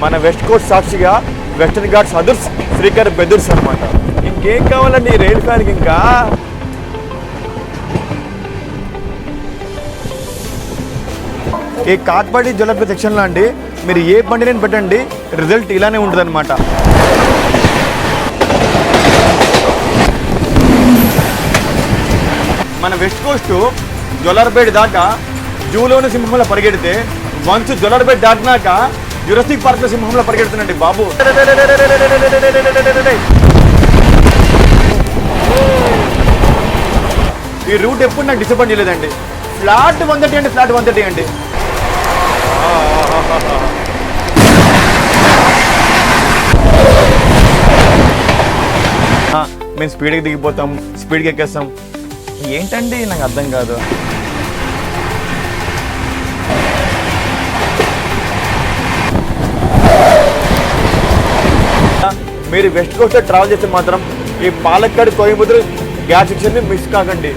మన West Coast సాక్షిగా Western Ghats అదుర్స్ శ్రీకర్ బెదుర్స్ అనమాట. ఇంకేం కావాలండి ఈ రైలు ఫ్యాన్కి? ఇంకా ఈ కాట్పాడి జలపతి సెక్షన్లో అండి మీరు ఏ బండిని పెట్టండి రిజల్ట్ ఇలానే ఉంటుంది అనమాట. మన వెస్ట్ కోస్ట్ జొలార్పేట దాకా జూలోని సింహంలో పరిగెడితే వన్స్ జొలార్పేట దాటినాక జురాసిక్ పార్క్లో సింహంలో పరిగెడుతుందండి బాబు. ఈ రూట్ ఎప్పుడు నాకు డిసప్పాయింట్ చేయలేదండి. ఫ్లాట్ 130 అండి, ఫ్లాట్ 130 అండి. మేము స్పీడ్కి దిగిపోతాం, స్పీడ్కి ఎక్కేస్తాం. ఏంటండి నాకు అర్థం కాదు. మీరు వెస్ట్ కోస్ట్ ట్రావెల్ చేస్తే మాత్రం ఈ పాలక్కాడ్ కోయంబత్తూర్ గ్యాస్ సెక్షన్ని మిస్ కాకండి.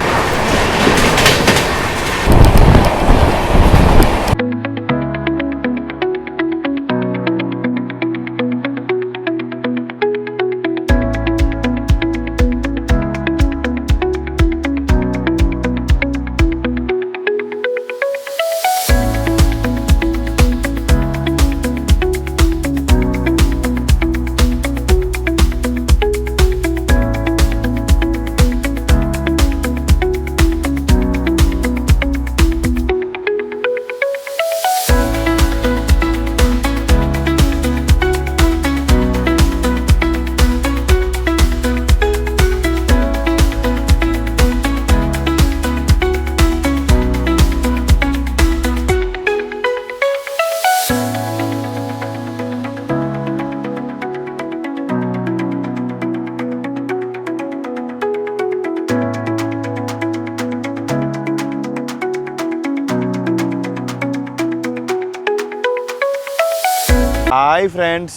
Hi friends,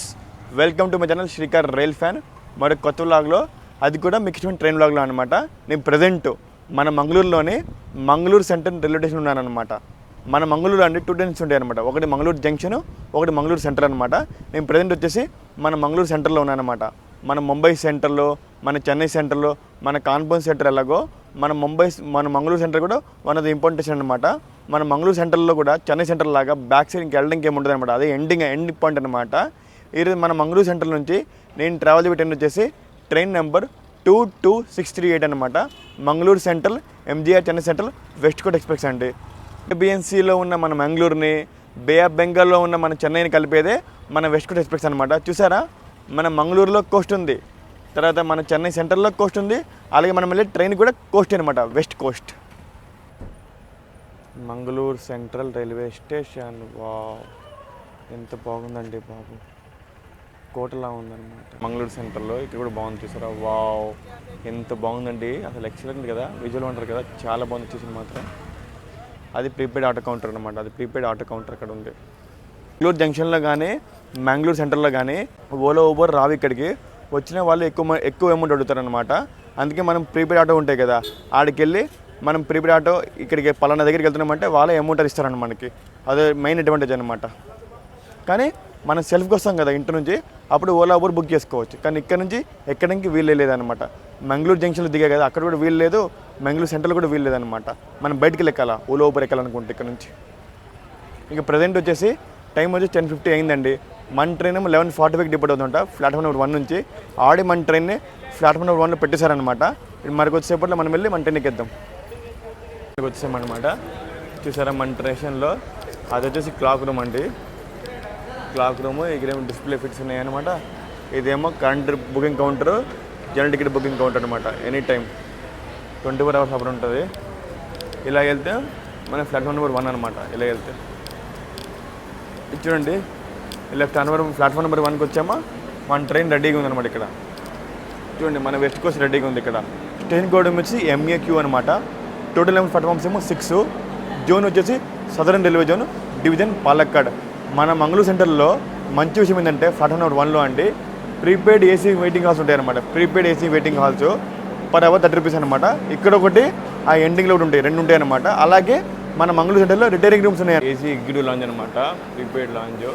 welcome to my channel Srikar rail fan. మరి కొత్త వ్లాగ్లో, అది కూడా మిక్స్డ్ ట్రైన్ వ్లాగ్లో అనమాట. నేను ప్రజెంట్ మన మంగళూరులోని మంగళూరు సెంటర్ రైల్వే స్టేషన్ ఉన్నానమాట. మన మంగళూరు అంటే 2 ట్రైన్స్ ఉంటాయి అనమాట. ఒకటి మంగళూరు జంక్షన్, ఒకటి మంగళూరు సెంటర్ అనమాట. నేను ప్రజెంట్ వచ్చేసి మన మంగళూరు సెంటర్లో ఉన్నానమాట. మన ముంబై సెంటర్లో, మన చెన్నై సెంటర్లో, మన కాన్పూర్ సెంటర్ ఎలాగో మన మంగళూరు సెంటర్ కూడా one of the important station అనమాట. మన మంగళూరు సెంటర్లో కూడా చెన్నై సెంటర్ లాగా బ్యాక్ సైడ్ ఇంకా వెళ్ళడానికి ఏముంటుంది అనమాట. అదే ఎండ్ పాయింట్ అనమాట. ఈరోజు మన మంగళూరు సెంటర్ నుంచి నేను ట్రావెల్ చేయబట్టి వచ్చేసి ట్రైన్ నెంబర్ 22638 అనమాట. Mangaluru central MGR Chennai central west Coast express అండి. బిఎన్సీలో ఉన్న మన మంగళూరుని, బే ఆఫ్ బెంగాల్లో ఉన్న మన చెన్నైని కలిపేదే మన వెస్ట్ కోస్ట్ ఎక్స్ప్రెస్ అనమాట. చూసారా, మన మంగళూరులో కోస్ట్ ఉంది, తర్వాత మన చెన్నై సెంటర్లో కోస్ట్ ఉంది, అలాగే మనం వెళ్ళే ట్రైన్ కూడా కోస్ట్ అనమాట, west Coast. Mangaluru central railway station. Wow, ఎంత బాగుందండి బాబు, కోటలా ఉందన్నమాట. మంగళూరు సెంటర్లో ఇక్కడ కూడా బాగుంది చూసారా. వావ్, ఎంత బాగుందండి, అసలు ఎక్సలెంట్ కదా, విజువల్ అంటారు కదా, చాలా బాగుంది చూసింది మాత్రం. అది ప్రీపెయిడ్ ఆటో కౌంటర్ అనమాట. అది ప్రీపెయిడ్ ఆటో కౌంటర్ అక్కడ ఉంది. మంగళూరు జంక్షన్లో కానీ మంగళూరు సెంటర్లో కానీ ఓలా ఊబర్ రావు. ఇక్కడికి వచ్చిన వాళ్ళు ఎక్కువ అమౌంట్ అడుగుతారనమాట. అందుకే మనం ప్రీపెయిడ్ ఆటో ఉంటాయి కదా, ఆడికి వెళ్ళి మనం ప్రీపెయిడ్ ఆటో ఇక్కడికి పలానా దగ్గరికి వెళ్తున్నామంటే వాళ్ళే అమౌంట్ ఇస్తారన్న మనకి. అదే మెయిన్ అడ్వాంటేజ్ అనమాట. కానీ మనం సెల్ఫ్కి వస్తాం కదా ఇంటి నుంచి, అప్పుడు ఓలా ఊబర్ బుక్ చేసుకోవచ్చు. కానీ ఇక్కడ నుంచి ఎక్కడానికి వీలు లేదనమాట. మంగళూరు జంక్షన్లో దిగా కదా, అక్కడ కూడా వీలు లేదు, మంగళూరు సెంటర్లో కూడా వీలు లేదనమాట. మనం బయటికి ఎక్కాలా ఓలా ఊబర్ ఎక్కాలనుకుంటే ఇక్కడ నుంచి. ఇంకా ప్రజెంట్ వచ్చేసి టైం వచ్చి 10:50 అయిందండి. మన ట్రైన్ 11:45 డిపోట్ అవుతుంట ప్లాట్ఫామ్ నెంబర్ 1 నుంచి. ఆడి మన ట్రైన్ని ప్లాట్ఫామ్ నెంబర్ 1లో పెట్టేశారనమాట. మరికి వచ్చేసేపట్లో మనం వెళ్ళి మన ట్రైన్ ఎక్కేద్దాం. వచ్చేసామన్నమాట. చూసారా మన స్టేషన్లో అది వచ్చేసి క్లాక్ రూమ్ అండి. క్లాక్ రూమ్, ఇక్కడేమో డిస్ప్లే ఫిట్స్ ఉన్నాయి అనమాట. ఇదేమో current booking counter, general ticket booking counter అనమాట. ఎనీ టైం 24 hours అప్పుడు ఉంటుంది. ఇలా వెళ్తే మన ప్లాట్ఫామ్ నెంబర్ 1 అనమాట. ఇలా వెళ్తే చూడండి, ప్లాట్ఫామ్ నెంబర్ 1కి వచ్చామా, మన ట్రైన్ రెడీగా ఉందన్నమాట. ఇక్కడ చూడండి, మన వెస్ట్ కోస్ట్ రెడీగా ఉంది. ఇక్కడ ట్రైన్ కోడ్ వచ్చి MAQ అనమాట. టోటల్ నెంబర్ ప్లాట్ఫామ్స్ ఏమో 6. జోన్ వచ్చేసి southern railway zone, division Palakkad. మన మంగళూరు సెంటర్లో మంచి విషయం ఏంటంటే ప్లాట్ఫామ్ నెంబర్ 1లో అండి ప్రీపెయిడ్ AC వెయిటింగ్ హాల్స్ ఉంటాయి అనమాట. Prepaid AC waiting halls per hour 30 rupees అనమాట. ఇక్కడ ఒకటి ఆ ఎండింగ్లో ఒకటి ఉంటాయి, 2 ఉంటాయి అనమాట. అలాగే మన మంగళూరు సెంటర్లో రిటైరింగ్ రూమ్స్ ఉన్నాయి. AC ఎగ్జిక్యూటివ్ లాంజ్ అనమాట, prepaid lounge.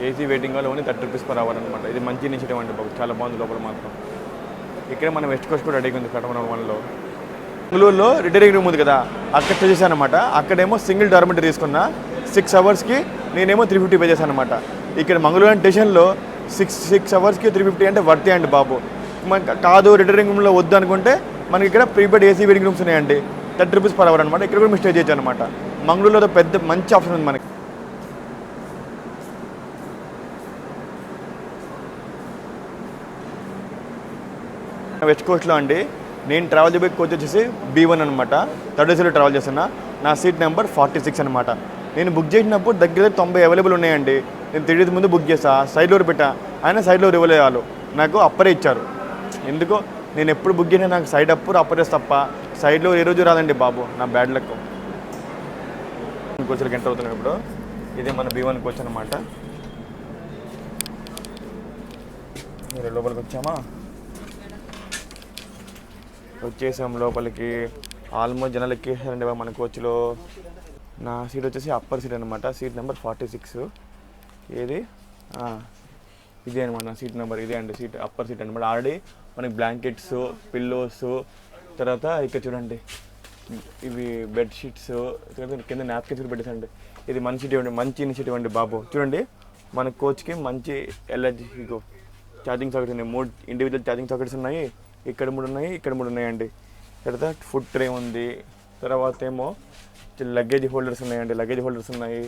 AC waiting hall only 30 rupees per hour అనమాట. ఇది మంచి ఇనిషియేటివ్ అండి బాబు, చాలా బాగుంది లోపల మాత్రం. ఇక్కడ మన వెస్ట్ కోస్ట్ కూడా రెడీగా ఉంది కటమన వన్లో. బెంగళూరులో రిటైరింగ్ రూమ్ ఉంది కదా, అక్కడ స్టే చేశాను అనమాట. అక్కడేమో సింగిల్ డార్మెంటరీ తీసుకున్నా 6 అవర్స్కి నేనేమో 350 పే చేశాను అనమాట. ఇక్కడ మంగళూరు స్టేషన్లో 6 అవర్స్కి 350 అంటే వర్తే అండి బాబు. మనకి కాదు రిటైరింగ్ రూమ్లో వద్దు అనుకుంటే మనకి ఇక్కడ ప్రీపెయిడ్ ఏసీ వెయిటింగ్ రూమ్స్ ఉన్నాయండి, 30 రూపీస్ పర్ అవర్ అనమాట. ఇక్కడ కూడా మీరు స్టే చేయొచ్చు అనమాట. మంగళూరులో పెద్ద మంచి ఆప్షన్ ఉంది మనకి. వెస్ట్ కోస్ట్లో అండి నేను ట్రావెల్ చేయబోయే కోచ్ వచ్చేసి B1 అనమాట. థర్డ్ ఏసీలో ట్రావెల్ చేస్తున్నా. నా సీట్ నెంబర్ 46 అనమాట. నేను బుక్ చేసినప్పుడు దగ్గర 90 అవైలబుల్ ఉన్నాయండి. నేను 3 డేస్ ముందు బుక్ చేసా, సైడ్ డోర్ పెట్టా, ఆయన సైడ్ డోర్ ఇవ్వలేదు. వాళ్ళు నాకు అప్పరే ఇచ్చారు. ఎందుకో నేను ఎప్పుడు బుక్ చేసినా నాకు సైడ్ అప్పుడు అప్పరేస్ తప్ప సైడ్లో ఏ రోజు రాదండి బాబు, నా బ్యాడ్ లక్. కోచ్లకి ఎంటర్ అవుతున్నాం ఇప్పుడు. ఇది మన B1 కోచ్ అనమాట. మీరు లోపలికి వచ్చేసాం లోపలికి. ఆల్మోస్ట్ జనాలు ఎక్కేసారండి మన కోచ్లో. నా సీట్ వచ్చేసి అప్పర్ సీట్ అనమాట, సీట్ నెంబర్ 46. ఏది ఇదే అనమాట నా సీట్ నెంబర్, ఇదే అండి సీట్, అప్పర్ సీట్ అనమాట. ఆల్రెడీ మనకి బ్లాంకెట్స్, పిల్లోస్, తర్వాత ఇక్కడ చూడండి ఇవి బెడ్షీట్స్, తర్వాత కింద నాప్కిన్స్ కూడా పెట్టేసండి. ఇది మంచి ఇనిషియేటివ్ అండి బాబు. చూడండి మన కోచ్కి మంచి ఎల్ఐజీ ఛార్జింగ్ సాకెట్స్ ఉన్నాయి. 3 ఇండివిజువల్ ఛార్జింగ్ సాకెట్స్ ఉన్నాయి. ఇక్కడ 3 ఉన్నాయి, ఇక్కడ 3 ఉన్నాయండి. తర్వాత ఫుడ్ ట్రే ఉంది. తర్వాత ఏమో లగేజ్ హోల్డర్స్ ఉన్నాయండి, లగేజ్ హోల్డర్స్ ఉన్నాయి.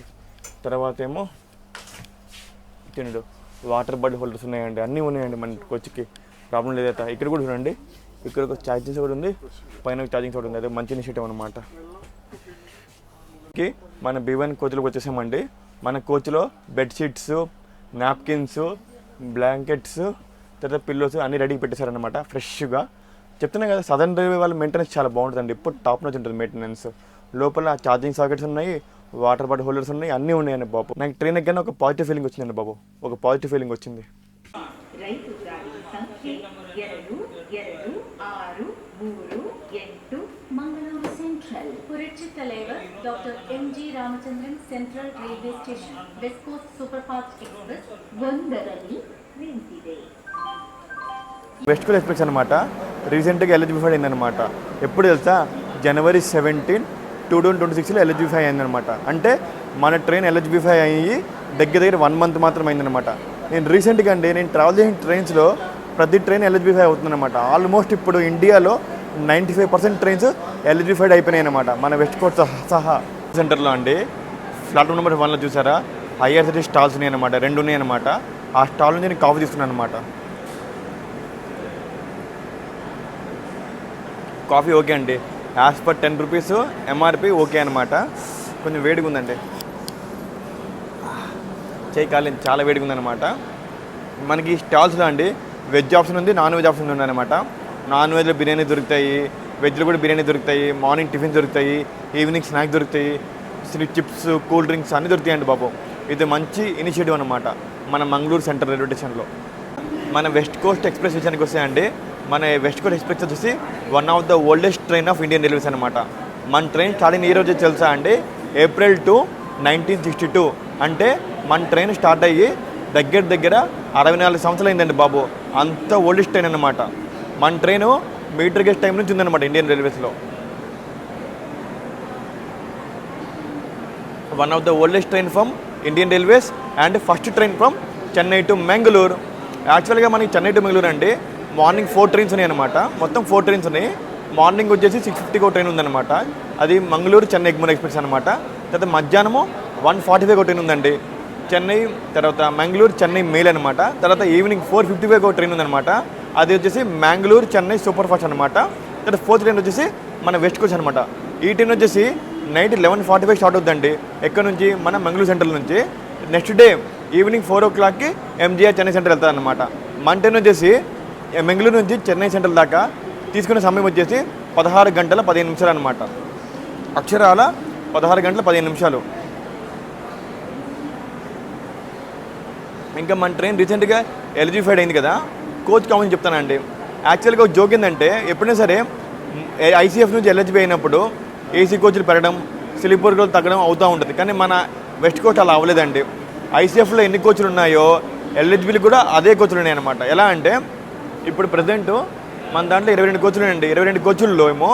తర్వాత ఏమో తినడు వాటర్ బాటిల్ హోల్డర్స్ ఉన్నాయండి. అన్నీ ఉన్నాయండి మన కోచ్కి, ప్రాబ్లం లేదైతే. ఇక్కడ కూడా చూడండి, ఇక్కడ ఒక ఛార్జింగ్ కూడా ఉంది, పైన ఛార్జింగ్ కూడా ఉంది. అదే మంచి ఇనిషియేటివ్ అనమాట. మన B1 కోచ్లోకి వచ్చేసామండి. మన కోచ్లో బెడ్షీట్స్, నాప్కిన్స్, బ్లాంకెట్స్, తర్వాత పిల్లోస్ అన్నీ రెడీగా పెట్టేశారనమాట ఫ్రెష్గా. చెప్తున్నాయి కదా, సదర్న్ రైల్వే వాళ్ళ మెయింటెనెన్స్ చాలా బాగుంటుందండి. ఇప్పుడు టాప్ నోచ్ ఉంటుంది మెయింటెనెన్స్. లోపల ఛార్జింగ్ సాకెట్స్ ఉన్నాయి, వాటర్ బాటిల్ హోల్డర్స్ ఉన్నాయి, అన్నీ ఉన్నాయండి బాబు. నాకు ట్రైన్ ఎక్కానే ఒక పాజిటివ్ ఫీలింగ్ వచ్చిందండి బాబు, ఒక పాజిటివ్ ఫీలింగ్ వచ్చింది. Mangalore Central. Purichi Talaivar, Dr. M.G. Ramachandran Central Railway Station, West Coast Superfast Express, Vandarani, Ventide. West Coast express అనమాట రీసెంట్గా ఎలిజిబిఫై అయిందనమాట. ఎప్పుడు తెలుసా, January 17, 2026లో ఎలిజిబిఫై అయిందనమాట. అంటే మన ట్రైన్ ఎలిజిబిఫై అయ్యి దగ్గర 1 month మాత్రం అయిందనమాట. నేను రీసెంట్గా అండి నేను ట్రావెల్ చేసిన ట్రైన్స్లో ప్రతి ట్రైన్ ఎలిజిబిఫై అవుతుందన్నమాట. ఆల్మోస్ట్ ఇప్పుడు ఇండియాలో 95% ట్రైన్స్ ఎలిజిఫైడ్ అయిపోయినాయి అనమాట మన వెస్ట్ కోస్ట్ సహా. సెంటర్లో అండి ప్లాట్ఫామ్ నెంబర్ 1లో చూసారా, IRCTC స్టాల్స్ ఉన్నాయి అనమాట, 2 ఉన్నాయి అనమాట. ఆ స్టాల్ నుంచి నేను కాఫీ తీసుకున్నాను అనమాట. కాఫీ ఓకే అండి, as per 10 rupees MRP okay అనమాట. కొంచెం వేడిగా ఉందండి, చేయి కాలేదు, చాలా వేడిగా ఉందన్నమాట. మనకి స్టాల్స్లో అండి వెజ్ ఆప్షన్ ఉంది, నాన్ వెజ్ ఆప్షన్ ఉంది అనమాట. నాన్ వెజ్లో బిర్యానీ దొరుకుతాయి, వెజ్లో కూడా బిర్యానీ దొరుకుతాయి, మార్నింగ్ టిఫిన్ దొరుకుతాయి, ఈవినింగ్ స్నాక్స్ దొరుకుతాయి, చిప్స్, కూల్ డ్రింక్స్ అన్నీ దొరుకుతాయండి బాబు. ఇది మంచి ఇనిషియేటివ్ అనమాట మన మంగళూరు సెంట్రల్ రైల్వే స్టేషన్లో. మన వెస్ట్ కోస్ట్ ఎక్స్ప్రెస్ విషయానికి వస్తాయండి, మన వెస్ట్ కోస్ట్ ఎక్స్ప్రెస్ వచ్చేసి one of the oldest train of Indian railways అనమాట. మన ట్రైన్ స్టార్టింగ్ ఈ రోజు తెలుసా అండి, April 2, 1962. అంటే మన ట్రైన్ స్టార్ట్ అయ్యి దగ్గర 64 సంవత్సరాలు అయిందండి బాబు. అంత ఓల్డెస్ట్ ట్రైన్ అనమాట. మన ట్రైను మీటర్ గేజ్ టైం నుంచి ఉందన్నమాట ఇండియన్ రైల్వేస్లో. One of the oldest train from Indian railways and first train from Chennai to Mangaluru. యాక్చువల్గా మనకి చెన్నై టు మ్యాంగళూరు అంటే మార్నింగ్ 4 ట్రైన్స్ ఉన్నాయి అనమాట. మొత్తం 4 ట్రైన్స్ ఉన్నాయి. మార్నింగ్ వచ్చేసి 6:50 ట్రైన్ ఉందన్నమాట, అది మంగళూరు చెన్నై ఎగ్మోర్ ఎక్స్ప్రెస్ అనమాట. తర్వాత మధ్యాహ్నము 1:45 ట్రైన్ ఉందండి చెన్నై, తర్వాత మ్యాంగళూరు చెన్నై మెయిల్ అనమాట. తర్వాత ఈవినింగ్ 4:55 ట్రైన్ ఉందన్నమాట, అది వచ్చేసి మ్యాంగళూరు చెన్నై సూపర్ ఫాస్ట్ అనమాట. తర్వాత 4th ట్రైన్ వచ్చేసి మన వెస్ట్ కోస్ట్ అనమాట. ఈ ట్రైన్ వచ్చేసి నైట్ 11:45 స్టార్ట్ అవుతుందండి ఎక్కడ నుంచి, మన మంగళూరు సెంట్రల్ నుంచి. నెక్స్ట్ డే ఈవినింగ్ 4 o'clockకి MGR చెన్నై సెంట్రల్ వెళ్తారనమాట. మన ట్రైన్ వచ్చేసి మంగళూరు నుంచి చెన్నై సెంట్రల్ దాకా తీసుకునే సమయం వచ్చేసి 16 గంటల 15 నిమిషాలు అనమాట. అక్షరాల 16 గంటల 15 నిమిషాలు. ఇంకా మన ట్రైన్ రీసెంట్గా ఎలిజిఫైడ్ అయింది కదా, కోచ్ కామెంట్ చెప్తానండి. యాక్చువల్గా ఒక జోక్ ఏంటంటే, ఎప్పుడైనా సరే ICF నుంచి ఎలిజిబుల్ అయినప్పుడు AC కోచ్లు పెరగడం, స్లీపర్ కోచ్లు తగ్గడం అవుతూ ఉంటుంది. కానీ మన వెస్ట్ కోస్ట్ అలా అవ్వలేదండి. ఐసీఎఫ్లో ఎన్ని కోచ్లు ఉన్నాయో ఎల్హెచ్బిలు కూడా అదే కోచ్లు ఉన్నాయి అనమాట. ఎలా అంటే ఇప్పుడు ప్రజెంట్ మన దాంట్లో 22 కోచ్లు ఉన్నాయండి. 22 కోచ్ల్లో ఏమో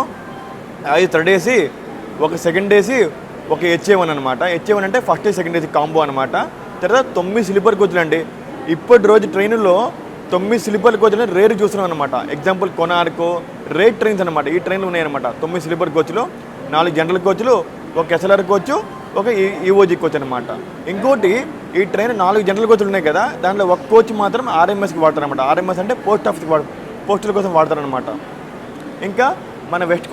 5 థర్డ్ ఏసీ, ఒక సెకండ్ ఏసీ, ఒక హెచ్ఏ1 అనమాట. హెచ్ఏ1 అంటే first AC second AC combo అనమాట. తర్వాత 9 స్లీపర్ కోచ్లు అండి. ఇప్పటి రోజు ట్రైన్లో 9 స్లీపర్ కోచ్లు రేరు చూస్తున్నాం అనమాట. ఎగ్జాంపుల్ కొనార్కో రేట్ ట్రైన్స్ అనమాట. ఈ ట్రైన్లు ఉన్నాయన్నమాట. 9 స్లీపర్ కోచ్లు, 4 జనరల్ కోచ్లు, ఒక ఎస్ఎల్ఆర్ కోచ్, ఒక ఈఓజీ కోచ్ అనమాట. ఇంకోటి ఈ ట్రైన్ 4 జనరల్ కోచ్లు ఉన్నాయి కదా, దాంట్లో ఒక కోచ్ మాత్రం ఆర్ఎంఎస్కి వాడతారనమాట. ఆర్ఎంఎస్ అంటే పోస్ట్ ఆఫీస్కి పోస్టుల కోసం వాడతారనమాట. ఇంకా మన వెస్ట్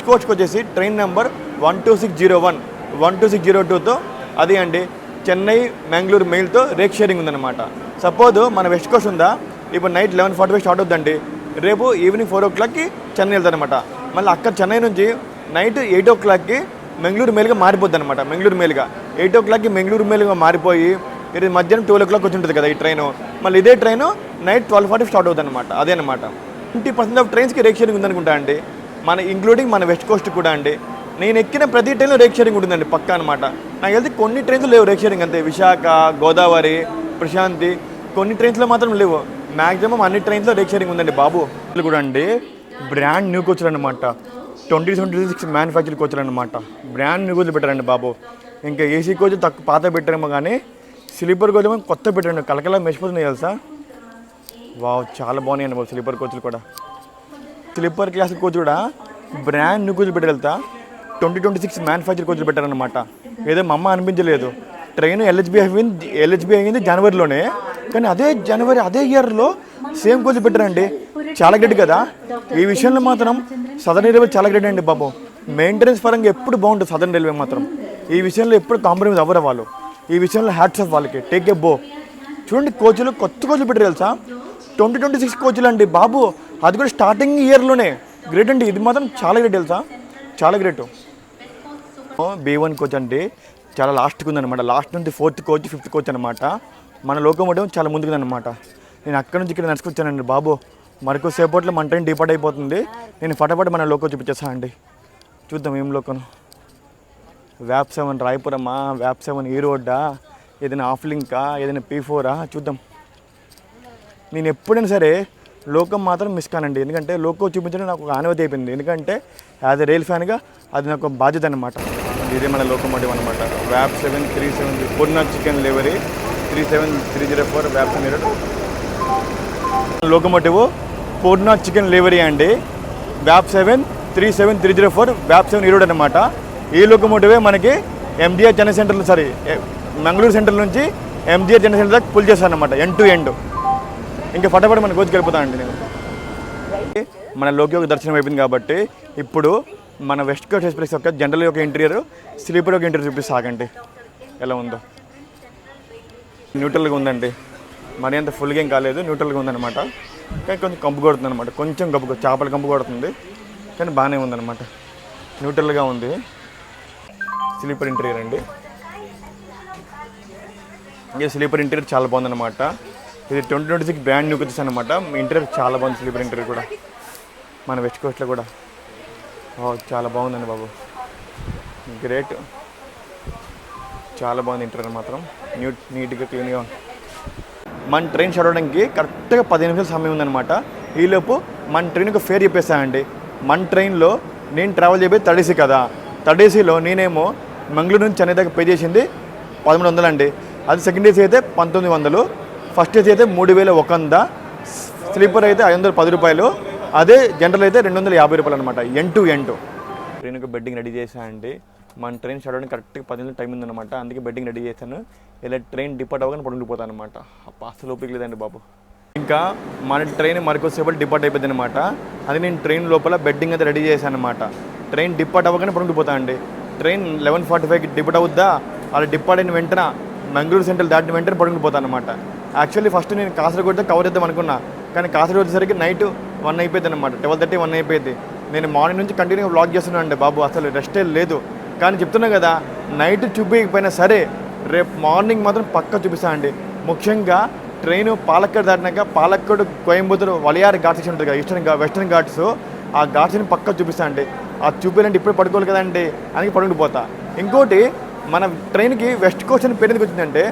కోచ్కి వచ్చేసి ట్రైన్ నెంబర్ 12601, 12602తో అది అండి చెన్నై మ్యాంగ్లూర్ మెయిల్తో రేక్ షేరింగ్ ఉందన్నమాట. సపోజ్ మన వెస్ట్ కోస్ట్ ఉందా, ఇప్పుడు నైట్ 11:45 స్టార్ట్ అవుతుందండి. రేపు ఈవినింగ్ 4 o'clockకి చెన్నై వెళ్తారనమాట. మళ్ళీ అక్కడ చెన్నై నుంచి నైట్ 8 o'clockకి మెంగళూరు మెయిల్గా మారిపోద్ది అనమాట. మెంగళూరు మెయిల్గా 8 o'clockకి మెంగళూరు మెయిల్గా మారిపోయి ఇది మధ్యాహ్నం 12 o'clock వచ్చి ఉంటుంది కదా ఈ ట్రైను. మళ్ళీ ఇదే ట్రైను నైట్ 12:40 స్టార్ట్ అవుతుంది అనమాట. అదే అనమాట. 20% ఆఫ్ ట్రైన్స్కి రేక్ షేరింగ్ ఉందనుకుంటా అండి. ఇంక్లూడింగ్ మన వెస్ట్ కోస్ట్ కూడా అండి. నేను ఎక్కిన ప్రతి ట్రైన్లో రేక్ షేరింగ్ ఉంటుందండి పక్కా అనమాట. నాకు వెళ్తే కొన్ని ట్రైన్స్లో లేవు రేక్ షేరింగ్ అంతే. విశాఖ, గోదావరి, ప్రశాంతి, కొన్ని ట్రైన్స్లో మాత్రం లేవు. మ్యాక్సిమం అన్ని ట్రైన్స్లో రేక్ షేరింగ్ ఉందండి బాబు. కూడా అండి బ్రాండ్ న్యూ కోచ్లు అనమాట. 2026 మ్యానుఫ్యాక్చర్ కోచ్లు అనమాట. బ్రాండ్ న్యూ కోచ్లు పెట్టారండి బాబు. ఇంకా ఏసీ కోచ్ తక్కువ పాత పెట్టారేమో కానీ స్లీపర్ కోచ్ ఏమో కొత్త పెట్టారండి. కలకలా మెచ్చిపోతున్నాయి తెలుసా. వావ్, చాలా బాగున్నాయండి బాబు స్లీపర్ కోచ్లు కూడా. స్లీపర్ క్లాస్ కోచ్ కూడా బ్రాండ్ న్యూ కోచ్లు పెట్టి వెళ్తా 2026 మ్యానుఫ్యాక్చర్ కోచ్లు పెట్టారనమాట. ఏదో మా అమ్మ అనిపించలేదు. ట్రైన్ ఎల్హెచ్బి అయింది జనవరిలోనే, కానీ అదే ఇయర్లో సేమ్ కోచ్లు పెట్టారండి. చాలా గ్రేట్ కదా. ఈ విషయంలో మాత్రం సదర్న్ రైల్వే చాలా గ్రేట్ అండి బాబు. మెయింటెనెన్స్ పరంగా ఎప్పుడు బాగుంటుంది సదర్న్ రైల్వే మాత్రం. ఈ విషయంలో ఎప్పుడు కాంప్రమైజ్ అవ్వరు వాళ్ళు. ఈ విషయంలో హ్యాట్స్ ఆఫ్ వాళ్ళకి, టేక్ ఏ బో. చూడండి కోచ్లు, కొత్త కోచ్లు పెట్టారు తెలుసా. 2026 కోచ్లు అండి బాబు. అది కూడా స్టార్టింగ్ ఇయర్లోనే. గ్రేట్ అండి. ఇది మాత్రం చాలా గ్రేట్ తెలుసా, చాలా గ్రేట్. B1 కోచ్ అండి చాలా లాస్ట్కి ఉందన్నమాట. లాస్ట్ నుంచి 4th కోచ్ 5th కోచ్ అనమాట. మన లోకోమోటివ్ చాలా ముందుకుందనమాట. నేను అక్కడ నుంచి ఇక్కడ నడుచుకొచ్చానండి బాబు. మరొక సేపట్లో మన ట్రైన్ డిపార్ట్ అయిపోతుంది. నేను ఫటాఫట్ మన లోకో చూపించేస్తాను అండి. చూద్దాం ఏం లోకోను. వ్యాప్ 7 రాయపురమా, వ్యాప్ 7 ఈ రోడ్డా, ఏదైనా ఆఫ్ లింకా, ఏదైనా P4 చూద్దాం. నేను ఎప్పుడైనా సరే లోకం మాత్రం మిస్ కానండి. ఎందుకంటే లోకో చూపించడం నాకు ఒక ఆనవాయితీ అయిపోయింది. ఎందుకంటే యాజ్ ఎ రైల్ ఫ్యాన్గా అది నాకు ఒక బాధ్యత అనమాట. ఇదే మన లోకోమోటివ్ అనమాట. వ్యాప్ 737 పూర్ణ చికెన్ లెవరీ 37304 వ్యాప్ 7 లోకోమోటివ్ పూర్ణ చికెన్ లెవరీ అండి. వ్యాప్ 737 వ్యాప్ 7 ఈరోడ్ అనమాట. ఈ లోకోమోటివే మనకి MGR Chennai centre Mangaluru centre నుంచి ఎంజిఆర్ చెన్నై సెంటర్ దాకా పుల్ చేస్తాను అనమాట. End to end. ఇంకా ఫటాఫట్ మన కోచ్కి వెళ్ళిపోతానండి నేను. మన లోకి దర్శనం అయిపోయింది కాబట్టి ఇప్పుడు మన వెస్ట్ కోస్ట్ ఎక్స్ప్రెస్ యొక్క జనరల్ యొక్క ఇంటీరియర్, స్లీపర్ యొక్క ఇంటీరియర్ చూపిస్తాగండి ఎలా ఉందో. న్యూట్రల్గా ఉందండి. మరి అంత ఫుల్గా ఏం కాలేదు, న్యూట్రల్గా ఉందన్నమాట. కానీ కొంచెం కంపు కొడుతుంది అనమాట. కొంచెం చేపల కంపు కొడుతుంది, కానీ బాగానే ఉందన్నమాట. న్యూట్రల్గా ఉంది. స్లీపర్ ఇంటీరియర్ అండి. ఇంకా స్లీపర్ ఇంటీరియర్ చాలా బాగుందన్నమాట. ఇది 2026 బ్రాండ్ న్యూ కోచెస్ అనమాట. ఇంటీరియర్ చాలా బాగుంది. స్లీపర్ ఇంటీరియర్ కూడా మన వెస్ట్ కోస్ట్లో కూడా చాలా బాగుందండి బాబు. గ్రేట్, చాలా బాగుంది ఇంటీరియర్ మాత్రం. నీట్గా క్లీన్గా ఉంది. మన ట్రైన్ స్టార్ట్ అవడానికి కరెక్ట్గా 15 నిమిషాల సమయం ఉందన్నమాట. ఈలోపు మన ట్రైన్కి ఫేర్ చెప్పేస్తానండి. మన ట్రైన్లో నేను ట్రావెల్ చేయబోయే థర్డ్ ఏసీ కదా. థర్డ్ ఏసీలో నేనేమో మంగళూరు నుంచి చెన్నై దాకా పే చేసింది 1100 అండి. అది సెకండ్ ఏసీ అయితే 1900, ఫస్ట్ ఏసీ అయితే 3100, స్లీపర్ అయితే 510 రూపాయలు, అదే జనరల్ అయితే 250 రూపాయలు అనమాట. End to end. ట్రైన్కి బెడ్డింగ్ రెడీ చేశాను అండి. మన ట్రైన్ స్టార్ట్ అవడానికి కరెక్ట్గా 10 నిమిషాలు టైం ఉందన్నమాట. అందుకే బెడ్డింగ్ రెడీ చేశాను. ఇలా ట్రైన్ డిపార్ట్ అవ్వగానే పడుకుండిపోతాను అనమాట. అసలు ఓపిక లేదండి బాబు. ఇంకా మన ట్రైన్ మరికొద్దిసేపు డిపార్ట్ అయిపోయింది అనమాట. అది నేను ట్రైన్ లోపల బెడ్డింగ్ అయితే రెడీ చేశాను అనమాట. ట్రైన్ డిపార్ట్ అవ్వగానే పడుకుండిపోతాను అండి. ట్రైన్ 11:45కి డిపార్ట్ అవుద్దా, అలా డిపార్ట్ అయిన వెంటనే మంగళూరు సెంట్రల్ దాటిన వెంటనే పడుకుండిపోతాను అనమాట. యాక్చువల్లీ ఫస్ట్ నేను కాసరగోడ్తో కవర్ చేద్దాం అనుకున్నా, కానీ కాసరగోడ్ వచ్చేసరికి నైట్ 1 అయిపోయింది అనమాట. 12:30 1 అయిపోయింది. నేను మార్నింగ్ నుంచి కంటిన్యూగా వ్లాగ్ చేస్తున్నాను అండి బాబు. అసలు రెస్టే లేదు. కానీ చెప్తున్నా కదా, నైట్ చూపించకపోయినా సరే రేపు మార్నింగ్ మాత్రం పక్కా చూపిస్తాను అండి. ముఖ్యంగా ట్రైన్ పాలక్కడ్ దాటినాక పాలక్కడ్ కోయంబత్తూరు వలియార్ ఘాట్ సెక్షన్ ఉంటుంది కదా, వెస్టర్న్ ఘాట్స్, ఆ ఘాట్స్ని పక్కా చూపిస్తాను అండి. అది చూపించాలంటే ఇప్పుడు పడుకోవాలి కదండి, అందుకే పడుకుండిపోతా. ఇంకోటి మన ట్రైన్కి వెస్ట్ కోస్ట్ అని పేరు ఎందుకు వచ్చిందంటే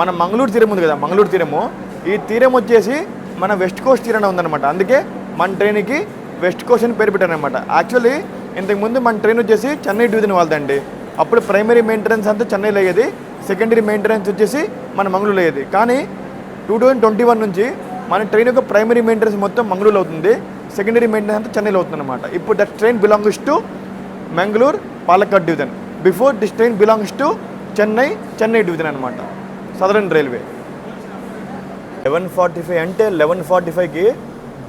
మన మంగళూరు తీరం ఉంది కదా, మంగళూరు తీరము, ఈ తీరం వచ్చేసి మన వెస్ట్ కోస్ట్ తీరాన ఉందన్నమాట. అందుకే మన ట్రైన్కి వెస్ట్ కోస్ట్ అని పేరు పెట్టారనమాట. యాక్చువల్లీ ఇంతకుముందు మన ట్రైన్ వచ్చేసి చెన్నై డివిజన్ వాళ్ళదండి. అప్పుడు ప్రైమరీ మెయింటెనెన్స్ అంతా చెన్నైలో అయ్యేది, సెకండరీ మెయింటెనెన్స్ వచ్చేసి మన మంగళూరులో అయ్యేది. కానీ 2021 నుంచి మన ట్రైన్ యొక్క ప్రైమరీ మెయింటెనెన్స్ మొత్తం మంగళూరులో అవుతుంది, సెకండరీ మెయింటెనెన్స్ అంతా చెన్నైలో అవుతుంది అనమాట. ఇప్పుడు that train belongs to Mangaluru Palakkad division. Before this train belongs to Chennai division అనమాట, సదరన్ రైల్వే. 11:45 అంటే 11:45కి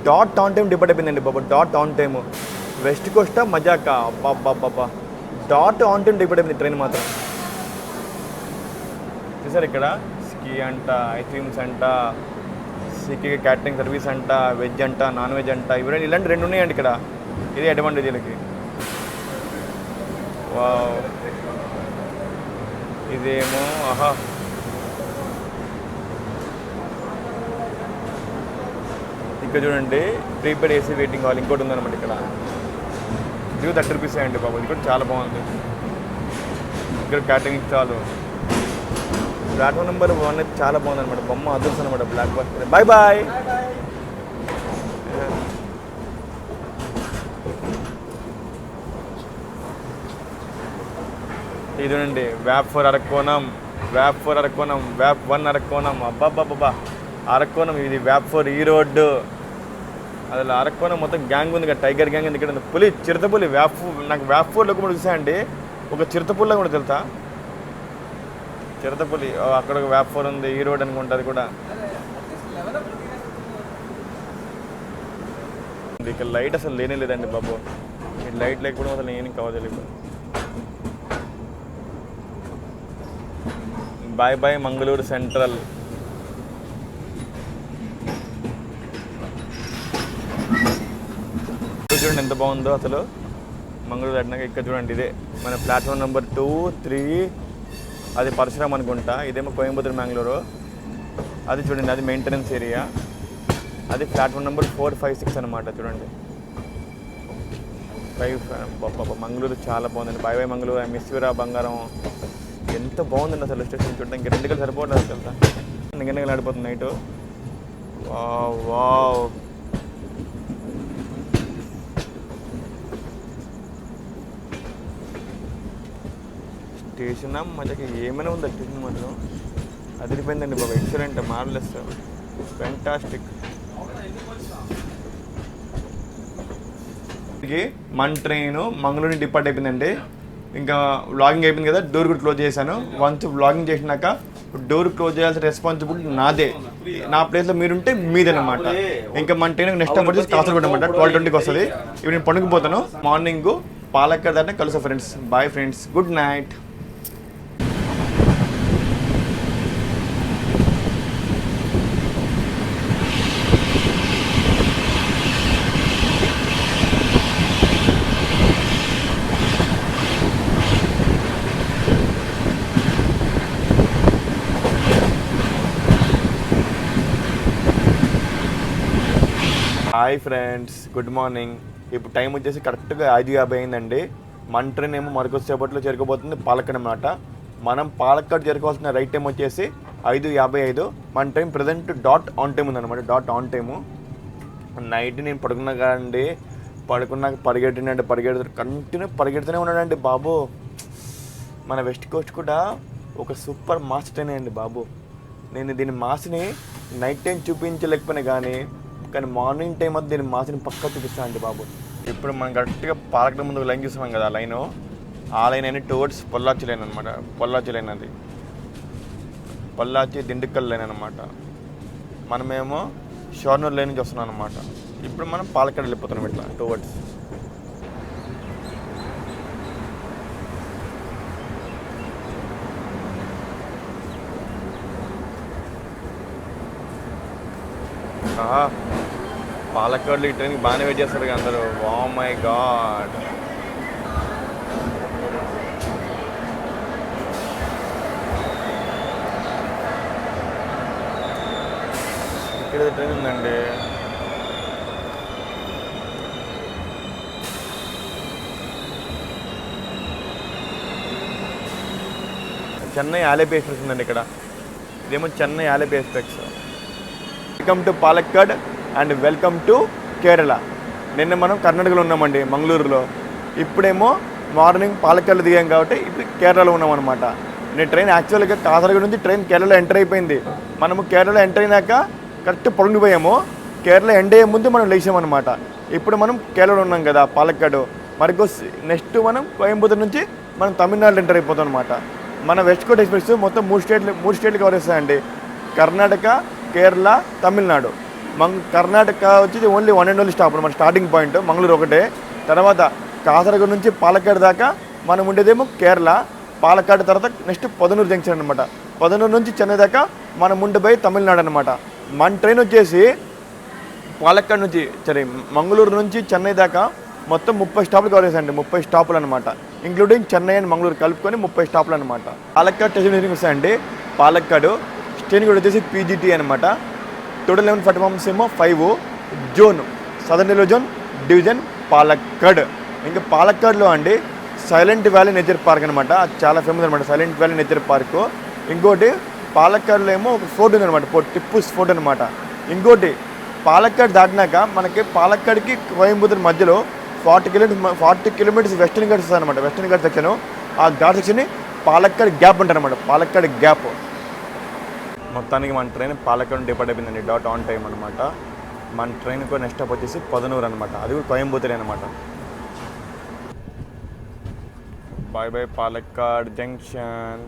డాట్ ఆన్ టైం డిపార్ట్ అయిపోయిందండి బాబా. డాట్ ఆన్ టైము వెస్ట్ కోస్టా మజాక బాబా, డాట్ ఆన్ టైం డిపార్ట్ అయిపోయింది ట్రైన్ మాత్రం. చూసారు ఇక్కడ స్కీ అంట, ఐస్ క్రీమ్స్ అంట, స్కీ క్యాటరింగ్ సర్వీస్ అంట, వెజ్ అంట, నాన్ వెజ్ అంట, ఇలాంటి 2 ఉన్నాయండి ఇక్కడ. ఇది అడ్వాంటేజ్ వీళ్ళకి. వావ్, ఇదేమో ఆహా, ఇక్కడ చూడండి ప్రీపెయిడ్ ఏసీ వెయిటింగ్ హాల్ ఇంకోటి ఉందన్నమాట ఇక్కడ. ఇది 30 రూపీస్ అండి బాబు, ఇది కూడా చాలా బాగుంది. ఇక్కడ క్యాటరింగ్ చాలు. ప్లాట్ఫామ్ నెంబర్ 1 అయితే చాలా బాగుంది అనమాట, బొమ్మ అదర్స్ అనమాట, బ్లాక్ బస్టర్. Bye bye. ఇది చూడండి వ్యాప్ 4 అరక్కోణం, వ్యాప్ 4 అరక్కోణం, వ్యాప్ 1 అరక్కోణం. అబ్బాబ్బాబ్బా, అరక్కోణం ఇది వ్యాప్ 4 ఈ రోడ్డు. అసలు అరక్కోణం మొత్తం గ్యాంగ్ ఉంది కదా, టైగర్ గ్యాంగ్ ఉంది. ఇక్కడ పులి, చిరుతపులి. నాకు వ్యాప్ 4లో కూడా చూసా అండి, ఒక చిరుతపుల్లా కూడా తెలుసా, చిరుతపులి. అక్కడ ఒక వ్యాప్ 4 ఉంది, ఈ రోడ్ అనుకుంటుంది అది కూడా. ఇక్కడ లైట్ అసలు లేనే లేదండి బాబు, ఈ లైట్ లేకపోవడం అసలు ఏం కావలేదు. Bye bye Mangaluru central. చూడండి ఎంత బాగుందో అసలు మంగళూరు దాటినాక. ఇక్కడ చూడండి ఇదే మన ప్లాట్ఫామ్ నెంబర్ 2, 3, అది పరశురామ్ అనుకుంటా, ఇదేమో కోయంబత్తూరు మంగళూరు. అది చూడండి అది మెయింటెనెన్స్ ఏరియా, అది ప్లాట్ఫామ్ నెంబర్ 4, 5, 6 అనమాట. చూడండి 5 మంగళూరు చాలా బాగుందండి. Bye bye Mangaluru, I miss you రా బంగారం. ఎంత బాగుందండి అసలు స్టేషన్ చూడడానికి. 2 గంటలు సరిపోవట్లేదు తెలుసా, 2 గంటలు ఆడిపోతుంది నైట్. వావ్ వావ్, స్టేషన్ మజాకి ఏమైనా ఉంది స్టేషన్ మాత్రం అదిరిపోయిందండి బాబా. Excellent, మార్లెస్, fantastic. మన ట్రైన్ మంగళూరు డిపార్ట్ అయిపోయిందండి. ఇంకా వ్లాగింగ్ అయిపోయింది కదా, డోర్ కూడా క్లోజ్ చేశాను. వన్స్ వ్లాగింగ్ చేసినాక డోర్ క్లోజ్ చేయాల్సిన రెస్పాన్సిబిలిటీ నాదే. నా ప్లేస్లో మీరుంటే మీదనమాట. ఇంకా మన ట్రైన్ నెక్స్ట్ టైం వచ్చేసి కాసరగూడ అనమాట, 12:20కి వస్తుంది. ఇప్పుడు నేను పండుకుపోతాను. మార్నింగ్ పాలక్కడ్ దాన్ని కలుసా friends. Bye friends, good night. Hi friends, good morning. ఇప్పుడు టైం వచ్చేసి కరెక్ట్గా 5:50 అయిందండి. మన ట్రైన్ ఏమో మరికొద్దిసేపట్లో చేరుకోబోతుంది పాలక్కడ్ అనమాట. మనం పాలక్కడ్ చేరుకోవాల్సిన రైట్ టైం వచ్చేసి 5:55. మన time present dot on time ఉందన్నమాట, డాట్ ఆన్ టైము. నైట్ నేను పడుకున్నా కాదండి, పడుకున్నాక కంటిన్యూ పరిగెడుతూనే ఉన్నాడండి బాబు. మన వెస్ట్ కోస్ట్ కూడా ఒక సూపర్ మాస్ ట్రైన్ అండి బాబు. నేను దీని మాస్ని నైట్ టైం చూపించలేకపోయినా కానీ మార్నింగ్ టైం అది దీని మాస్ని పక్కా చూపిస్తాను అండి బాబు. ఇప్పుడు మనం కరెక్ట్గా పాలక్కడ్ ముందు లైన్ చూస్తాం కదా, ఆ లైన్ అయినా టువర్డ్స్ పొల్లాచి లైన్ అనమాట. పొల్లాచి లైన్ అది పొల్లాచి దిండుకల్ లైన్ అనమాట. మనమేమో షోర్నూర్ లైన్ నుంచి వస్తున్నాం అనమాట. ఇప్పుడు మనం పాలక్కడ్ వెళ్ళిపోతున్నాం ఇట్లా టువర్డ్స్. పాలక్కడ్లో ఈ ట్రైన్కి బాగానే వెయిట్ చేస్తారు కదా అందరూ. ఓ మై గాడ్, ఇక్కడ ట్రైన్ ఉందండి. చెన్నై ఆలేపి ఎక్స్ప్రెస్ ఉందండి ఇక్కడ. ఇదేమో Chennai Alleppey express. Welcome to Palakkad and welcome to Kerala. నిన్న మనం కర్ణాటకలో ఉన్నామండి, మంగళూరులో. ఇప్పుడేమో మార్నింగ్ పాలక్కాడ్లో దిగాం కాబట్టి ఇప్పుడు కేరళలో ఉన్నామన్నమాట. నేను ట్రైన్ యాక్చువల్గా కాసరగూడ నుంచి ట్రైన్ కేరళలో ఎంటర్ అయిపోయింది. మనము కేరళలో ఎంటర్ అయినాక కరెక్ట్ పొంగిపోయాము. కేరళ ఎండ్ అయ్యే ముందు మనం లేచామన్నమాట. ఇప్పుడు మనం కేరళలో ఉన్నాం కదా పాలక్కాడ్. మరికో నెక్స్ట్ మనం కోయంబత్తూరు నుంచి మనం తమిళనాడులో ఎంటర్ అయిపోతాం అనమాట. మన వెస్ట్ కోస్ట్ ఎక్స్ప్రెస్ మొత్తం మూడు స్టేట్లు కవర్ చేస్తాయండి. కర్ణాటక, కేరళ, తమిళనాడు. కర్ణాటక వచ్చి ఓన్లీ 1 and only స్టాప్ మన స్టార్టింగ్ పాయింట్ మంగళూరు ఒకటే. తర్వాత కాసరగూడ నుంచి పాలక్కాడ్ దాకా మనం ఉండేదేమో కేరళ. పాలక్కాడ్ తర్వాత నెక్స్ట్ పొదనూరు జంక్షన్ అనమాట. పొదనూరు నుంచి చెన్నై దాకా మనం ఉండిపోయి తమిళనాడు అనమాట. మన ట్రైన్ వచ్చేసి పాలక్కాడ్ నుంచి మంగళూరు నుంచి చెన్నై దాకా మొత్తం 30 స్టాపులు కవర్ చేశాయండి. 30 స్టాపులు అనమాట, ఇంక్లూడింగ్ చెన్నై అండ్ మంగళూరు కలుపుకొని 30 స్టాపులు అనమాట. పాలక్కాడ్ స్టేషన్ వస్తాయండి. పాలక్కాడ్ స్టేషన్ కూడా వచ్చేసి పీజీటీ అనమాట. టోటల్ 11 ప్లాట్ఫామ్స్ ఏమో 5 zone. Southern railway zone division Palakkad. ఇంకా పాలక్కాడ్లో అండి సైలెంట్ వ్యాలీ నేచర్ పార్క్ అనమాట. అది చాలా ఫేమస్ అనమాట, సైలెంట్ వ్యాలీ నేచర్ పార్క్. ఇంకోటి పాలక్కాడ్లో ఏమో ఒక ఫోర్ట్ ఉంది అనమాట, టిప్పుస్ ఫోర్ట్ అనమాట. ఇంకోటి పాలక్కాడ్ దాటినాక మనకి పాలక్కాడ్కి కోయంబత్తూరు మధ్యలో 40 కిలోమీటర్స్ వెస్టర్న్ ఘాట్స్ వస్తుంది అనమాట. వెస్టర్న్ ఘాట్ సెక్షన్, ఆ ఘాట్ సెక్షన్ని పాలక్కాడ్ గ్యాప్ అంటారు అనమాట. పాలక్కాడ్ గ్యాప్. మొత్తానికి మన ట్రైన్ పాలక్కాడ్ డిపార్ట్ అయిపోయిందండి, డాట్ ఆన్ టైం అనమాట. మన ట్రైన్కి నెక్స్ట్ స్టాప్ వచ్చేసి పొదనూరు అనమాట. అది కూడా కోయంబత్తూరు అనమాట. Bye bye Palakkad junction.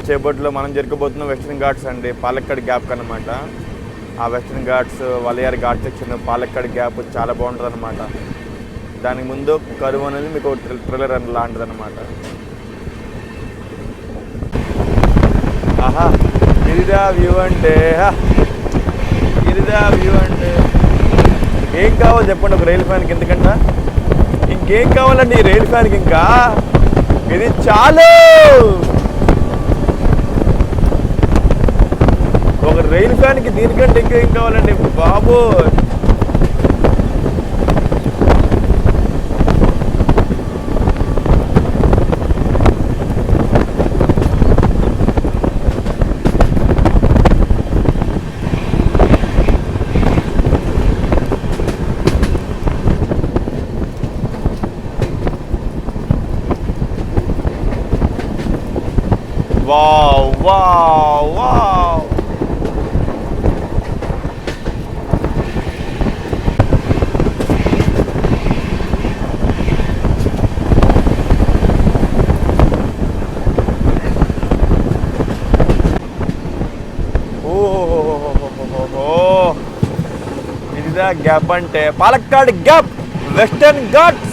సేపట్లో మనం జరగబోతున్న వెస్టర్న్ ఘాట్స్ అండి, పాలక్కాడ్ గ్యాప్ అనమాట. ఆ western Ghats, Walayar ghat section, Palakkad gap చాలా బాగుంటుంది అనమాట. దానికి ముందు కరువు అనేది మీకు ట్రైలర్ లాంటిది అనమాట. ఆహా, ఇదిదా వ్యూ అంటే, ఇదిదా వ్యూ అంటే. ఏం కావాలి చెప్పండి ఒక రైలు ఫ్యాన్కి? ఎందుకంట ఇంకేం కావాలండి ఈ రైలు ఫ్యాన్కి? ఇంకా ఇది చాలు. ఒక రైలు ఫ్యాన్కి దీనికంటే ఇంకా ఏం కావాలండి బాబు? Wow wow wow. ఇదిదా గ్యాప్ అంటే, పాలక్కాడ్ గ్యాప్, వెస్టర్న్ ఘాట్స్.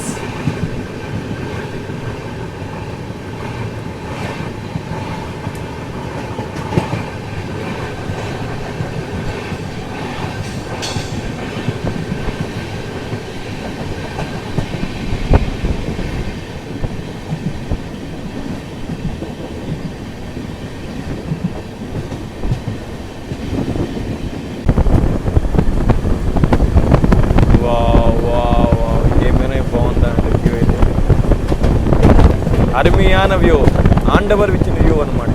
అరుமையான వ్యూ, ఆండవర్ ఇచ్చిన వ్యూ అనమాట.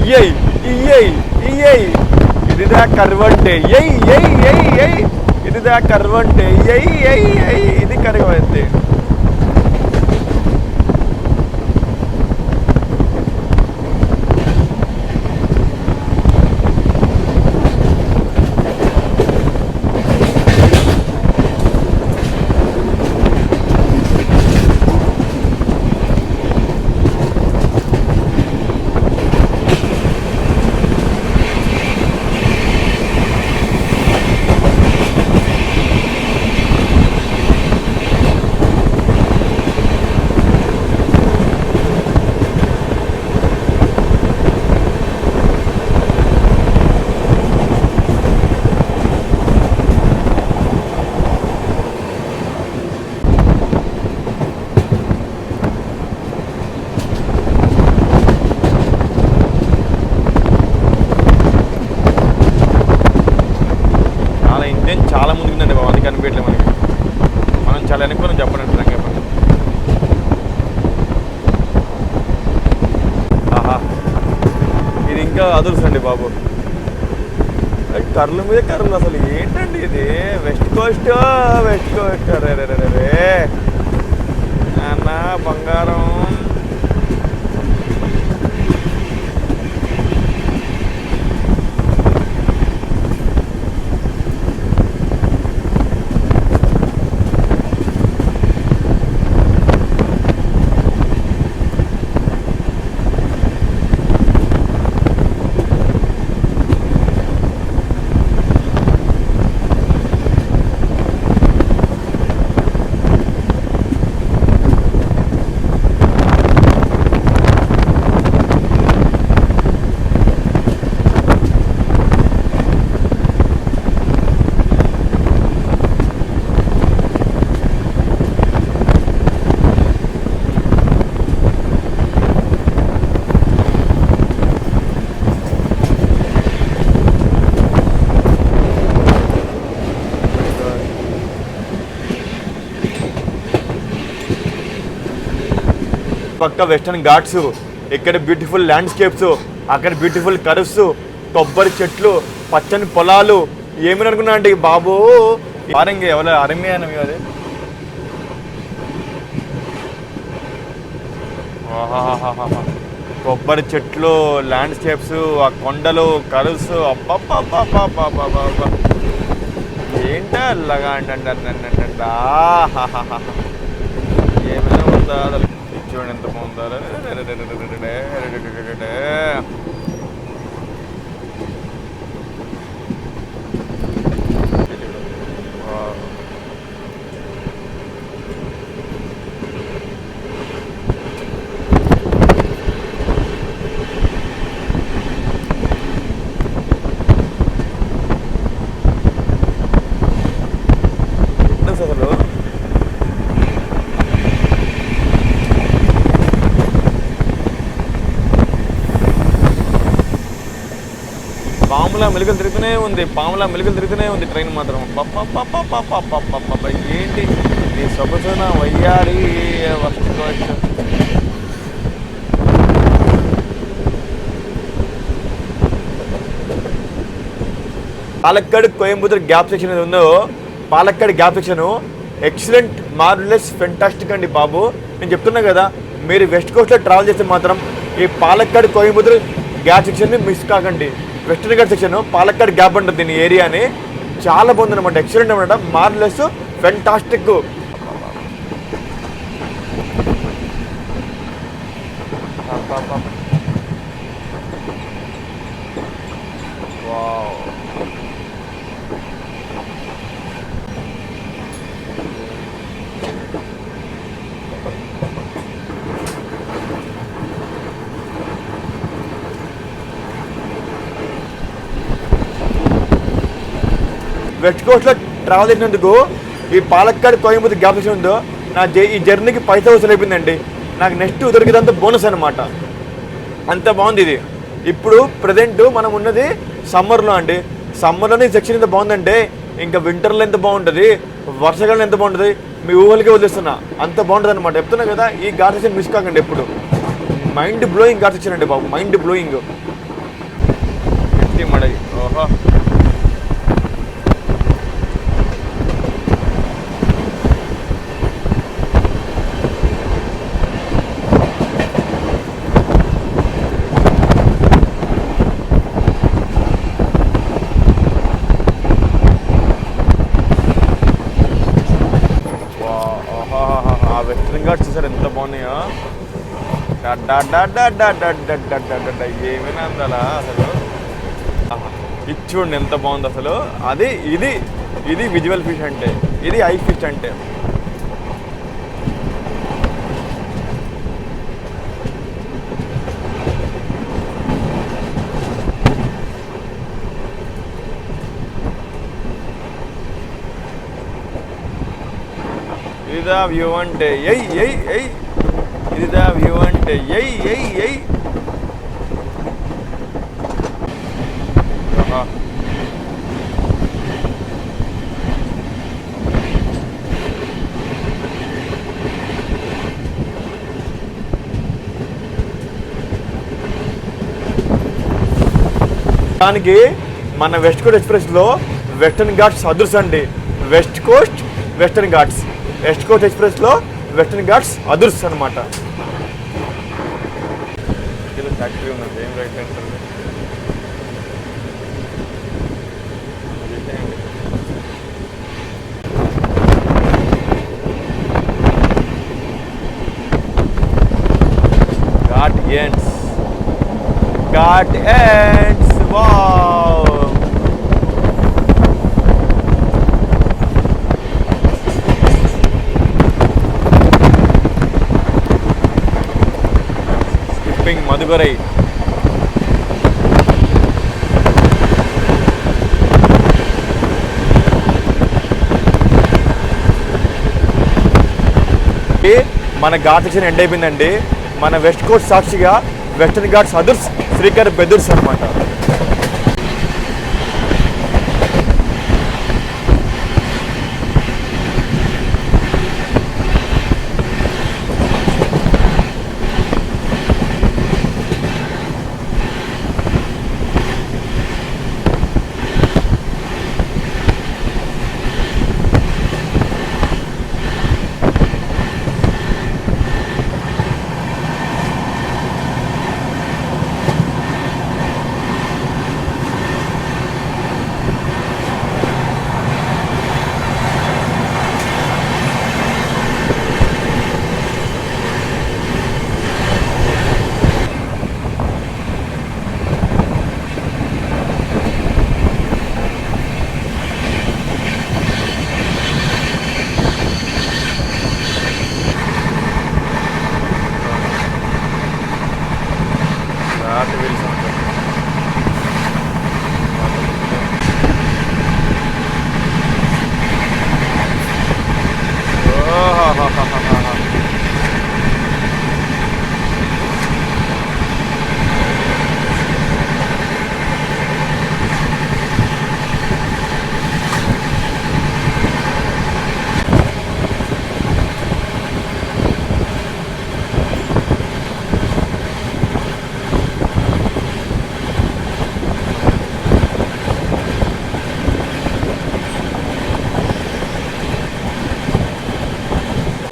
ఇయ్యై ఇయ్యై ఇయ్యై ఇదిదా కర్వంటే ఎయ్ ఎయ్ ఎయ్ ఎయ్ ఇదిదా కర్వంటే ఎయ్ ఎయ్ ఎయ్ ఇది కరగవంతే. చాలా ముందుకుందండి బాబు, అది కనిపించట్లేదు మనకి. మనం చాలా వెనక్కున్నాం చెప్పండి రంగపల్లి. ఆహా ఇది ఇంకా అదుర్సండి బాబు, కర్రల మీద కర్రలు. అసలు ఏంటండి ఇది? వెస్ట్ కోస్ట్ రే అన్న బంగారం. పక్క వెస్టర్న్ ఘాట్స్, ఇక్కడ బ్యూటిఫుల్ ల్యాండ్స్కేప్స్, అక్కడ బ్యూటిఫుల్ కర్వ్స్, కొబ్బరి చెట్లు, పచ్చని పొలాలు. ఏమని అనుకున్నా అంటే బాబు వారంగి ఎవరు అరమి అని అది. కొబ్బరి చెట్లు, ల్యాండ్స్కేప్స్, ఆ కొండలు, కర్వ్స్, అబ్బబ్బబ్బబ్బబ్బబ్బబ్బ ఏంటా అల్లగా అంటే ఏమైనా ఉందా? చూడండి ఎంత బాగుందా. అసలు పాములా మెలుకలు తిరుగుతూనే ఉంది ట్రైన్ మాత్రం. ఏంటి నీ సొగసున వయ్యారి పాలక్కాడ్ కోయంబత్తూర్ గ్యాప్ సెక్షన్ ఏది ఉందో, Palakkad gap section excellent, marvellous, fantastic అండి బాబు. నేను చెప్తున్నా కదా, మీరు వెస్ట్ కోస్ట్లో ట్రావెల్ చేస్తే మాత్రం ఈ పాలక్కాడ్ కోయంబత్తూర్ గ్యాప్ సెక్షన్ని మిస్ కాకండి. Western ghat section Palakkad gap ఉంటుంది దీని ఏరియాని. చాలా బాగుంది అనమాట, ఎక్సలెంట్ అనమాట, మార్వెలస్, ఫెంటాస్టిక్. వెస్ట్ కోస్ట్లో ట్రావెల్ చేసినందుకు ఈ పాలక్కాడ్ కోయంబత్తూర్ గ్యాప్ సెక్షన్ ఉందో ఈ జర్నీకి పైసా వసూలు అయిపోయిందండి. నాకు నెక్స్ట్ దొరికినంత బోనస్ అనమాట, అంత బాగుంది ఇది. ఇప్పుడు ప్రజెంట్ మనం ఉన్నది సమ్మర్లో అండి. సమ్మర్లోనే ఈ సెక్షన్ ఎంత బాగుందంటే ఇంకా వింటర్లో ఎంత బాగుంటుంది, వర్షాకాలంలో ఎంత బాగుంటుంది మీ ఊహలకే వదిలేస్తున్నా, అంత బాగుంటుంది అనమాట. చెప్తున్నా కదా, ఈ ఘాట్ సెక్షన్ మిస్ కాకండి ఎప్పుడు. మైండ్ బ్లోయింగ్ ఘాట్ సెక్షన్ అండి బాబు, మైండ్ బ్లోయింగ్. ఎర్లీ మడై. ఓహో, ఆ వెస్ట్రన్ ఘాట్స్ చూసారు ఎంత బాగున్నాయో. ఏమైనా అందాలా అసలు. ఇది చూడండి ఎంత బాగుంది అసలు. అది ఇది ఇది విజువల్ ఫిష్ అంటే, ఇది ఐ ఫిష్ అంటే. ఇదా వ్యూ అంటే ఎయ్ ఎయ్ ఎయ్. ఇదా వ్యూ అంటే ఎయ్ ఎయ్ ఎయ్. దానికి మన వెస్ట్ కోస్ట్ ఎక్స్ప్రెస్లో వెస్టర్న్ ఘాట్స్ అదుర్స్ అండి. West Coast Western Ghats. West Coast ఎక్స్ప్రెస్లో వెస్టర్న్ ఘాట్స్ అదుర్స్ అనమాట. ఫ్యాక్టరీ ఉన్నది ఏం రైట్ అంటారు. Ghat ends. Ghat ends. Wow. Madukkarai. మన ఘాట్ సెక్షన్ ఎండ్ అయిపోయిందండి. మన వెస్ట్ కోస్ట్ సాక్షిగా వెస్టర్న్ ఘాట్స్ అదుర్స్ శ్రీకర్ బెదుర్స్ అనమాట.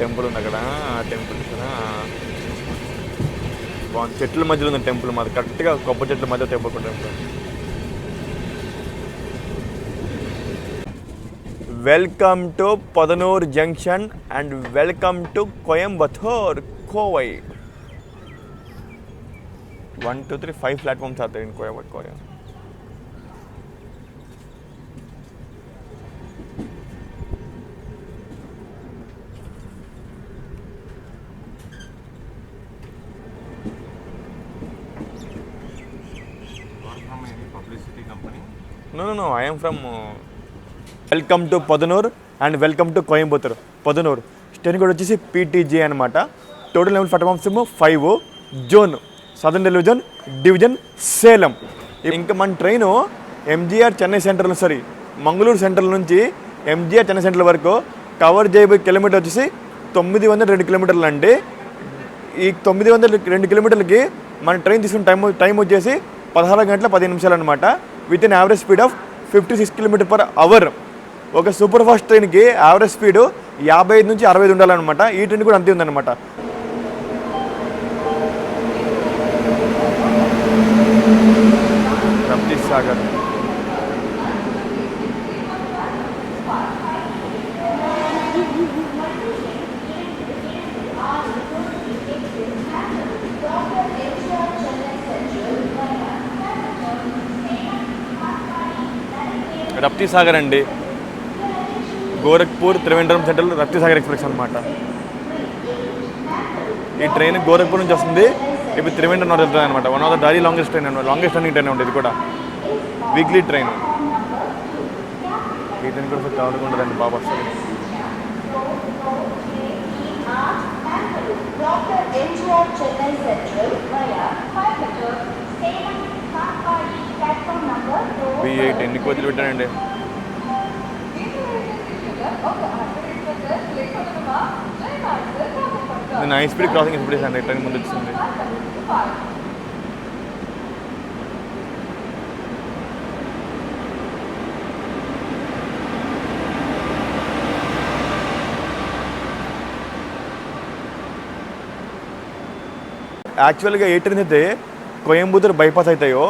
టెంపుల్ ఉంది అక్కడ. ఆ టెంపుల్ బాగుంది. చెట్ల మధ్యలో ఉంది టెంపుల్. మాది కరెక్ట్గా కొబ్బరి చెట్ల మధ్య temple. Welcome to Podanur junction and welcome to Coimbatore Kovai. 1 2 3 5 platforms are there in Coimbatore. No, I am from welcome to Podanur and welcome to Coimbatore. Podanur station code వచ్చేసి PTJ అనమాట. Total level platforms 5. Zone southern railway zone division Salem. ఇంకా మన train MGR Chennai central Mangaluru central నుంచి MGR Chennai central వరకు cover చేయబోయే kilometre వచ్చేసి 902 కిలోమీటర్లు అండి. ఈ 902 కిలోమీటర్లకి మన ట్రైన్ తీసుకున్న టైం వచ్చేసి 16 గంటల 15 నిమిషాలు అనమాట. With in average speed of 56 km/h. ఒక సూపర్ ఫాస్ట్ ట్రైన్కి యావరేజ్ స్పీడ్ 55 నుంచి 65 ఉండాలన్నమాట. ఈ ట్రైన్ కూడా అంతే ఉందన్నమాట. రప్తి సాగర్ రప్తి సాగర్ అండి, గోరఖ్పూర్ త్రివేంద్రం సెంట్రల్ రప్తి సాగర్ ఎక్స్ప్రెస్ అనమాట. ఈ ట్రైన్ గోరఖ్పూర్ నుంచి వస్తుంది, ఇప్పుడు త్రివేంద్రం వెళ్తుంది అనమాట. One of the very longest train అనమాట, లాంగెస్ట్ రన్నింగ్ ట్రైన్ ఉంటుంది. ఇది కూడా వీక్లీ ట్రైన్. ఈ ట్రైన్ కూడా కవర్గా ఉండదండి బాబా అసలు. B8 ఎన్ని కోతులు పెట్టానండి. నేను హై స్పీడ్ క్రాసింగ్ ఎక్స్ప్రెస్ అండి, ట్రైన్ ముందు వచ్చింది. యాక్చువల్గా ఏ ట్రైన్స్ అయితే కోయంబత్తూర్ బైపాస్ అవుతాయో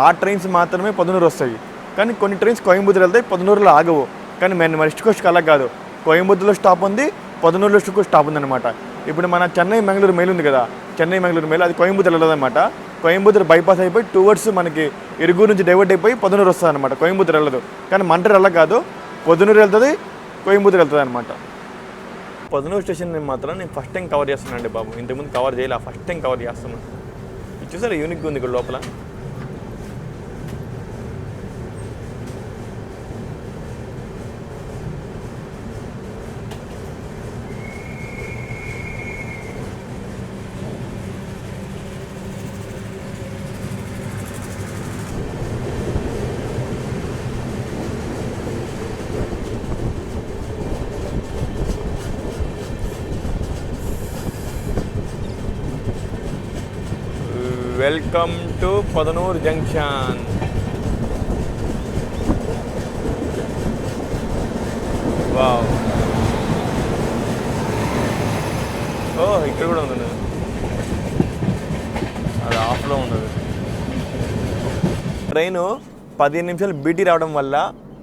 ఆ ట్రైన్స్ మాత్రమే పొద్దునూరు వస్తాయి. కానీ కొన్ని ట్రైన్స్ కోయంబత్తూర్ వెళ్తాయి, పొద్దునూరులో ఆగవు. కానీ మన వెస్ట్ కోస్ట్కి అలా కాదు, కోయంబత్తూర్లో స్టాప్ ఉంది, పొద్దునూరులో స్టాప్ ఉందన్నమాట. ఇప్పుడు మన చెన్నై మంగళూరు మెయిల్ ఉంది కదా, చెన్నై మంగళూరు మెయిల్ అది కోయంబత్తూర్ వెళ్ళదన్నమాట. కోయంబత్తూర్ బైపాస్ అయిపోయి టువర్డ్స్ మనకి ఇరుగురు నుంచి డైవర్ట్ అయిపోయి పొద్దునూరు వస్తుంది అనమాట. కోయంబత్తూర్ వెళ్ళదు. కానీ మంటూరు అలా కాదు, పొద్దునూరు వెళ్తుంది, కోయంబత్తూర్ వెళ్తుంది అనమాట. పొద్దునూరు స్టేషన్ మాత్రం నేను ఫస్ట్ టైం కవర్ చేస్తున్నానండి బాబు. ఇంతకుముందు కవర్ చేయాలి, ఫస్ట్ టైం కవర్ చేస్తున్నాను. చూసారా యూనిక్గా ఉంది ఇక్కడ లోపల. Welcome to Podanur junction. Wow, oh ఇక్కడ కూడా ఉంది, అది ఆఫ్లో ఉన్నది. ట్రైను 15 నిమిషాలు బీటీ రావడం వల్ల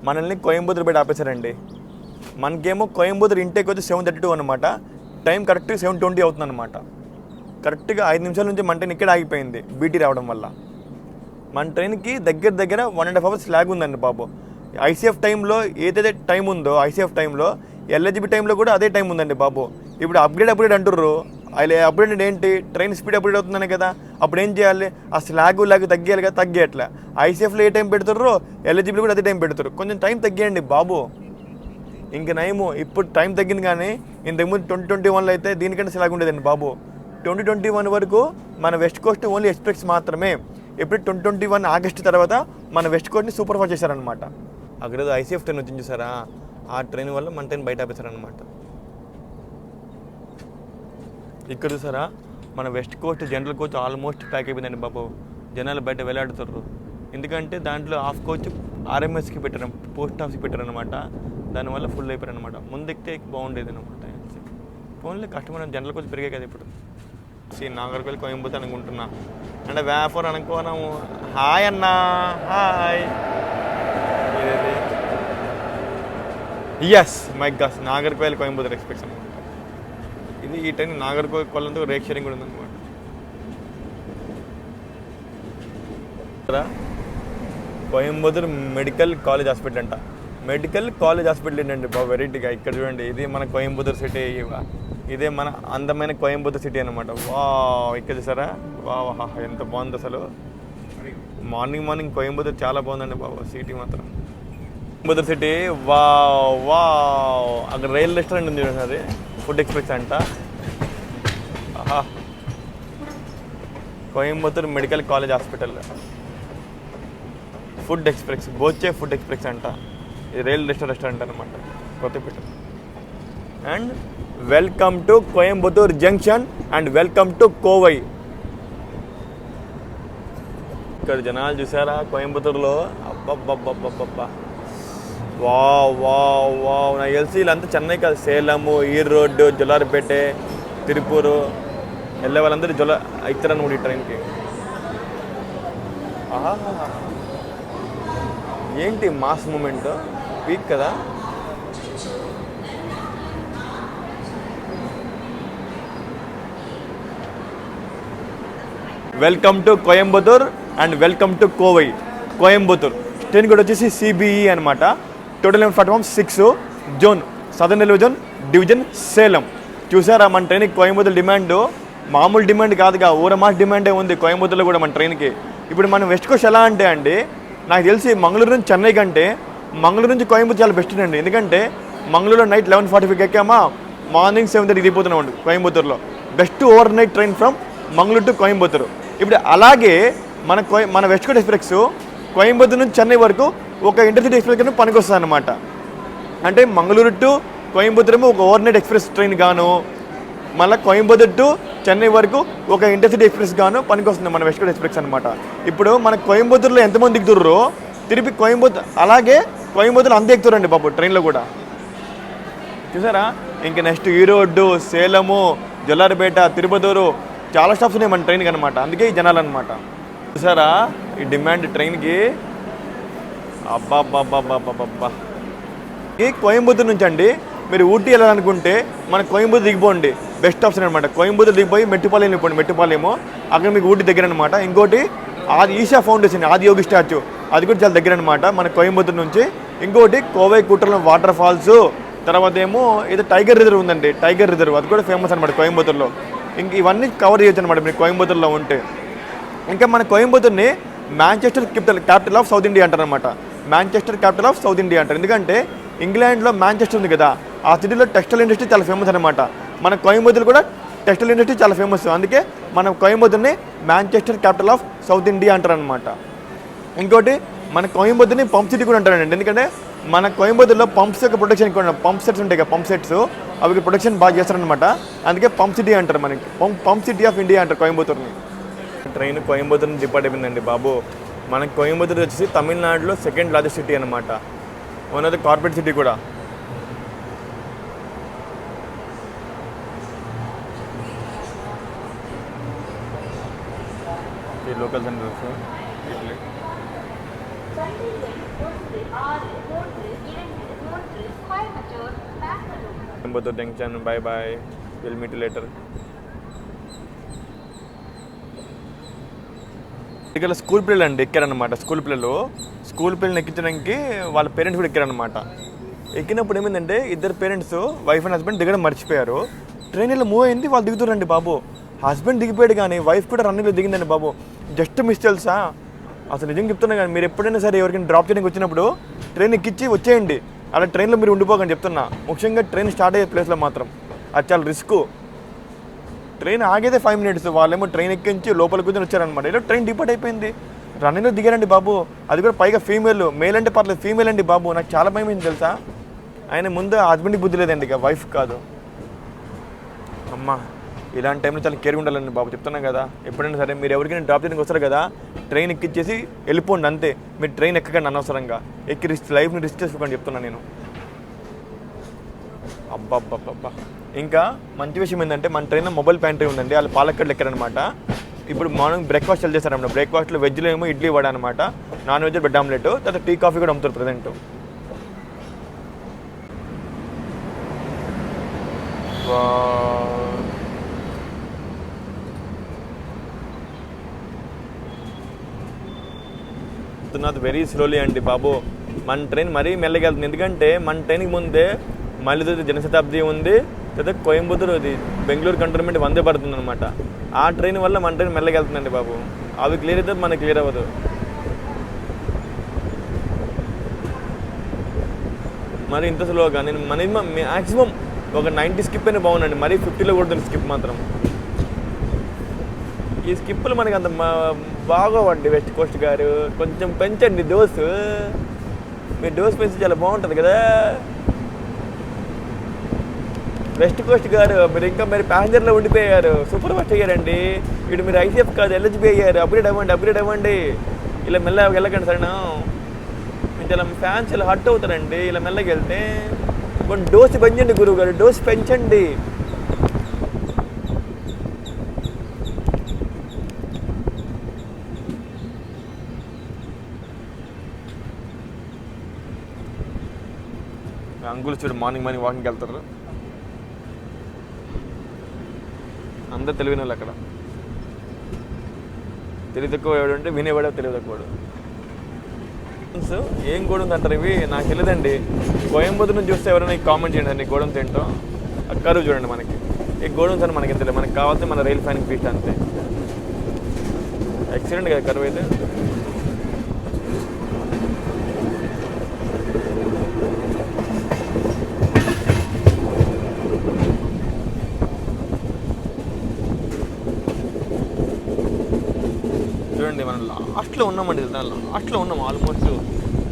మనల్ని కోయంబత్తూర్ బయట ఆపేశారండి. మనకేమో కోయంబత్తూర్ ఇంటేక్ వచ్చి 7:32 అనమాట. టైం కరెక్ట్గా 7:20 అవుతుంది అనమాట. కరెక్ట్గా 5 నిమిషాల నుంచి మన ట్రైన్ ఇక్కడ ఆగిపోయింది బీటీ రావడం వల్ల. మన ట్రైన్కి దగ్గర 1.5 hours ల్యాగ్ ఉందండి బాబు. ఐసీఎఫ్ టైంలో ఏదైతే టైం ఉందో ఐసీఎఫ్ టైంలో ఎల్హెచ్బి టైంలో కూడా అదే టైం ఉందండి బాబు. ఇప్పుడు అప్గ్రేడ్ అంటుర్రు. అలా అప్గ్రేడ్ ఏంటి, ట్రైన్ స్పీడ్ అప్గ్రేడ్ అవుతుందనే కదా. అప్పుడు ఏం చేయాలి, ఆ స్లాగ్ తగ్గియాలి కదా, తగ్గేయట్లే. ఐసీఎఫ్లో ఏ టైం పెడతారో ఎల్హెచ్బిలో కూడా అదే టైం పెడతారు. కొంచెం టైం తగ్గియండి బాబు. ఇంక నయము ఇప్పుడు టైం తగ్గింది. కానీ ఇంతకుముందు 2021లో అయితే దీనికంటే స్లాగ్ ఉండేదండి బాబు. 2021 వరకు మన వెస్ట్ కోస్ట్ ఓన్లీ ఎక్స్ప్రెస్ మాత్రమే. ఇప్పుడు 2021 ఆగస్టు తర్వాత మన వెస్ట్ కోస్ట్ని సూపర్ ఫాస్ట్ చేశారనమాట. అక్కడ ఐసీఎఫ్ ట్రైన్ వచ్చింది చూసారా, ఆ ట్రైన్ వల్ల మన ట్రైన్ బయట ఆపేశారనమాట. ఇక్కడ చూసారా మన West Coast general coach almost pack అయిపోయిందండి బాబు. జనాలు బయట వెళ్ళాడుతారు. ఎందుకంటే దాంట్లో హాఫ్ కోచ్ ఆర్ఎంఎస్కి పెట్టారు, పోస్ట్ ఆఫీస్కి పెట్టారనమాట. దానివల్ల ఫుల్ అయిపోయారు అనమాట. ముందు ఎక్కితే బాగుండేది అనమాట. ఫోన్లో కస్టమర్ జనరల్ కోచ్ పెరిగాయి కదా ఇప్పుడు. నాగర్కోయిల్ కోయంబత్తూర్ అనుకుంటున్నా అంటే వ్యాపార్ అనుకోనాము. హాయ్ అన్నా, hi. Yes my guess Nagercoil Coimbatore express అనమాట. ఇది ఈ టైం నాగర్కోయిల్తో రేక్ షేరింగ్ కూడా ఉందన్నమాట. కోయంబత్తూర్ మెడికల్ కాలేజ్ హాస్పిటల్ అంట. మెడికల్ కాలేజ్ హాస్పిటల్ ఏంటండి బాబు వెరైటీగా. ఇక్కడ చూడండి, ఇది మన కోయంబత్తూర్ సిటీ, ఇదే మన అందమైన కోయంబత్తూర్ సిటీ అనమాట. వా, ఇక్కడ చూసారా, వా ఎంత బాగుంది అసలు. మార్నింగ్ కోయంబత్తూర్ చాలా బాగుందండి బాబు సిటీ మాత్రం. కోయంబత్తూర్ సిటీ వా వా. అక్కడ రైల్ రెస్టారెంట్ ఉంది చూడండి, అది ఫుడ్ ఎక్స్ప్రెస్ అంట. ఆహా, Coimbatore medical college hospital food express, Boche food express అంట. ఇది రైల్ రెస్టారెంట్ అనమాట, Kothapeta. And welcome to Coimbatore junction and welcome to Kovai. ఇక్కడ జనాలు చూసారా కోయంబత్తూర్లో, అబ్బబ్బబ్బబ్బబ్బబ్బా వావ్ వావ్ వావ్. నాకు తెలిసి వీళ్ళంతా చెన్నై కాదు, సేలము, ఈరోడ్, జొల్లారిపేట, తిరుపూరు వెళ్ళే వాళ్ళందరూ ఇస్తారని కూడా ఈ ట్రైన్కి. ఆహా, ఏంటి మాస్ మూమెంట్, పీక్ కదా. Welcome to Coimbatore and welcome to Kovai. Coimbatore train కూడా వచ్చేసి సిబిఈ అనమాట. Total platform 6, zone southern railway zone, division Salem. చూసారా మన ట్రైన్కి కోయంబత్తూర్ డిమాండ్ మామూలు డిమాండ్ కాదుగా, ఊరమాస్ డిమాండే ఉంది కోయంబత్తూర్లో కూడా మన ట్రైన్కి. ఇప్పుడు మనం వెస్ట్ కోస్ట్ ఎలా అంటే అండి, నాకు తెలిసి మంగళూరు నుంచి చెన్నై కంటే మంగళూరు నుంచి కోయంబత్తూర్ చాలా బెస్ట్ అండి. ఎందుకంటే మంగళూరులో నైట్ 11:45 ఎక్కామా, మార్నింగ్ 7:30 దిగిపోతున్నాం అండి కోయంబత్తూర్లో. Best overnight train from Mangaluru to Coimbatore. ఇప్పుడు అలాగే మన వెస్ట్ కోస్ట్ ఎక్స్ప్రెస్ కోయంబత్తూర్ నుంచి చెన్నై వరకు ఒక ఇంటర్సిటీ ఎక్స్ప్రెస్ కానీ పనికొస్తుంది అనమాట. అంటే మంగళూరు టు కోయంబత్తూర్ ఏమో ఒక ఓవర్ నైట్ ఎక్స్ప్రెస్ ట్రైన్ గాను, మళ్ళీ కోయంబత్తూర్ టు చెన్నై వరకు ఒక ఇంటర్సిటీ ఎక్స్ప్రెస్ గాను పనికొస్తుంది మన వెస్ట్ కోస్ట్ ఎక్స్ప్రెస్ అనమాట. ఇప్పుడు మన కోయంబత్తూర్లో ఎంతమంది దిగుతుర్రో తిరిగి కోయంబత్తూర్ అలాగే కోయంబత్తూర్లో అంతే ఎక్కుతారండి బాబు ట్రైన్లో కూడా. చూసారా, ఇంక నెక్స్ట్ ఈరోడ్, సేలము, జొల్లారిపేట, తిరుపతూరు చాలా స్టాప్స్ ఉన్నాయి మన ట్రైన్కి అనమాట. అందుకే ఈ జనాలు అనమాట. చూసారా ఈ డిమాండ్ ట్రైన్కి. అబ్బాబ్బాబ్బాబ్బాబ్బా. ఈ కోయంబత్తూర్ నుంచి అండి మీరు ఊటీ వెళ్ళాలనుకుంటే మన కోయంబత్తూర్ దిగిపోండి, బెస్ట్ ఆప్షన్ అనమాట. కోయంబత్తూర్ దిగిపోయి మెట్టుపాలెం వెళ్ళిపోండి. మెట్టుపాలెము అక్కడ మీకు ఊటీ దగ్గర అనమాట. ఇంకోటి ఈషా ఫౌండేషన్, ఆదియోగి స్టాచ్యూ, అది కూడా చాలా దగ్గర అనమాట మన కోయంబత్తూర్ నుంచి. ఇంకోటి కోవై కుట్రలో వాటర్ ఫాల్స్, తర్వాత ఏమో ఏదో టైగర్ రిజర్వ్ ఉందండి, టైగర్ రిజర్వ్, అది కూడా ఫేమస్ అనమాట కోయంబత్తూర్లో. ఇంక ఇవన్నీ కవర్ చేయొచ్చు అనమాట మీరు కోయంబత్తూర్లో ఉంటే. ఇంకా మన కోయంబత్తూర్ని Manchester capital of South India అంటారు అనమాట. Manchester capital of South India అంటారు. ఎందుకంటే ఇంగ్లాండ్లో మాంచెస్టర్ ఉంది కదా, ఆ సిటీలో టెక్స్టైల్ ఇండస్ట్రీ చాలా ఫేమస్ అనమాట. మన కోయంబత్తూర్ కూడా టెక్స్టైల్ ఇండస్ట్రీ చాలా ఫేమస్. అందుకే మన కోయంబత్తూర్ని Manchester capital of South India అంటారు అనమాట. ఇంకోటి మన కోయంబత్తూర్ని పంప్ సిటీ కూడా అంటారండి. ఎందుకంటే మన కోయంబత్తూర్లో పంప్స్ యొక్క ప్రొటెక్షన్ కూడా, పంప్ సెట్స్ ఉంటాయి కదా, పంప్ సెట్స్ అవి ప్రొటెక్షన్ బాగా చేస్తారనమాట. అందుకే పంప్ సిటీ అంటారు మనకి, పంప్ సిటీ ఆఫ్ ఇండియా అంటారు కోయంబత్తూర్ని. ట్రైన్ కోయంబత్తూర్ నుంచి డిపార్ట్ అయిపోయిందండి బాబు. మనకి కోయంబత్తూర్ వచ్చేసి తమిళనాడులో సెకండ్ లార్జెస్ట్ సిటీ అనమాట, one of the corporate city కూడా. ఈ local centres Coimbatore junction. Bye bye, will meet later. ఇక్కడ స్కూల్ పిల్లలు అండి ఎక్కారనమాట. స్కూల్ పిల్లల్ని ఎక్కించడానికి వాళ్ళ పేరెంట్స్ కూడా ఎక్కారనమాట. ఎక్కినప్పుడు ఏమైందంటే ఇద్దరు పేరెంట్స్ వైఫ్ అండ్ హస్బెండ్ దిగడం మర్చిపోయారు. ట్రైన్ ఇలా మూవ్ అయింది, వాళ్ళు దిగుతారండి బాబు. హస్బెండ్ దిగిపోయాడు కానీ వైఫ్ కూడా రన్నింగ్లో దిగిందండి బాబు. జస్ట్ మిస్ తెలుసా, అసలు నిజం చెప్తున్నా. కానీ మీరు ఎప్పుడైనా సరే ఎవరికైనా డ్రాప్ చేయడానికి వచ్చినప్పుడు ట్రైన్ ఎక్కించి వచ్చేయండి, అలా ట్రైన్లో మీరు ఉండిపోకండి చెప్తున్నా. ముఖ్యంగా ట్రైన్ స్టార్ట్ అయ్యే ప్లేస్లో మాత్రం అది చాలా రిస్క్. ట్రైన్ ఆగేదే 5 minutes, వాళ్ళేమో ట్రైన్ ఎక్కించి లోపలికి కూర్చొని వచ్చారనమాట. ఇలా ట్రైన్ డిపార్ట్ అయిపోయింది, రన్నింగ్లో దిగారండి బాబు. అది కూడా పైగా ఫీమేల్, మేల్ అంటే పర్లేదు, ఫీమేల్ అండి బాబు. నాకు చాలా భయం అయింది తెలుసా. ఆయన ముందు హస్బెండ్కి బుద్ధి లేదండి, ఇక వైఫ్ కాదు. అమ్మా ఇలాంటి టైంలో చాలా కేర్గా ఉండాలండి బాబు, చెప్తున్నాను కదా. ఎప్పుడైనా సరే మీరు ఎవరికైనా డ్రాప్ చేయడానికి వస్తారు కదా, ట్రైన్ ఎక్కిచ్చేసి వెళ్ళిపోండి అంతే. మీరు ట్రైన్ ఎక్కకండి అనవసరంగా, ఎక్కి లైఫ్ని రిస్క్ చేసుకోండి చెప్తున్నాను నేను. అబ్బాబ్బాబ్బా. ఇంకా మంచి విషయం ఏంటంటే మన ట్రైన్లో మొబైల్ ప్యాంట్రీ ఉందండి, వాళ్ళు పాలక్కడ్లు ఎక్కారనమాట. ఇప్పుడు మార్నింగ్ బ్రేక్ఫాస్ట్ చేస్తారన్నమాట. బ్రేక్ఫాస్ట్లో వెజ్లో ఏమో ఇడ్లీ వడ అనమాట, నాన్ వెజ్ బ్రెడ్ ఆమ్లెట్, తర్వాత టీ కాఫీ కూడా అమ్ముతారు ప్రజెంట్. వెరీ స్లోలీ అండి బాబు. మన ట్రైన్ మరీ మెల్లగా వెళ్తుంది, ఎందుకంటే మన ట్రైన్కి ముందే మళ్ళీ జనశతాబ్ది ఉంది, లేదా కోయంబత్తూర్ అది బెంగళూరు కంటోన్మెంట్ వందే పడుతుంది అనమాట. ఆ ట్రైన్ వల్ల మన ట్రైన్ మెల్లగా వెళ్తుందండి బాబు. అవి క్లియర్ అయితే మనకి క్లియర్ అవ్వదు. మరి ఇంత స్లోగా నేను మ్యాక్సిమం ఒక 90 స్కిప్ అయినా బాగుందండి, మరీ 50లో కొడుతుంది స్కిప్ మాత్రం. ఈ స్కిప్పులు మనకి అంత బాగోవండి. వెస్ట్ కోస్ట్ గారు కొంచెం పెంచండి డోసు, మీ డోస్ పెంచి చాలా బాగుంటుంది కదా వెస్ట్ కోస్ట్ గారు. మీరు ఇంకా మీరు ప్యాసింజర్లో ఉండిపోయారు, సూపర్ ఫాస్ట్ అయ్యారండి. ఇటు మీరు ఐసీఎఫ్ కాదు, ఎల్హెచ్బి అయ్యారు. అప్గ్రేడ్ అవ్వండి ఇలా మెల్లగా వెళ్ళకండి సరేనా. పెడితే ఇలా ఫ్యాన్స్ ఇలా హట్ అవుతారండి. ఇలా మెల్లకి వెళ్తే కొన్ని డోస్ పెంచండి గురువు గారు, డోస్ పెంచండి. అంకుల్ చూడు మార్నింగ్ వాకింగ్కి వెళ్తారు. అందరు తెలివిన వాళ్ళు అక్కడ. తెలివి తక్కువ ఎవడంటే వినేవాడు తెలివి తక్కువడు. ఏం గోడౌన్స్ అంటారు ఇవి? నాకు తెలియదండి. కోయంబత్తూరు నుంచి చూస్తే ఎవరైనా కామెంట్ చేయండి అండి. గోడౌన్స్ ఏంటో కరువు చూడండి. మనకి ఈ గోడౌన్స్ అని మనకి తెలియదు. మనకి కావాల్సి మన రైల్ ఫ్యానింగ్ ఫీస్ట్ అంతే. ఎక్సలెంట్ కదా కరువు అయితే. చూడండి మనం లాస్ట్లో ఉన్నామండి. లాస్ట్లో ఉన్నాం, ఆల్మోస్ట్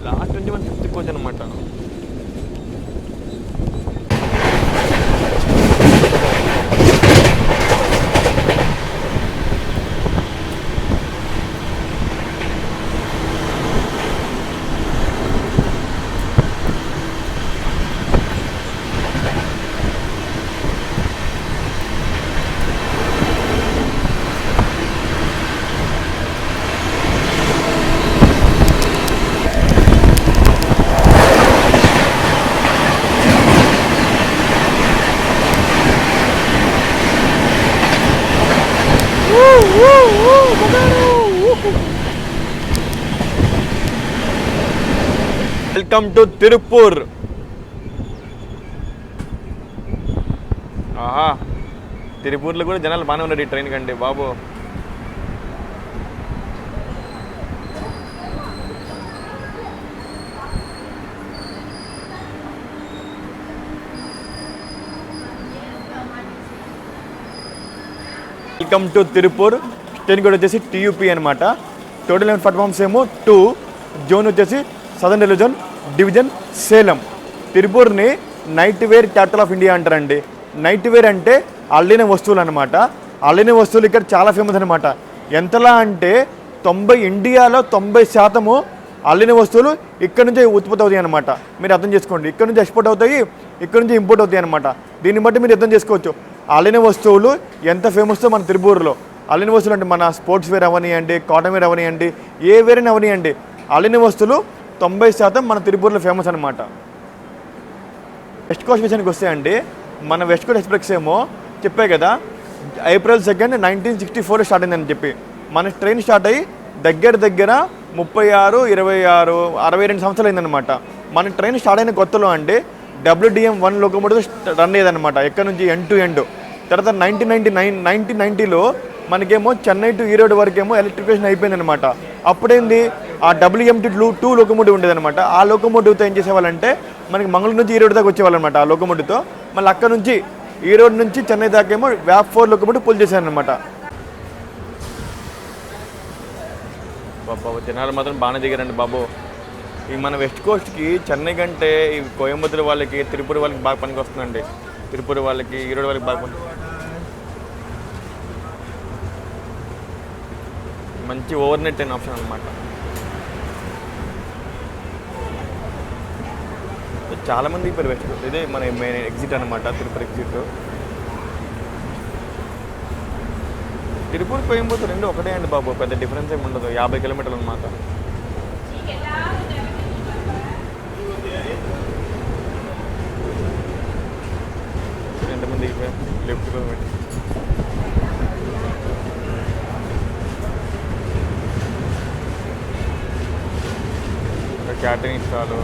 లాస్ట్ నుంచి మనం 5th కోచ్ అనమాట. Welcome to Tiruppur. ఆహా, తిరుపూర్లో కూడా జనాలు బాగానే ఉన్నారు ఈ ట్రైన్ కండి బాబు. Welcome to Tiruppur. ట్రైన్ కూడా వచ్చేసి టీయూపీ అనమాట. టోటల్ ప్లాట్ఫామ్స్ ఏమో 2. జోన్ వచ్చేసి southern railway zone division Salem. తిరుపూర్ని nightwear capital of India అంటారండి. నైట్ వేర్ అంటే అల్లిన వస్తువులు అనమాట. అల్లిన వస్తువులు ఇక్కడ చాలా ఫేమస్ అనమాట. ఎంతలా అంటే ఇండియాలో 90% అల్లిన వస్తువులు ఇక్కడ నుంచే ఉత్పత్తి అవుతాయి అనమాట. మీరు అర్థం చేసుకోండి. ఇక్కడ నుంచి ఎక్స్పోర్ట్ అవుతాయి, ఇక్కడ నుంచి ఇంపోర్ట్ అవుతాయి అనమాట. దీన్ని బట్టి మీరు అర్థం చేసుకోవచ్చు అల్లిన వస్తువులు ఎంత ఫేమస్తో మన తిరుపూర్లో. అల్లిన వస్తువులు అంటే మన స్పోర్ట్స్ వేర్ అవనియండి, కాటన్ వేర్ అవనియండి, ఏ వేరైనా అవనియండి, అల్లిన వస్తువులు 90% మన తిరుపూర్లో ఫేమస్ అనమాట. వెస్ట్ కోస్ట్ విషయానికి వస్తే అండి, మన వెస్ట్ కోస్ట్ ఎక్స్ప్రెస్ ఏమో చెప్పే కదా April 2nd, 1964 స్టార్ట్ అయిందని చెప్పి. మన ట్రైన్ స్టార్ట్ అయ్యి దగ్గర 36, 26, 62 సంవత్సరాలు అయిందనమాట. మన ట్రైన్ స్టార్ట్ అయిన కొత్తలో అండి WDM-1 లోకోమోటివ్ రన్ అయ్యేదన్నమాట, ఎక్కడ నుంచి ఎండ్ టు ఎండ్. తర్వాత 1990లో మనకేమో చెన్నై టు ఈరోడ్ వరకేమో ఎలక్ట్రిఫికేషన్ అయిపోయిందనమాట. అప్పుడేంది ఆ WMT-2 లోకోమోటివ్ ఉండేదన్నమాట. ఆ లోకోమోటివ్తో ఏం చేసేవాళ్ళంటే మనకి మంగళూరు నుంచి ఈరోడ్ దాకా వచ్చేవాళ్ళనమాట. ఆ లోకోమోటివ్తో మళ్ళీ అక్కడ నుంచి ఈరోడ్ నుంచి చెన్నై దాకా ఏమో VAP-4 లోకోమోటివ్ పుల్ చేశారనమాట. బాబు జనాలు మాత్రం బాగానే దిగారండి బాబు. ఈ మన వెస్ట్ కోస్ట్కి చెన్నై కంటే ఈ కోయంబత్తూరు వాళ్ళకి, తిరుపతి వాళ్ళకి బాగా పనికి వస్తుందండి. తిరుపతి వాళ్ళకి, ఈరోడ్ వాళ్ళకి బాగా పని. మంచి ఓవర్ నెట్ అయిన ఆప్షన్ అనమాట. చాలామంది ఇప్పుడు వెస్ట్ కోస్ట్ ఇదే మన మెయిన్ ఎగ్జిట్ అనమాట, తిరుపతి ఎగ్జిట్. తిరుపతి కోయంబత్తూరు రెండు ఒకటే అండి బాబు, పెద్ద డిఫరెన్స్ ఏమి ఉండదు. 50 కిలోమీటర్లు అనమాట. ఎంతమంది లెఫ్ట్ కిలోమీటర్. క్యాటరింగ్ స్టాలు,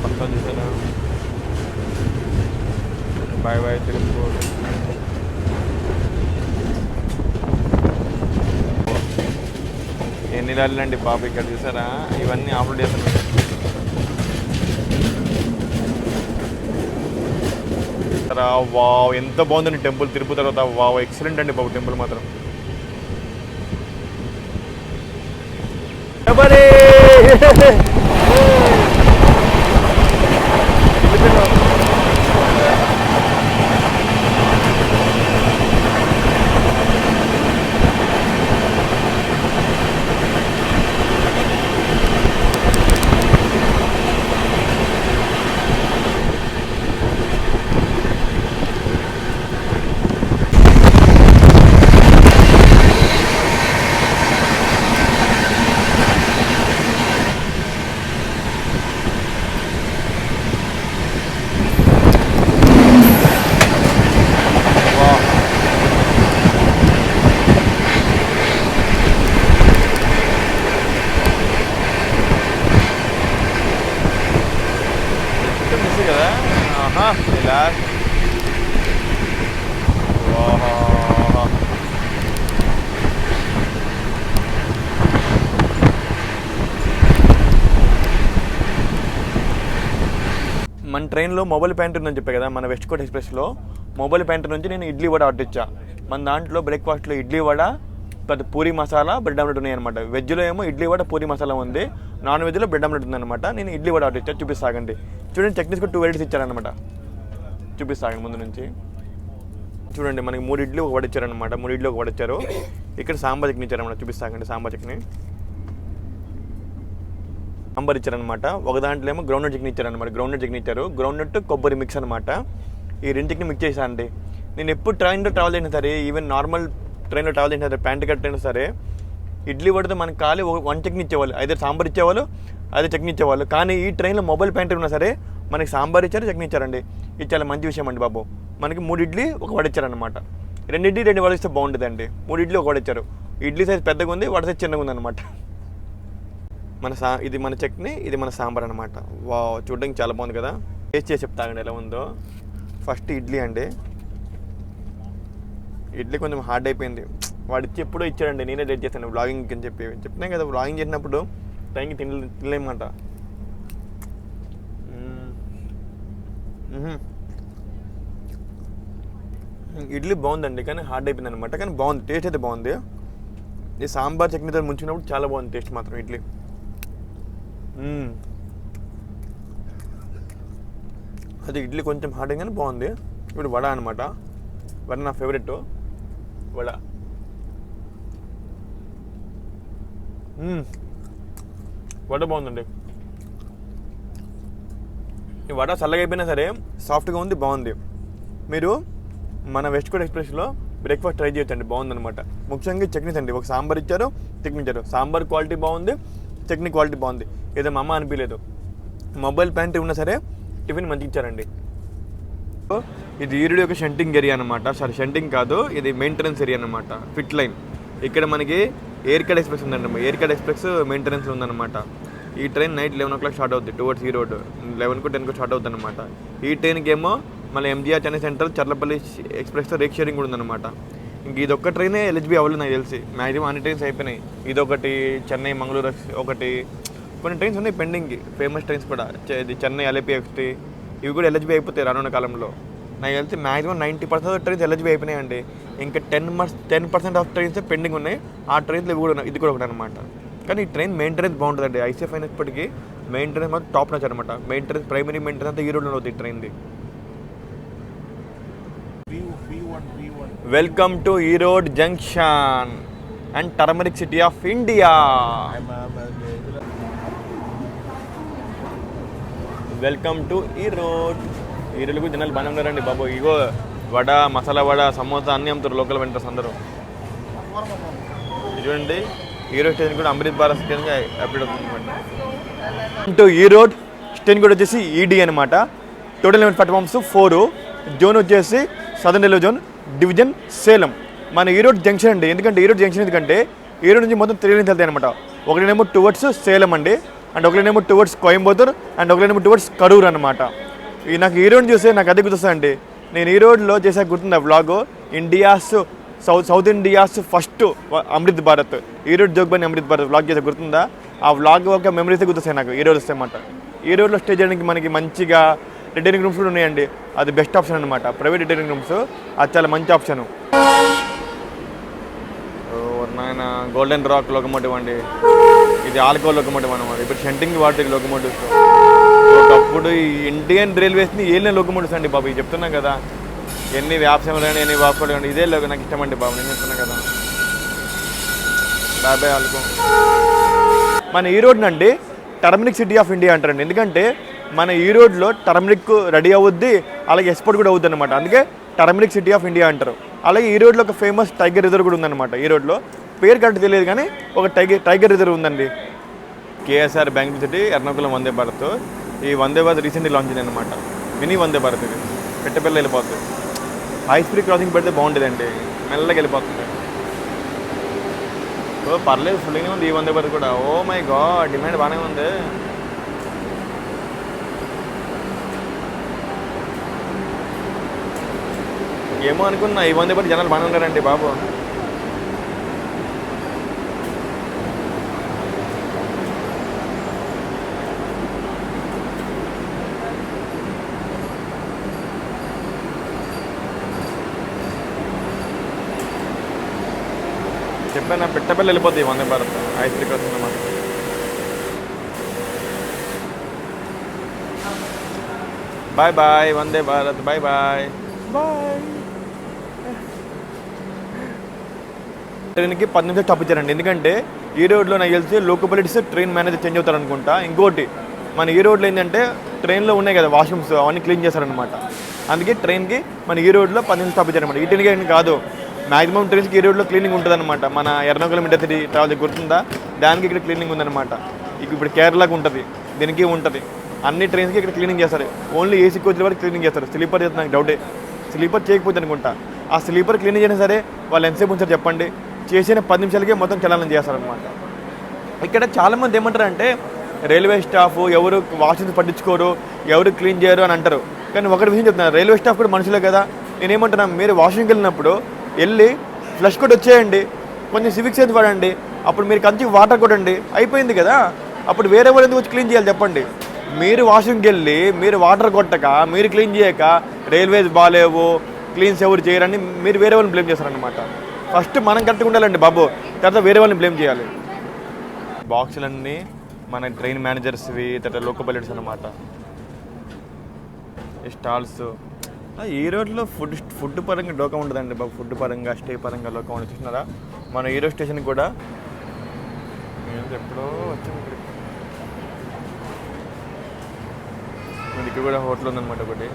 పక్కన చూసారా. Bye bye Tiruppur. ఎన్ని రాళ్ళండి బాబు ఇక్కడ చూసారా. ఇవన్నీ ఆఫ్లోడ్ చేస్తాను. వావ్ ఎంత బాగుందండి టెంపుల్ తిరుపతి తర్వాత. వావ్ ఎక్సలెంట్ అండి బాబు టెంపుల్ మాత్రం. ట్రైన్లో మొబైల్ ప్యాంట్రీ ఉందని చెప్పాను కదా, మన వెస్ట్ కోస్ట్ ఎక్స్ప్రెస్లో మొబైల్ ప్యాంట్రీ నుంచి నేను ఇడ్లీ వడ ఆర్డర్ ఇచ్చా. మన దాంట్లో బ్రేక్ఫాస్ట్లో ఇడ్లీ వడ, పెద్ద పూరి మసాలా, బ్రెడ్ ఆమ్లెట్ ఉన్నాయి అనమాట. వెజ్లో ఏమో ఇడ్లీ వడ పూరి మసాలా ఉంది, నాన్ వెజ్లో బ్రెడ్ ఆమ్లెట్ ఉందన్నమాట. నేను ఇడ్లీ వడ ఆర్డర్ ఇచ్చా, చూపిస్తాగండి. చూడండి, చట్నీస్ కూడా 2 వెరైటీస్ ఇచ్చారనమాట. చూపిస్తాగండి ముందు నుంచి. చూడండి, మనకి 3 ఇడ్లీ ఒక వడ ఇచ్చారనమాట. 3 ఇడ్లీ ఒక వడ ఇచ్చారు. ఇక్కడ సాంబార్ చట్నీ ఇచ్చారనమాట. చూపిస్తాగండి సాంబార్ చట్నీ. సాంబార్ ఇచ్చారనమాట. ఒక దాంట్లో ఏమో గ్రౌండ్నట్ చట్నీ ఇచ్చారనమాట. గ్రౌండ్నట్ చట్నీ ఇచ్చారు, గ్రౌండ్నట్ కొబ్బరి మిక్స్ అనమాట. ఈ 2 చట్నీ మిక్స్ చేశాను అండి. నేను ఎప్పుడు ట్రైన్లో ట్రావెల్ చేసినా సరే, ఈవెన్ నార్మల్ ట్రైన్లో ట్రావెల్ చేసినా సరే, ప్యాంట్ కట్ అయినా సరే, ఇడ్లీ పడితే మనకి ఖాళీ 1 చట్నీ ఇచ్చేవాళ్ళు, అయితే సాంబార్ ఇచ్చేవాళ్ళు, అదే చట్నీ ఇచ్చేవాళ్ళు. కానీ ఈ ట్రైన్లో మొబైల్ ప్యాంట్రీ ఉన్నా సరే మనకి సాంబార్ ఇచ్చారు, చట్నీ ఇచ్చారండి. ఇది చాలా మంచి విషయం అండి బాబు. మనకి 3 ఇడ్లీ ఒక వడ ఇచ్చారనమాట. 2 ఇడ్లీ 2 వడ ఇస్తే బాగుంటుందండి. 3 ఇడ్లీ ఒక వడ ఇచ్చారు. ఇడ్లీ సైజ్ పెద్దగా ఉంది, వడ సైజ్ చిన్నగా ఉంది అనమాట. ఇది మన చట్నీ, ఇది మన సాంబార్ అనమాట. వావ్, చూడడానికి చాలా బాగుంది కదా. టేస్ట్ చేసి చెప్తాగండి ఎలా ఉందో. ఫస్ట్ ఇడ్లీ అండి. ఇడ్లీ కొంచెం హార్డ్ అయిపోయింది. వాడిచ్చి ఎప్పుడో ఇచ్చాడండి, నేనే లేట్ చేశాను వ్లాగింగ్ అని చెప్తున్నాను కదా. వ్లాగింగ్ చేసినప్పుడు టైంకి తినలేమంట. ఇడ్లీ బాగుందండి, కానీ హార్డ్ అయిపోయింది అనమాట. కానీ బాగుంది, టేస్ట్ అయితే బాగుంది. ఈ సాంబార్ చట్నీతో ముంచినప్పుడు చాలా బాగుంది టేస్ట్ మాత్రం ఇడ్లీ. అది ఇడ్లీ కొంచెం హార్డ్ కానీ బాగుంది. ఇప్పుడు వడ అనమాట. వడ నా ఫేవరెట్ వడ. వడ బాగుందండి. ఈ వడ చల్లగా అయిపోయినా సరే సాఫ్ట్గా ఉంది, బాగుంది. మీరు మన వెస్ట్ కోస్ట్ ఎక్స్ప్రెస్లో బ్రేక్ఫాస్ట్ ట్రై చేయొచ్చండి, బాగుందనమాట. ముఖ్యంగా చట్నీస్ అండి. ఒక సాంబార్ ఇచ్చారు, చట్నీ ఇచ్చారు. సాంబార్ క్వాలిటీ బాగుంది, చట్నీ క్వాలిటీ బాగుంది. ఏదో మా అమ్మ అనిపించలేదు. మొబైల్ ప్యాంట్రీ ఉన్నా సరే టిఫిన్ మంచిగా ఇచ్చారండి. ఇది ఈరుడి యొక్క షంటింగ్ ఏరియా అనమాట. సారీ, షంటింగ్ కాదు, ఇది మెయింటెనెన్స్ ఏరియా అనమాట. Fit line. ఇక్కడ మనకి ఏర్కాడ్ ఎక్స్ప్రెస్ ఉందండి. ఏర్కాడ్ ఎక్స్ప్రెస్ మెయింటెనెన్స్ ఉందన్నమాట. ఈ ట్రైన్ నైట్ 11 o'clock స్టార్ట్ అవుతుంది టువర్డ్స్ ఈ రోడ్. 11కు 10కు స్టార్ట్ అవుతుంది అనమాట. ఈ ట్రైన్కి ఏమో మళ్ళీ ఎంజీఆర్ చెన్నై సెంట్రల్ చర్లపల్లి ఎక్స్ప్రెస్తో రేక్ షేరింగ్ కూడా ఉందన్నమాట. ఇంక ఇదొక్క ట్రైనే ఎలిజిబి అవ్వలేదు నాకు తెలిసి. మ్యాక్సిమం అన్ని ట్రైన్స్ అయిపోయినాయి. ఇదొకటి, చెన్నై మంగళూరు ఒకటి, కొన్ని ట్రైన్స్ ఉన్నాయి పెండింగ్, ఫేమస్ ట్రైన్స్ కూడా. ఇది చెన్నై అలపి ఎక్స్టీ, ఇవి కూడా ఎలిజిబి అయిపోతాయి రానున్న కాలంలో. నాకు తెలిసి మ్యాక్సిమం 90% ఆఫ్ ట్రైన్స్ ఎలిజిబి అయిపోయినాయండి. ఇంకా 10% ఆఫ్ ట్రైన్స్ పెండింగ్ ఉన్నాయి. ఆ ట్రైన్స్లో ఇవి కూడా ఉన్నాయి, ఇది కూడా ఒకటి అనమాట. కానీ ఈ ట్రైన్ మెయింటెనెన్స్ బాగుంటుందండి. ఐసీఎఫ్ అయినప్పటికీ మెయింటెనెన్స్ మాత్రం టాప్ నచ్ అనమాట. మెయింటెనెన్స్, ప్రైమరీ మెయింటెనెన్స్ అంతా ఈ రోడ్లో అవుతుంది ఈ ట్రైన్ది. Welcome to Erode junction and turmeric city of India. Welcome to Erode. ఈరోడ్కు జనాలు బాగానే ఉన్నారండి బాబు. ఇగో వడ, మసాలా వడ, సమోసా అన్నీ అమ్ముతారు లోకల్ వెంటర్స్ అందరూ. చూడండి, ఈరోడ్ స్టేషన్ కూడా అమృత్ భారత్ స్టేషన్గా అప్డేట్ అవుతుంది అనమాట. టు ఈరోడ్ స్టేషన్ కూడా వచ్చేసి ఈడీ అనమాట. Total 11 platforms, 4. జోన్ వచ్చేసి southern railway zone, division Salem. మన ఈరోడ్ జంక్షన్ అండి. ఎందుకంటే ఈరోడ్ జంక్షన్ ఎందుకంటే ఈరోడ్ నుంచి మొత్తం 3 లైన్స్ వెళ్తాయి అనమాట. ఒకటేమో టువర్డ్స్ సేలం అండి, అండ్ ఒకటేమో టువర్డ్స్ కోయంబత్తూర్, అండ్ ఒకటేమో టువర్డ్స్ కరూర్ అనమాట. నాకు ఈరోడ్ చూస్తే నాకు అదే గుర్తొస్తుందండి. నేను ఈరోడ్లో చేసే గుర్తుంది vlog, India's South India's first Amrit Bharat, Erode Jogbani Amrit Bharat vlog చేసే గుర్తుందా? ఆ వ్లాగ్ ఒక మెమరీస్ గుర్తొస్తాయి నాకు ఈరోడ్ వస్తే అన్నమాట. ఈరోడ్లో స్టే చేయడానికి మనకి మంచిగా రిటైరింగ్ రూమ్స్ కూడా ఉన్నాయండి. అది బెస్ట్ ఆప్షన్ అనమాట. ప్రైవేట్ రిటైరింగ్ రూమ్స్ అది చాలా మంచి ఆప్షను. నాయన గోల్డెన్ రాక్ లోకమోటివ్ అండి. ఇది ఆల్కో లోకమోటివ్ అనమాట. ఇప్పుడు షంటింగ్ వాటి లోకమోటివ్స్. ఒకప్పుడు ఈ ఇండియన్ రైల్వేస్ని ఏలిన లోకమోటివ్స్ అండి బాబు. ఇది చెప్తున్నాం కదా, ఎన్ని వ్యాప్సంలు కానీ ఎన్ని వాకోలు కానీ ఇదే నాకు ఇష్టం అండి బాబు. నేను చెప్తున్నా కదా, బాబాయ్ ఆల్కో. మన ఈరోడ్ అండి టర్మరిక్ సిటీ ఆఫ్ ఇండియా అంటారండి. ఎందుకంటే మన ఈరోడ్లో టర్మరిక్ రెడీ అవుద్ది, అలాగే ఎక్స్పోర్ట్ కూడా అవుద్ది అనమాట. అందుకే టర్మరిక్ సిటీ ఆఫ్ ఇండియా అంటారు. అలాగే ఈరోడ్లో ఒక ఫేమస్ టైగర్ రిజర్వ్ కూడా ఉందన్నమాట. ఈరోడ్లో పేరు కరెక్ట్ తెలియదు కానీ ఒక టైగర్ రిజర్వ్ ఉందండి. KSR Bengaluru city Ernakulam Vande Bharat. ఈ వందే భారత్ రీసెంట్లీ లాంచ్ అయింది అనమాట. మినీ వందే భారత్. ఇది పెట్టెపల్లి వెళ్ళిపోతుంది. హై స్పీడ్ క్రాసింగ్ పెడితే బాగుంటుందండి, మెల్లగా వెళ్ళిపోతుంది. ఓ పర్లేదు, ఫుల్గానే ఉంది ఈ వందే భారత్ కూడా. ఓ మై గాడ్, డిమాండ్ బాగానే ఉంది. ఏమో అనుకున్నా, ఈ వందే భారత్ జనాలు బాగానే ఉన్నారండి బాబు. చెప్పాను పెట్టబెల్లి వెళ్ళిపోతాయి వందే భారత్ ఐస్ రిక్వెస్ట్ అన్నమాట. Bye bye Vande Bharat, bye bye bye. ట్రైన్కి 10 నిమిషాలు స్టాప్ ఇచ్చారండి. ఎందుకంటే ఈ రోడ్లో నాకు తెలిసి లోకల్ ట్రైన్ మేనేజర్ చేంజ్ అవుతారు అనుకుంటా. ఇంకోటి మన ఈ రోడ్లో ఏంటంటే ట్రైన్లో ఉన్నాయి కదా వాష్రూమ్స్, అవన్నీ క్లీన్ చేస్తారనమాట. అందుకే ట్రైన్కి మన ఈ రోడ్లో 10 నిమిషాలు స్టాప్ ఇచ్చారనమాట. ఈ ట్రైన్కి కాదు, మ్యాక్సిమం ట్రైన్స్కి ఈ రోడ్లో క్లీనింగ్ ఉంటుంది అనమాట. మన ఎర్నాకుళం ఇంటర్సిటీ ట్రావెల్ గుర్తుందా, దానికి ఇక్కడ క్లీనింగ్ ఉందన్నమాట. ఇప్పుడు కేరళకు ఉంటుంది, దీనికి ఉంటుంది. అన్ని ట్రైన్స్కి ఇక్కడ క్లీనింగ్ చేస్తారు. ఓన్లీ ఏసీ కోచ్ల వరకు క్లీనింగ్ చేస్తారు. స్లీపర్ చేస్తే నాకు డౌటే, స్లీపర్ చేయకపోతే అనుకుంటా. ఆ స్లీపర్ క్లీనింగ్ చేసినా సరే వాళ్ళు ఎంతసేపు ఉంచారు చెప్పండి, చేసిన 10 నిమిషాలకే మొత్తం చలనం చేస్తారనమాట. ఇక్కడ చాలామంది ఏమంటారు అంటే రైల్వే స్టాఫ్ ఎవరు వాష్రూమ్స్ పట్టించుకోరు, ఎవరు క్లీన్ చేయరు అని అంటారు. కానీ ఒకటి విషయం చెప్తున్నారు, రైల్వే స్టాఫ్ కూడా మనుషులే కదా. నేనేమంటున్నాను, మీరు వాష్రూమ్కి వెళ్ళినప్పుడు వెళ్ళి ఫ్లష్ కొట్టి వచ్చేయండి, కొంచెం సివిక్ సెన్స్ వాడండి, అప్పుడు మీరు కంచి వాటర్ కొట్టండి, అయిపోయింది కదా. అప్పుడు వేరే వాళ్ళు ఎందుకు వచ్చి క్లీన్ చేయాలి చెప్పండి. మీరు వాష్రూమ్కి వెళ్ళి మీరు వాటర్ కొట్టక మీరు క్లీన్ చేయక రైల్వేస్ బాగాలేవు, క్లీన్స్ ఎవరు చేయరని మీరు వేరే వాళ్ళని బ్లేమ్ చేస్తారనమాట. ఫస్ట్ మనం కరెక్ట్గా ఉండాలండి బాబు, తర్వాత వేరే వాళ్ళని బ్లేమ్ చేయాలి. బాక్సులన్నీ మన ట్రైన్ మేనేజర్స్వి, తర్వాత లోకల్ పైలట్స్ అనమాట. ఈ స్టాల్స్ ఈ రోడ్లో ఫుడ్ పరంగా డోకా ఉండదండి బాబు. ఫుడ్ పరంగా స్టే పరంగా లోకా ఉండదు. చూసినారా మన హీరో స్టేషన్ కూడా ఎప్పుడో వచ్చాము ఇక్కడికి. ఇక్కడ కూడా హోటల్ ఉందన్నమాట ఒకటి.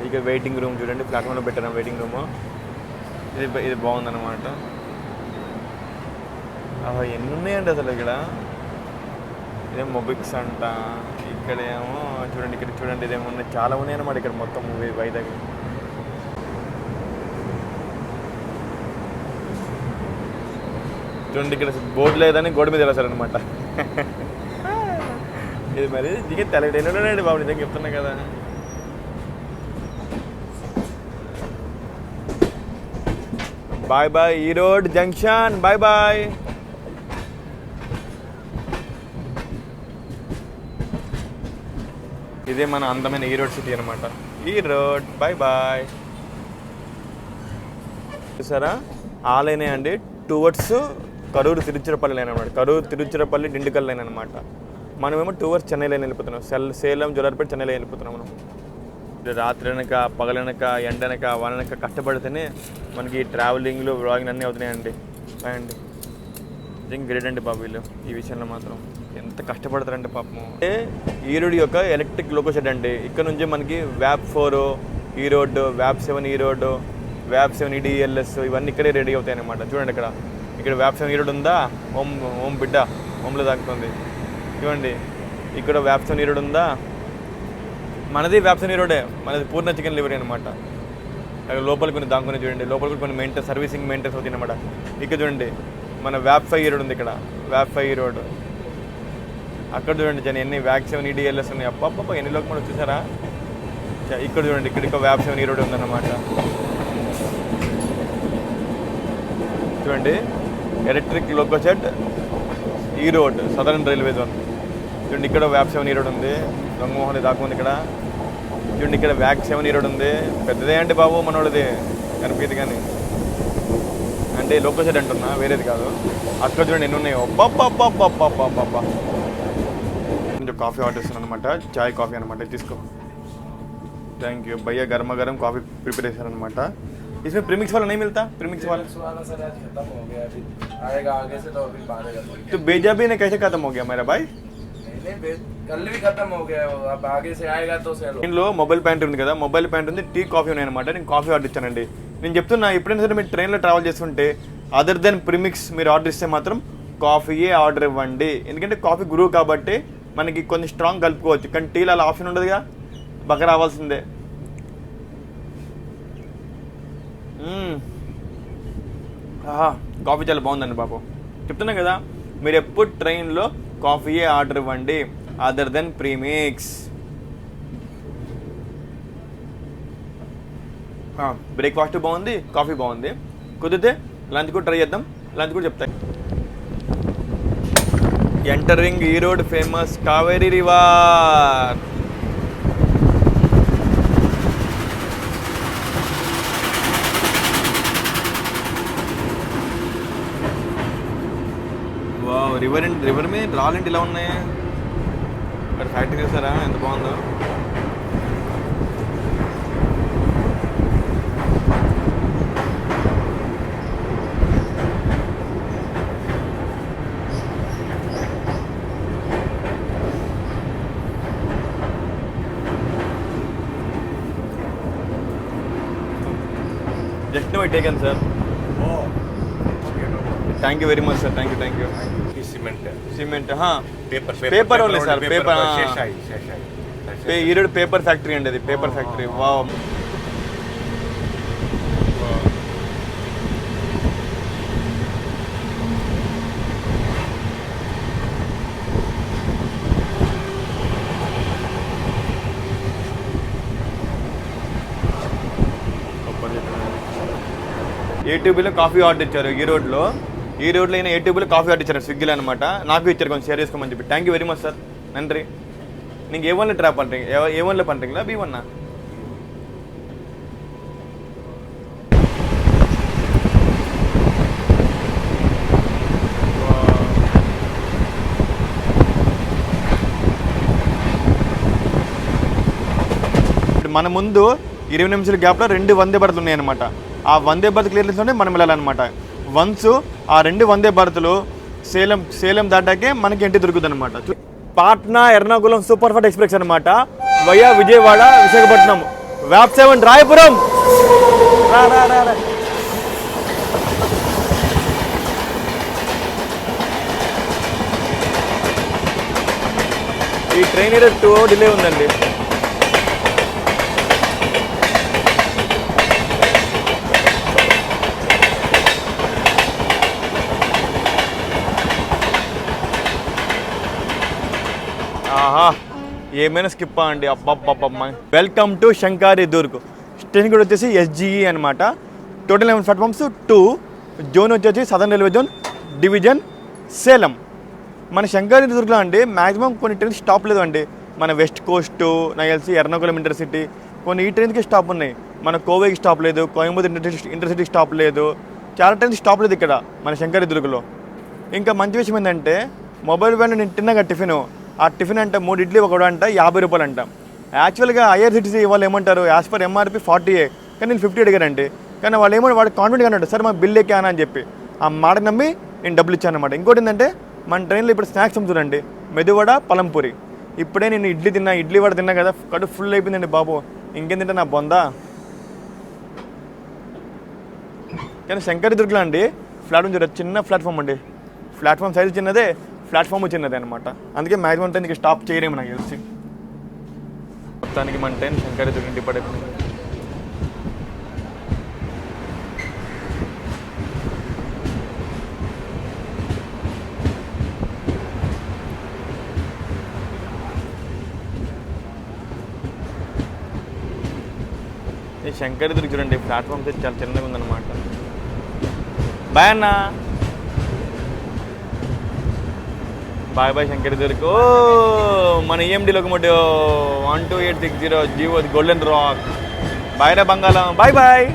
ఇక వెయిటింగ్ రూమ్ చూడండి, ప్లాట్ఫామ్లో పెట్టాను వెయిటింగ్ రూము. ఇది బాగుందన్నమాట. ఎన్ని ఉన్నాయండి అసలు ఇక్కడ. ఇదేమో మొబిక్స్ అంట, ఇక్కడేమో చూడండి, ఇక్కడ చూడండి ఇదేమో ఉన్నాయి, చాలా ఉన్నాయి అన్నమాట ఇక్కడ మొత్తం వైజాగ్. చూడండి ఇక్కడ బోర్డు లేదని గోడ మీద రాశారనమాట. ఇది మరి దిగే తెలండి బాబు, నిజంగా చెప్తున్నా కదా. Bye bye Erode junction, bye bye. ఇదే మన అందమైన ఈరోడ్ సిటీ అనమాట. Erode, bye bye. చూసారా ఆ లైనే అండి, టువర్డ్స్ కరూరు తిరుచిరపల్లి లైన్ అనమాట. కరూరు తిరుచిరపల్లి డిండికల్ లైన్ అనమాట. మనమేమో టువర్డ్స్ చెన్నై లైన్ వెళ్ళిపోతున్నాం. సేలం జోలార్పేట చెన్నై లైన్ వెళ్ళిపోతున్నాం మనం. రాత్రి అనక పగలనక ఎండనక వాననక కష్టపడితేనే మనకి ట్రావెలింగ్లు వ్లాగింగ్ అన్నీ అవుతున్నాయండి. అండి నిజంగా గ్రేట్ అండి బాబు వీళ్ళు ఈ విషయంలో మాత్రం. ఎంత కష్టపడతారంటే పాపము. ఈరోడ్ యొక్క ఎలక్ట్రిక్ లోకో షెడ్ అండి. ఇక్కడ నుంచి మనకి వ్యాప్ 4 ఈరోడ్, వ్యాప్ 7 ఈరోడ్, వ్యాప్ 7 EDLS ఇవన్నీ ఇక్కడే రెడీ అవుతాయి అన్నమాట. చూడండి ఇక్కడ వ్యాప్ 7 ఈరోడ్ ఉందా, ఓం బిడ్డ ఓంలో దాక్కుతుంది. చూడండి ఇక్కడ వ్యాప్ 7 ఈరోడ్ ఉందా, మనది వ్యాప్ 7 ఈరోడే, మనది పూర్ణ చికెన్ లివరీ అనమాట. అక్కడ లోపల కొన్ని దాక్కుని చూడండి, లోపల కొన్ని సర్వీసింగ్ మెయింటెన్స్ అవుతాయి అనమాట. ఇక్కడ చూడండి మన వ్యాప్ 5 ఈరోడ్ ఉంది, ఇక్కడ వ్యాప్ 5 ఈరోడ్. అక్కడ చూడండి ఎన్ని వ్యాప్ 7 EDLS ఉన్నాయి. అప్ప ఎన్ని లోకి మనం చూసారా. ఇక్కడ చూడండి ఇక్కడ వ్యాప్ 7 ఈరోడ్ ఉందన్నమాట. చూడండి electric loco shed Erode southern railway zone. చూడండి ఇక్కడ వ్యాప్ 7 ఈరోడ్ ఉంది, గంగమోహన్ దాకుంది ఇక్కడ. చూడండి ఇక్కడ వ్యాప్ 7 ఈరోడ్ ఉంది, పెద్దదే అంటే బాబు మనోడిది కనిపించదు కానీ, అంటే లోకో షెడ్ అంటున్నా వేరేది కాదు. అక్కడ చూడండి ఎన్ని ఉన్నాయో. అబ్బా కొంచెం కాఫీ ఆర్డర్ ఇస్తున్నాను అనమాట, చాయ్ కాఫీ అనమాట. తీసుకో, థ్యాంక్ యూ భయ్యా. గర్మ గరం కాఫీ प्रिपेयर చేశారనమాట. इसमें प्रीमिक्स वाला नहीं मिलता? प्रीमिक्स वाला सर आज खत्म हो गया, अभी आएगा आगे से, तो अभी मारेगा। तो बेजाबी ने कैसे खत्म हो गया मेरा भाई? नहीं कल भी खत्म हो गया, अब आगे से आएगा तो सेल। ఇంట్లో మొబైల్ ప్యాంట్ ఉంది కదా, మొబైల్ ప్యాంట్ ఉంది, టీ కాఫీ ఉన్నాయి అనమాట. నేను కాఫీ ఆర్డర్ ఇచ్చానండి. నేను చెప్తున్నా ఎప్పుడైనా సరే మీరు ట్రైన్లో ట్రావెల్ చేస్తుంటే అదర్ దెన్ ప్రీమిక్స్ మీరు ఆర్డర్ ఇస్తే మాత్రం కాఫీయే ఆర్డర్ ఇవ్వండి. ఎందుకంటే కాఫీ గురువు కాబట్టి మనకి కొన్ని స్ట్రాంగ్ కలుపుకోవచ్చు, కానీ టీలో అలా ఆప్షన్ ఉండదుగా, బక్క రావాల్సిందే. కాఫీ చాలా బాగుందండి బాబు. చెప్తున్నా కదా మీరు ఎప్పుడు ట్రైన్లో కాఫీయే ఆర్డర్ ఇవ్వండి అదర్ దెన్ ప్రీమిక్స్. బ్రేక్ఫాస్ట్ బాగుంది, కాఫీ బాగుంది. కుదిరితే లంచ్ కూడా ట్రై చేద్దాం, లంచ్ కూడా చెప్తాయి. Entering Erode famous Kaveri river. River మీద రాళ్ళంటే ఇలా ఉన్నాయి. అక్కడ ఫ్యాక్టరీ చూసారా ఎంత బాగుందో. Just no taken sir. Thank you very much sir. Thank you. Cement paper only sir. Paper Erode paper factory అండి. అది పేపర్ ఫ్యాక్టరీ. వావ్. ఏటీబీలో కాఫీ ఆర్డర్ ఇచ్చారు ఈ రోడ్లో అయినా ఏటీబీలో కాఫీ ఆర్డర్ ఇచ్చారు స్విగ్గీలో అనమాట. నాకు ఇచ్చారు కొంచెం షేర్ చేసుకోమని చెప్పి. Thank you very much sir. நன்றி. நீங்கள் A1ல ட்ராப் பண்ணுறீங்க, A1ல பண்ணுறீங்களா B1னா? మన ముందు 20 నిమిషాల గ్యాప్లో 2 వందే భారత్లు ఉన్నాయన్నమాట. ఆ వందే భారత్ క్లియర్లెన్స్లోనే మనం వెళ్ళాలన్నమాట. వన్స్ ఆ 2 వందే భారత్లు సేలం దాటాకే మనకి ఎంట్రీ దొరుకుతుంది అనమాట. Patna Ernakulam super fast express అనమాట. వయా విజయవాడ విశాఖపట్నం వ్యాప్ 7 రాయపురం. ఈ ట్రైన్ 2 డిలే ఉందండి. ఆహా, ఏమైనా స్కిప్ అండి. అబ్బబ్బబ్బమ్మ. Welcome to Sankari Durg. Station కూడా వచ్చేసి SGE అనమాట. టోటల్ 11 ప్లాట్ఫామ్స్, 2 జోన్ వచ్చేసి southern railway zone division Salem. మన శంకారి దుర్గ్లో అండి మ్యాక్సిమం కొన్ని ట్రైన్స్ స్టాప్ లేదు అండి. మన వెస్ట్ కోస్ట్, నాకు తెలిసి ఎర్నాకుళం ఇంటర్సిటీ, కొన్ని ఈ ట్రైన్కి స్టాప్ ఉన్నాయి. మన కోవేకి స్టాప్ లేదు, కోయంబత్తూర్ ఇంటర్సిటీకి స్టాప్ లేదు, చాలా ట్రైన్స్ స్టాప్ లేదు ఇక్కడ మన శంకారి దుర్గ్లో. ఇంకా మంచి విషయం ఏంటంటే మొబైల్ వ్యాన్ నేను తిన్నాగా టిఫిన్, ఆ టిఫిన్ అంటే 3 ఇడ్లీ ఒకటి అంట 50 రూపాయలు అంట. యాక్చువల్గా IRCTC వాళ్ళు ఏమంటారు, యాజ్ పర్ MRP 40, కానీ నేను 50 అడిగానండి. కానీ వాళ్ళు ఏమో వాడు కాన్ఫిడెంట్గా అన్నాడు, సార్ మా బిల్ ఎక్కానా అని చెప్పి. ఆ మాట నమ్మి నేను డబ్బులు ఇచ్చాను అనమాట. ఇంకోటి ఏంటంటే మన ట్రైన్లో ఇప్పుడు స్నాక్స్ అమ్ముతుందండి, మెదువడ పలంపూరి. ఇప్పుడే నేను ఇడ్లీ వడ తిన్నా కదా, కడుపు ఫుల్ అయిపోయిందండి బాబు. ఇంకేం తింటే నా బొందా. కానీ శంకరి దుర్గ్లో అండి ప్లాట్ఫామ్ చూడ చిన్న ప్లాట్ఫామ్ అండి. ప్లాట్ఫామ్ సైజు చిన్నదే, ప్లాట్ఫామ్ చిన్నదే అనమాట. అందుకే మ్యాక్సిమం ట్రైన్ ఇక్కడ స్టాప్ చేయలేము నాకు తెలిసి. మొత్తానికి మన ట్రైన్ శంకరి దుర్గ్ డిపార్ట్ అయిపోయింది. ఈ శంకరి దుర్గ్ చూడండి, ప్లాట్ఫామ్ చాలా చిన్నగా ఉందన్నమాట. బాయ్ అన్న. బాయ్ శంకరి దుర్గ్. ఓ మన EMD లోకమోటివ్ 12860 జియో గోల్డెన్ రాక్. బాయ్ రా బంగాళం. బాయ్.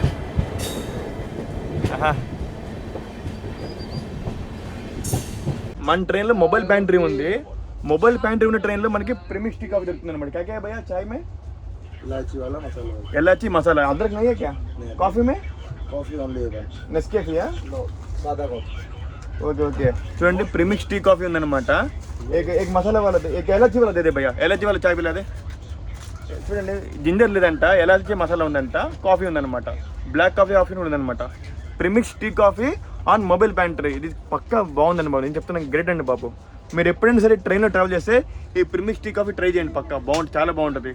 మన ట్రైన్లో మొబైల్ ప్యాంట్రీ ఉంది. మొబైల్ ప్యాంట్రీ ఉన్న ట్రైన్లో మనకి ప్రీమిక్స్ టీ కాఫీ దొరుకుతుంది అనమాట. क्या क्या भैया चाय में? इलायची मसाला. अदरक नहीं है क्या? कॉफी में? कॉफी ओनली है. नेस्कैफे है? नो, सादा कॉफी. ఓకే. చూడండి ప్రీమిక్స్ టీ కాఫీ ఉందన్నమాట. एक మసాలా वाला दे, एक इलायची वाला दे दे भैया. इलायची वाला चाय पिला दे. చూడండి జింజర్ లేదంట, ఇలాచీ మసాలా ఉందంట, కాఫీ ఉందన్నమాట. బ్లాక్ కాఫీ ఆప్షన్ ఉందన్నమాట. Premix tea coffee on mobile pantry. ఇది పక్కా బాగుందండి బాబు, నేను చెప్తున్నాను. గ్రేట్ అండి బాబు. మీరు ఎప్పుడైనా సరే ట్రైన్లో ట్రావెల్ చేస్తే ఈ ప్రీమిక్స్ టీ కాఫీ ట్రై చేయండి, పక్కా బాగుంటుంది, చాలా బాగుంటుంది.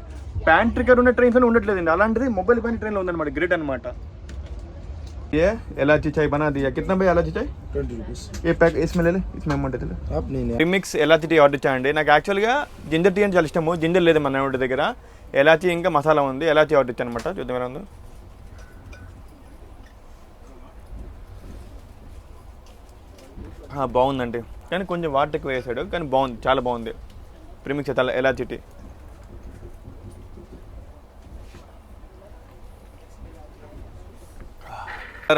ప్యాంట్రీ కార్ ఉన్న ట్రైన్స్లో ఉండట్లేదండి, అలాంటిది మొబైల్ ప్యాంట్రీ ట్రైన్లో ఉందన్నమాట. గ్రేట్ అనమాట. ये इलायची चाय बना दिया. कितना भैया इलायची चाय? 20 रुपीस. ये पैक इसमें ले ले, इसमें अमाउंट है. आप नहीं ప్రీమిక్స్ ఎలాచీ టీ ఆర్డర్ చేయండి. నాకు యాక్చువల్గా జింజర్ టీ అని చాలా ఇష్టము. జింజర్ లేదు మన ఇంటి దగ్గర. ఎలాచీ ఇంకా మసాలా ఉంది. ఎలాచీ ఆర్డర్ ఇచ్చాను అనమాట. చూద్దాం ఎలా ఉందో. బాగుందండి, కానీ కొంచెం వాటర్ ఎక్కువ వేసాడు, కానీ బాగుంది, చాలా బాగుంది. ప్రీమిక్స్ ఎలాచీ tea.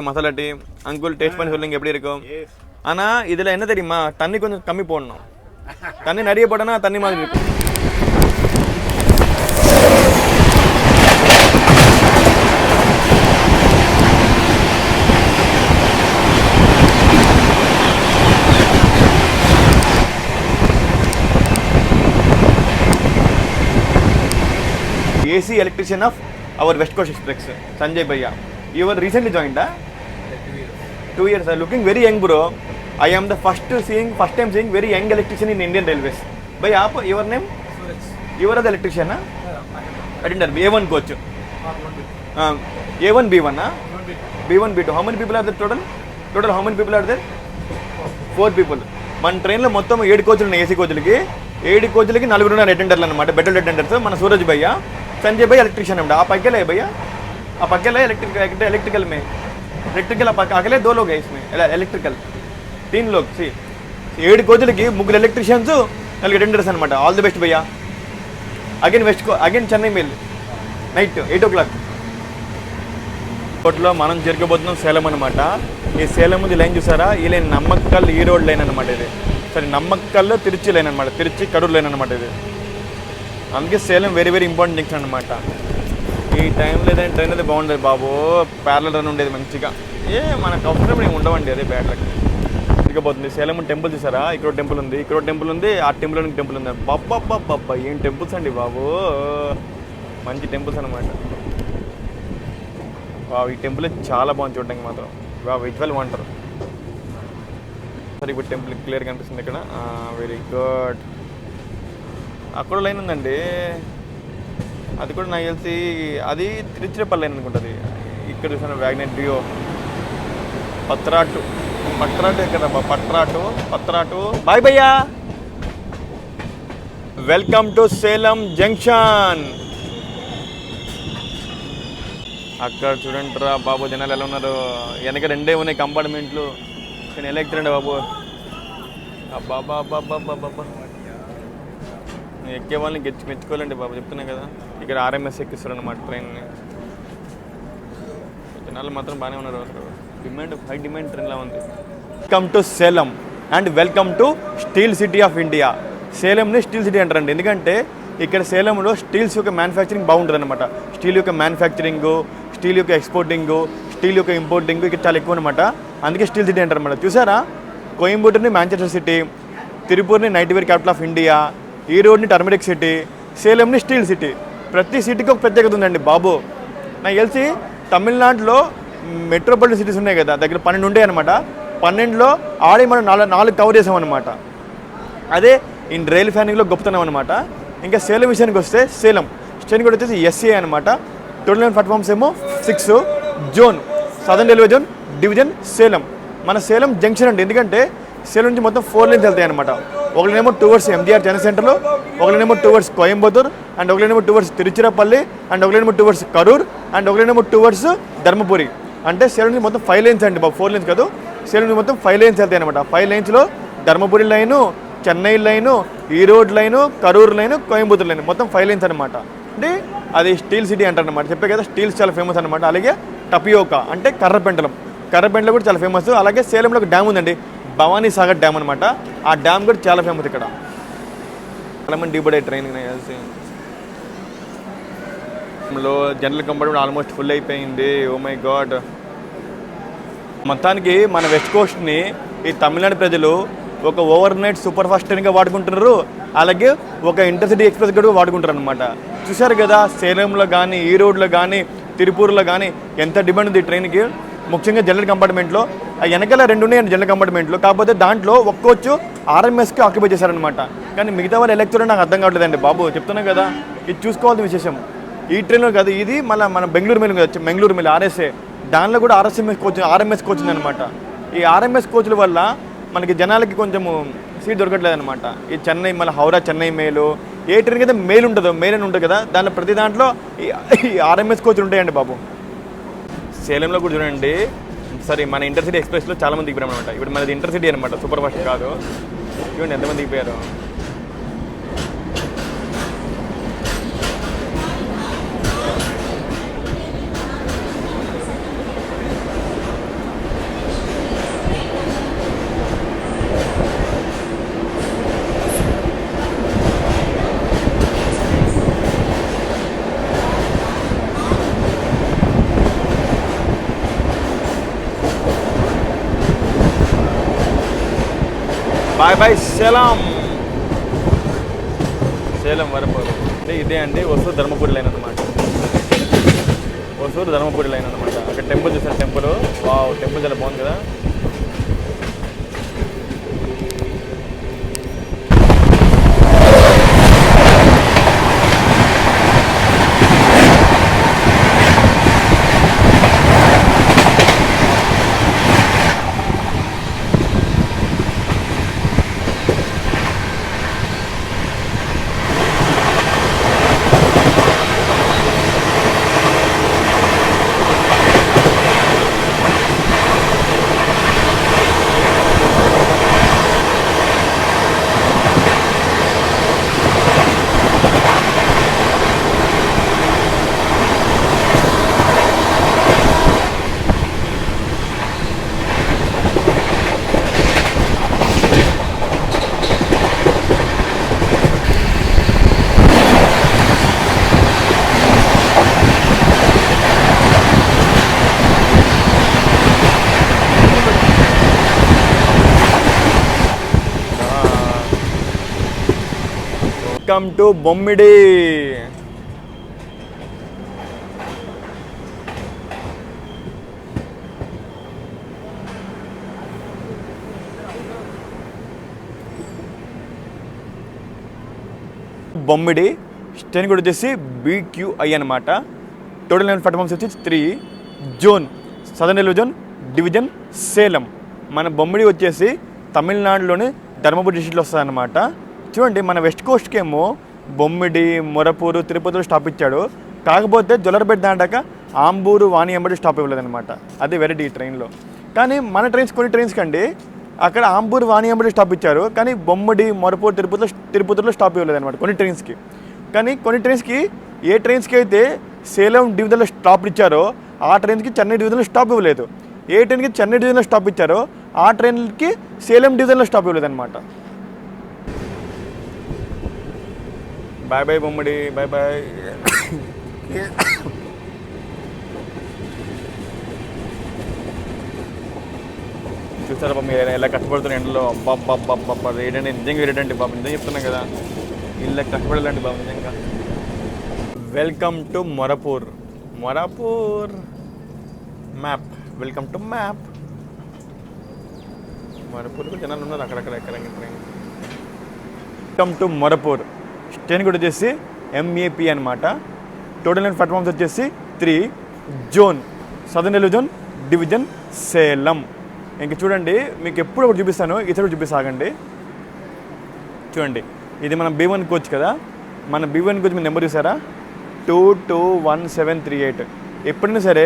Masala tea. Uncle taste பண்ணி சொல்லுங்க எப்படி இருக்கும். ஆனால் இதில் என்ன தெரியுமா, தண்ணி கொஞ்சம் கம்மி போடணும். தண்ணி நிறைய போட்டோன்னா தண்ணி மாதிரி இருக்கும். AC electrician of our West Coast Express, Sanjay Bhaiya. You were recently joined, huh? 2 years. Looking very young, bro. I am the first time seeing very young electrician in Indian Railways. Bhaiya, your name? Suraj. You are the electrician, huh? Attender, A1 coach. A1, B1, huh? B1, B2. How many people are there total? Total how many people are there? 4 people. మన ట్రైన్లో మొత్తం 7 కోచ్లు ఉన్నాయి. AC కోచ్లకి 7 కోచ్లకి 4 ఉన్నారు అటెండర్లు అనమాట, better attenders. మన సూరజ్ భయ్య, संजय भाई electrician है। आप अकेले है भैया? आप अकेले इलेक्ट्रिकल में? इलेक्ट्रिकल आप अकेले 2 लोग हैं इसमें इलेक्ट्रिकल? 3 लोग। सी 7 కోచ్లకి 3 ఎలక్ట్రీషియన్స్ 4 అటెండర్స్ అనమాట। ఆల్ ది బెస్ట్ భయ్యా। Again Chennai mail night 8 o'clock. కోట్లో మనం చేరుకోబోతున్నాం సేలం అనమాట। ఈ సేలం ఉంది లైన్ చూసారా, ఈ లైన్ నమ్మక్కల్ ఈ రోడ్ లైన్ అనమాట ఇది। సరే నమ్మక్కల్ తిరుచి లైన్ అనమాట, తిరుచి కడూరు లైన్ అనమాట ఇది। అందుకే Salem very very important junction అనమాట। ఈ టైంలో ఏదైనా ట్రైన్ అయితే బాగుండేది బాబు, ప్యారలల్ రన్ ఉండేది మంచిగా। మనకు కంఫర్టబుల్ ఏమి ఉండవండి, అదే బ్యాడ్ లక్ తిరిగిపోతుంది। సేలం టెంపుల్ చూసారా, ఇక్కడ టెంపుల్ ఉంది, ఇక్కడ టెంపుల్ ఉంది, ఆ టెంపుల్ టెంపుల్ ఉంది। బాబ్బా ఏం టెంపుల్స్ అండి బాబు, మంచి టెంపుల్స్ అనమాట। ఈ టెంపుల్ చాలా బాగుంది చూడడానికి మాత్రం, విజువల్ వండర్। సరే ఇప్పుడు టెంపుల్ క్లియర్గా కనిపిస్తుంది ఇక్కడ, వెరీ గుడ్। అక్కడ లైన్ ఉందండి, అది కూడా నాకు తెలిసి అది తిరుచిరపల్లి లైన్ అనుకుంటుంది। ఇక్కడ చూసాను వ్యాగ్నెట్ డియో, పత్రాటు ఎక్కడ పత్రాటు। బాయ్ భయ్యా, వెల్కమ్ టు సేలం జంక్షన్। అక్కడ చూడండి రా బాబు జనాలు ఎలా ఉన్నారు, వెనక 2 ఉన్నాయి కంపార్ట్మెంట్లు, కానీ ఎలా ఎక్కుతారండి బాబు, అబ్బాబ్బా ఎక్కే వాళ్ళని మెచ్చుకోవాలండి బాబు, చెప్తున్నా కదా। ఇక్కడ ఆర్ఎంఎస్ ఎక్కిస్తారు అనమాట ట్రైన్ని, జనాలు మాత్రం బాగానే ఉన్నారు, అసలు హై డిమాండ్ ట్రైన్లా ఉంది। Welcome to Salem and welcome to steel city of India. సేలంని స్టీల్ సిటీ అంటారండి, ఎందుకంటే ఇక్కడ సేలంలో స్టీల్స్ యొక్క మ్యానుఫ్యాక్చరింగ్ బాగుంటుంది అనమాట। స్టీల్ యొక్క మ్యానుఫ్యాక్చరింగ్, స్టీల్ యొక్క ఎక్స్పోర్టింగ్, స్టీల్ యొక్క ఇంపోర్టింగ్ ఇక్కడ చాలా ఎక్కువ అనమాట, అందుకే స్టీల్ సిటీ అంటారు అనమాట। చూసారా, కోయంబత్తూర్ని మాంచెస్టర్ సిటీ, తిరుపూర్ని నైట్వేర్ క్యాపిటల్ ఆఫ్ ఇండియా, ఈ రోడ్ని టర్మరిక్ సిటీ, సేలంని స్టీల్ సిటీ। ప్రతి సిటీకి ఒక ప్రత్యేకత ఉందండి బాబు। నాకు తెలిసి తమిళనాడులో మెట్రోపాలిటన్ సిటీస్ ఉన్నాయి కదా, దగ్గర 12 ఉంటాయి అనమాట, 12లో ఆడి మనం 4 కవర్ చేసామన్నమాట। అదే ఈ రైల్ ఫ్యానింగ్లో గొప్పతనం అనమాట। ఇంకా సేలం విషయానికి వస్తే, సేలం స్టేషన్ కూడా వచ్చేసి ఎస్ఏ అనమాట। టోటల్ ప్లాట్ఫామ్స్ ఏమో 6 zone, southern railway zone division Salem. మన సేలం జంక్షన్ అండి, ఎందుకంటే సేలం నుంచి మొత్తం 4 లైన్స్ వెళ్తాయి అనమాట। ఒకరినేమో టువర్డ్స్ ఎంజీఆర్ చెన్నై సెంటర్లో, ఒకరినేమో టువర్డ్స్ కోయంబత్తూర్, అండ్ ఒకరినేమో టువర్డ్స్ తిరుచిరపల్లి, అండ్ ఒకరినేమో టువర్డ్స్ కరూర్, అండ్ ఒకరినేమో టువర్డ్స్ ధర్మపురి। అంటే సేలం నుంచి మొత్తం 5 లైన్స్ అండి బాబు, 4 లైన్స్ కాదు, సేలం నుంచి మొత్తం 5 లైన్స్ వెళ్తాయి అనమాట। 5 లైన్స్లో Dharmapuri line, Chennai line, Erode line, Karur line, Coimbatore line, మొత్తం 5 లైన్స్ అనమాట। అంటే అది స్టీల్ సిటీ అంటారు అనమాట, చెప్పే కదా స్టీల్స్ చాలా ఫేమస్ అనమాట। అలాగే టపియోకా అంటే కర్రపెంటలం కూడా చాలా ఫేమస్। అలాగే సేలంలో ఒక డ్యామ్ ఉందండి, భవానీ సాగర్ డ్యామ్ అనమాట, ఆ డ్యామ్ కూడా చాలా ఫేమస్ ఇక్కడ। చాలా మంది డీబడే ట్రైన్ కలిసి జనరల్ కంపార్ట్మెంట్ ఆల్మోస్ట్ ఫుల్ అయిపోయింది। ఓ మై గాడ్, మొత్తానికి మన వెస్ట్ కోస్ట్ని ఈ తమిళనాడు ప్రజలు ఒక ఓవర్ నైట్ సూపర్ ఫాస్ట్ ట్రైన్గా వాడుకుంటున్నారు, అలాగే ఒక ఇంటర్సిటీ ఎక్స్ప్రెస్ కూడా వాడుకుంటారు అనమాట। చూశారు కదా, సేలంలో కానీ, ఈ రోడ్లో కానీ, తిరుపూర్లో కానీ ఎంత డిమాండ్ ఉంది ఈ ట్రైన్కి। ముఖ్యంగా జనరల్ కంపార్ట్మెంట్లో వెనకాల 2 ఉన్నాయండి జనరల్ కంపార్ట్మెంట్లో, కాకపోతే దాంట్లో ఒక్కొచ్చు ఆర్ఎంఎస్కి ఆక్యుపై చేశారనమాట, కానీ మిగతా వాళ్ళు ఎలక్చురల్ నాకు అర్థం కావట్లేదండి బాబు, చెప్తున్నాను కదా। ఇది చూసుకోవాల్సిన విశేషం, ఈ ట్రైన్లో కాదు, ఇది మళ్ళీ మన బెంగళూరు మెయిల్ కదా, బెంగళూరు మెయిల్ ఆర్ఎస్ఏ, దానిలో కూడా ఆర్ఎంఎస్ కోచ్ ఉందనమాట। ఈ ఆర్ఎంఎస్ కోచ్ల వల్ల మనకి జనాలకి కొంచెము సీట్ దొరకట్లేదు అనమాట। ఈ చెన్నై మళ్ళీ హౌరా చెన్నై మెయిలు, ఏ ట్రైన్కి అయితే మెయిల్ ఉంటుందో, మెయిల్ అని ఉంటుంది కదా, దాంట్లో ప్రతి దాంట్లో ఈ ఆర్ఎంఎస్ కోచ్లు ఉంటాయండి బాబు। సేలంలో కూడా చూడండి, సరే మన ఇంటర్సిటీ ఎక్స్ప్రెస్లో చాలామంది దిగిపోయారు అనమాట। ఇప్పుడు మనది ఇంటర్సిటీ అనమాట, సూపర్ ఫాస్ట్ కాదు, చూడండి ఎంతమంది దిగిపోయారు। Bye bye Salem. సేలం వరపూర్ అంటే ఇదే అండి ఒసూరు ధర్మపురి లైన్ అనమాట. ఒసూరు ధర్మపురి లైన్ అనమాట. అక్కడ టెంపుల్ చూసాను, టెంపుల్ వావ్, టెంపుల్ చాలా బాగుంది కదా. Welcome to Bommidi. Bommidi stain కూడా వచ్చేసి BQI అనమాట. టోటల్ నెంబర్ ప్లాట్ఫామ్స్ వచ్చి 3. Zone southern railway zone division Salem. మన బొమ్మిడి వచ్చేసి తమిళనాడులోని ధర్మపురి డిస్ట్రిక్ట్లో వస్తుంది అనమాట. చూడండి, మన వెస్ట్ కోస్ట్కి ఏమో బొమ్మిడి, మొరపూరు, తిరుపతిలో స్టాప్ ఇచ్చాడు. కాకపోతే జొల్లరపేట దాటాక ఆంబూరు, వాణియంబడి స్టాప్ ఇవ్వలేదన్నమాట. అది వెరైటీ ఈ ట్రైన్లో. కానీ మన ట్రైన్స్ కొన్ని ట్రైన్స్ కండి అక్కడ ఆంబూరు, వాణియంబడి స్టాప్ ఇచ్చారు. కానీ బొమ్మిడి, మొరపూరు, తిరుపతిలో స్టాప్ ఇవ్వలేదన్నమాట కొన్ని ట్రైన్స్కి. కానీ కొన్ని ట్రైన్స్కి ఏ ట్రైన్స్కి అయితే సేలం డివిజన్లో స్టాప్ ఇచ్చారో ఆ ట్రైన్కి చెన్నై డివిజన్లో స్టాప్ ఇవ్వలేదు. ఏ ట్రైన్కి చెన్నై డివిజన్లో స్టాప్ ఇచ్చారో ఆ ట్రైన్కి సేలం డివిజన్లో స్టాప్ ఇవ్వలేదన్నమాట. Bye bye Bommidi, bye bye. చూస్తారా బాబు మీరు ఎలా కష్టపడుతున్న ఎండలో? అబ్బా రేటండి, నిజంగా రేటండి బాబు, నిజంగా చెప్తున్నాం కదా, ఇలా కష్టపడాలండి బాబు నిజంగా. Welcome to Morappur. Map. Welcome to map. మొరపూర్లో జనాలు ఉన్నారు అక్కడక్కడ ఎక్కడ. Welcome to మొరపూర్. ట్రైన్ కూడా వచ్చేసి MAP అనమాట. టోటల్ నెంబర్ ప్లాట్ఫామ్స్ వచ్చేసి 3. Zone southern railway zone division Salem. ఇంక చూడండి, మీకు ఎప్పుడు ఒకటి చూపిస్తాను, ఇతరుడు చూపిస్తాగండి. చూడండి, ఇది మన B1 కోచ్ కదా. మన B1 కోచ్ మీద నెంబర్ చూసారా? 221738. ఎప్పుడైనా సరే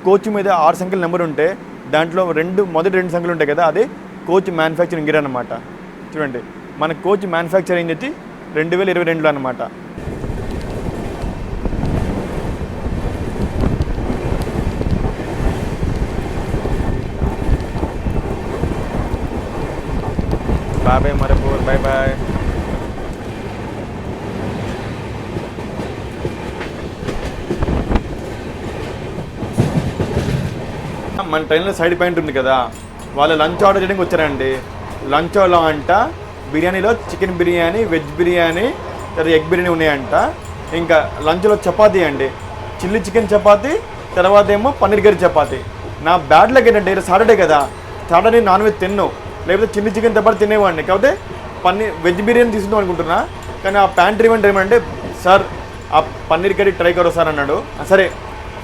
కోచ్ మీద 6 సంఖ్యల నెంబర్ ఉంటే దాంట్లో మొదటి 2 సంఖ్యలు ఉంటాయి కదా, అది కోచ్ మ్యానుఫ్యాక్చరింగ్ ఇయర్ అనమాట. చూడండి, మన కోచ్ మ్యానుఫ్యాక్చరింగ్ వచ్చి 2022లో అనమాట. Bye bye Morappur, bye bye. మన ట్రైన్లో సైడ్ పాయింట్ ఉంది కదా, వాళ్ళు లంచ్ ఆర్డర్ చేయడానికి వచ్చారండి. లంచ్లో అంట బిర్యానీలో చికెన్ బిర్యానీ, వెజ్ బిర్యానీ, తర్వాత ఎగ్ బిర్యానీ ఉన్నాయంట. ఇంకా లంచ్లో చపాతీ అండి, చిల్లీ చికెన్ చపాతీ, తర్వాత ఏమో పన్నీర్ కర్రీ చపాతీ. నా బ్యాడ్ లక్ ఏంటంటే ఈరోజు సాటర్డే కదా, సాటర్డే నాన్ వెజ్ తిన్ను, లేకపోతే చిల్లీ చికెన్ చపాతీ తినేవాడిని. కాకపోతే వెజ్ బిర్యానీ తీసుకుందాం అనుకుంటున్నా. కానీ ఆ ప్యాంట్రీ ఇవ్వండి ఏమంటే, సార్ ఆ పన్నీర్ కర్రీ ట్రై కరో సార్ అన్నాడు. సరే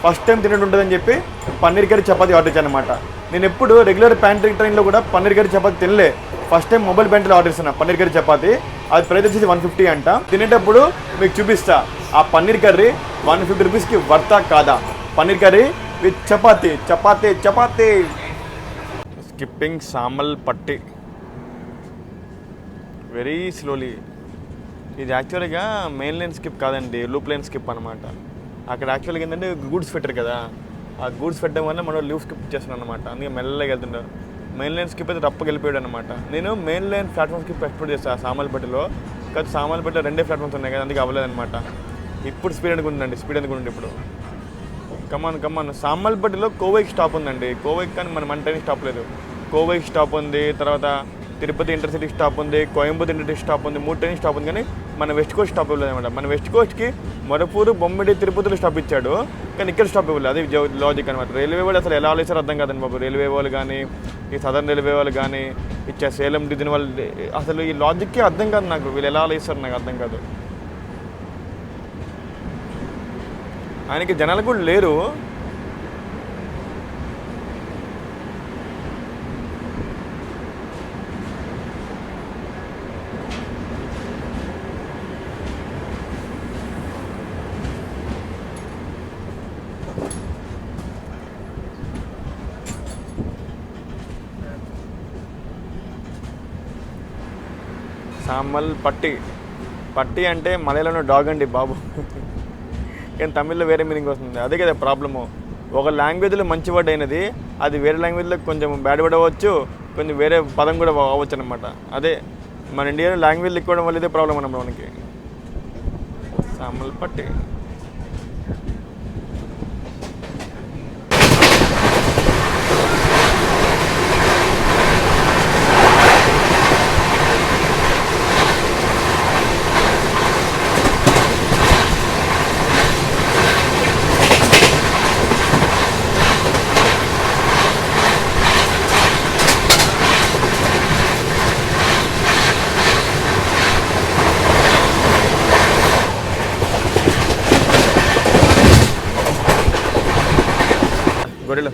ఫస్ట్ టైం తినట్టు ఉంటుందని చెప్పి పన్నీర్ కర్రీ చపాతీ ఆర్డర్ ఇచ్చాను అనమాట. నేను ఎప్పుడు రెగ్యులర్ ప్యాంట్రీ ట్రైన్లో కూడా పన్నీర్ కర్రీ చపాతీ తినలే. ఫస్ట్ టైం మొబైల్ ప్యాంట్రీలో ఆర్డర్ ఇస్తున్నా పన్నీర్ కర్రీ చపాతీ. అది ప్రైస్ వచ్చేసి 150 అంట. తినేటప్పుడు మీకు చూపిస్తా ఆ పన్నీర్ కర్రీ 150 రూపీస్కి వర్తా కాదా. Paneer curry with chapati. Skipping Samalpatti very slowly. ఇది యాక్చువల్గా మెయిన్ లైన్ స్కిప్ కాదండి, లూప్ లైన్ స్కిప్ అనమాట. అక్కడ యాక్చువల్గా ఏంటంటే గూడ్స్ పెట్టారు కదా, ఆ గూడ్స్ పెట్టడం వల్ల మనం లూప్ స్కిప్ చేస్తున్నాం అనమాట. అందుకే మెల్లగా వెళ్తుంటారు. మెయిన్ లైన్ స్కిప్ అయితే రప్పకి వెళ్ళిపోయాడు అనమాట. నేను main line platform skip expect చేస్తాను సామల్పేటలో. కానీ సామల్పేటలో 2 ప్లాట్ఫామ్స్ ఉన్నాయి కదా, అందుకే అవ్వలేదన్నమాట. ఇప్పుడు స్పీడ్ అనుకుంటుందండి, స్పీడ్ అనుకుంటుంది ఇప్పుడు. కమాన్ సామల్పేటలో కోవైకి స్టాప్ ఉందండి. కోవైకి కానీ మన ట్రైన్ స్టాప్ లేదు. కోవైకి స్టాప్ ఉంది, తర్వాత తిరుపతి ఇంటర్సిటీ స్టాప్ ఉంది, కోయంబత్తూర్ ఇంటర్సిటీ స్టాప్ ఉంది, 3 ట్రైన్ స్టాప్ ఉంది. కానీ మన వెస్ట్ కోస్ట్ స్టాప్ ఇవ్వలేదన్నమాట. మన వెస్ట్ కోస్ట్కి మరపూరు, బొమ్మిడి, తిరుపతిలో స్టాప్ ఇచ్చాడు, కానీ ఇక్కడ స్టాప్ ఇవ్వలేదు. అది లాజిక్ అనమాట. రైల్వే వాళ్ళు అసలు ఎలా ఆలోచిస్తారో అర్థం కాదండి బాబు. రైల్వే వాళ్ళు కానీ, ఈ సదర్న్ రైల్వే వాళ్ళు కానీ, ఇచ్చే సేలం డివిజన్ వాళ్ళు, అసలు ఈ లాజిక్కే అర్థం కాదు నాకు. వీళ్ళు ఎలా ఆలోచిస్తారు నాకు అర్థం కాదు. ఆయనకి జనాలు కూడా లేరు. సామల్ పట్టి. పట్టి అంటే మలయాళంలో డాగ్ అండి బాబు. కానీ తమిళ్లో వేరే మీనింగ్ వస్తుంది. అదే కదా ప్రాబ్లము. ఒక లాంగ్వేజ్లో మంచి వర్డ్ అయినది అది వేరే లాంగ్వేజ్లో కొంచెం బ్యాడ్ వర్డ్ అవ్వచ్చు, కొంచెం వేరే పదం కూడా అవ్వచ్చు అనమాట. అదే మన ఇండియాలో లాంగ్వేజ్ ఎక్కువడం వల్ల ఇదే ప్రాబ్లం అన్నమాట మనకి. సామల్ పట్టి. గొర్రెలు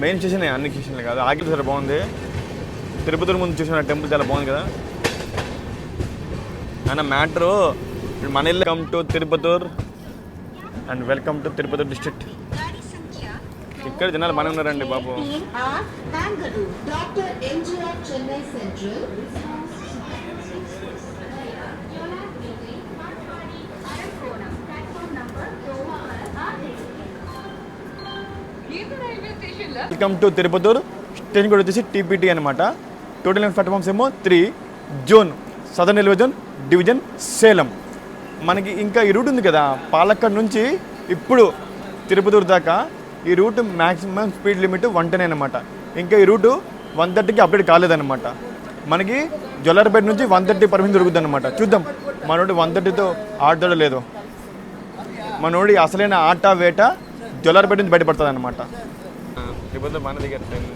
మెయిన్ స్టేషన్, అన్ని స్టేషన్లు కాదు. ఆగిలి సరే బాగుంది. తిరుపతి ముందు చూసిన టెంపుల్ చాలా బాగుంది కదా. అన్న మ్యాటరు మన ఇల్లు. Welcome to Tirupattur and welcome to Tirupati district. ఇక్కడ జనాలు బాగానే ఉన్నారండి బాబు. Doctor MGR Chennai central. Welcome to Tirupattur. Station కూడా వచ్చేసి టీపీటీ అనమాట. టోటల్ ప్లాట్ఫామ్స్ ఏమో 3. Zone southern railway zone, division Salem. మనకి ఇంకా ఈ రూట్ ఉంది కదా, పాలక్కడ్ నుంచి ఇప్పుడు తిరుపతూర్ దాకా ఈ రూట్ మ్యాక్సిమం స్పీడ్ లిమిట్ 110 అనమాట. ఇంకా ఈ రూటు 130కి అప్డేట్ కాలేదన్నమాట. మనకి జొల్లారపేట నుంచి 130 పర్మిషన్ దొరుకుతుంది అనమాట. చూద్దాం మనోడు 130తో ఆడతాడో లేదో. మనోడి అసలైన ఆట వేట జొల్లారపేట నుంచి బయటపడుతుంది అనమాట. తిరుపతి మన దగ్గర ట్రైన్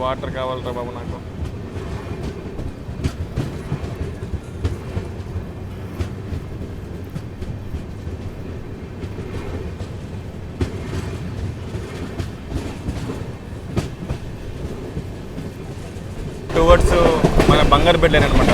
వాటర్ కావాలరా బాబు నాకు. టువర్డ్స్ మన బంగారుపేట లైన్ అనమాట.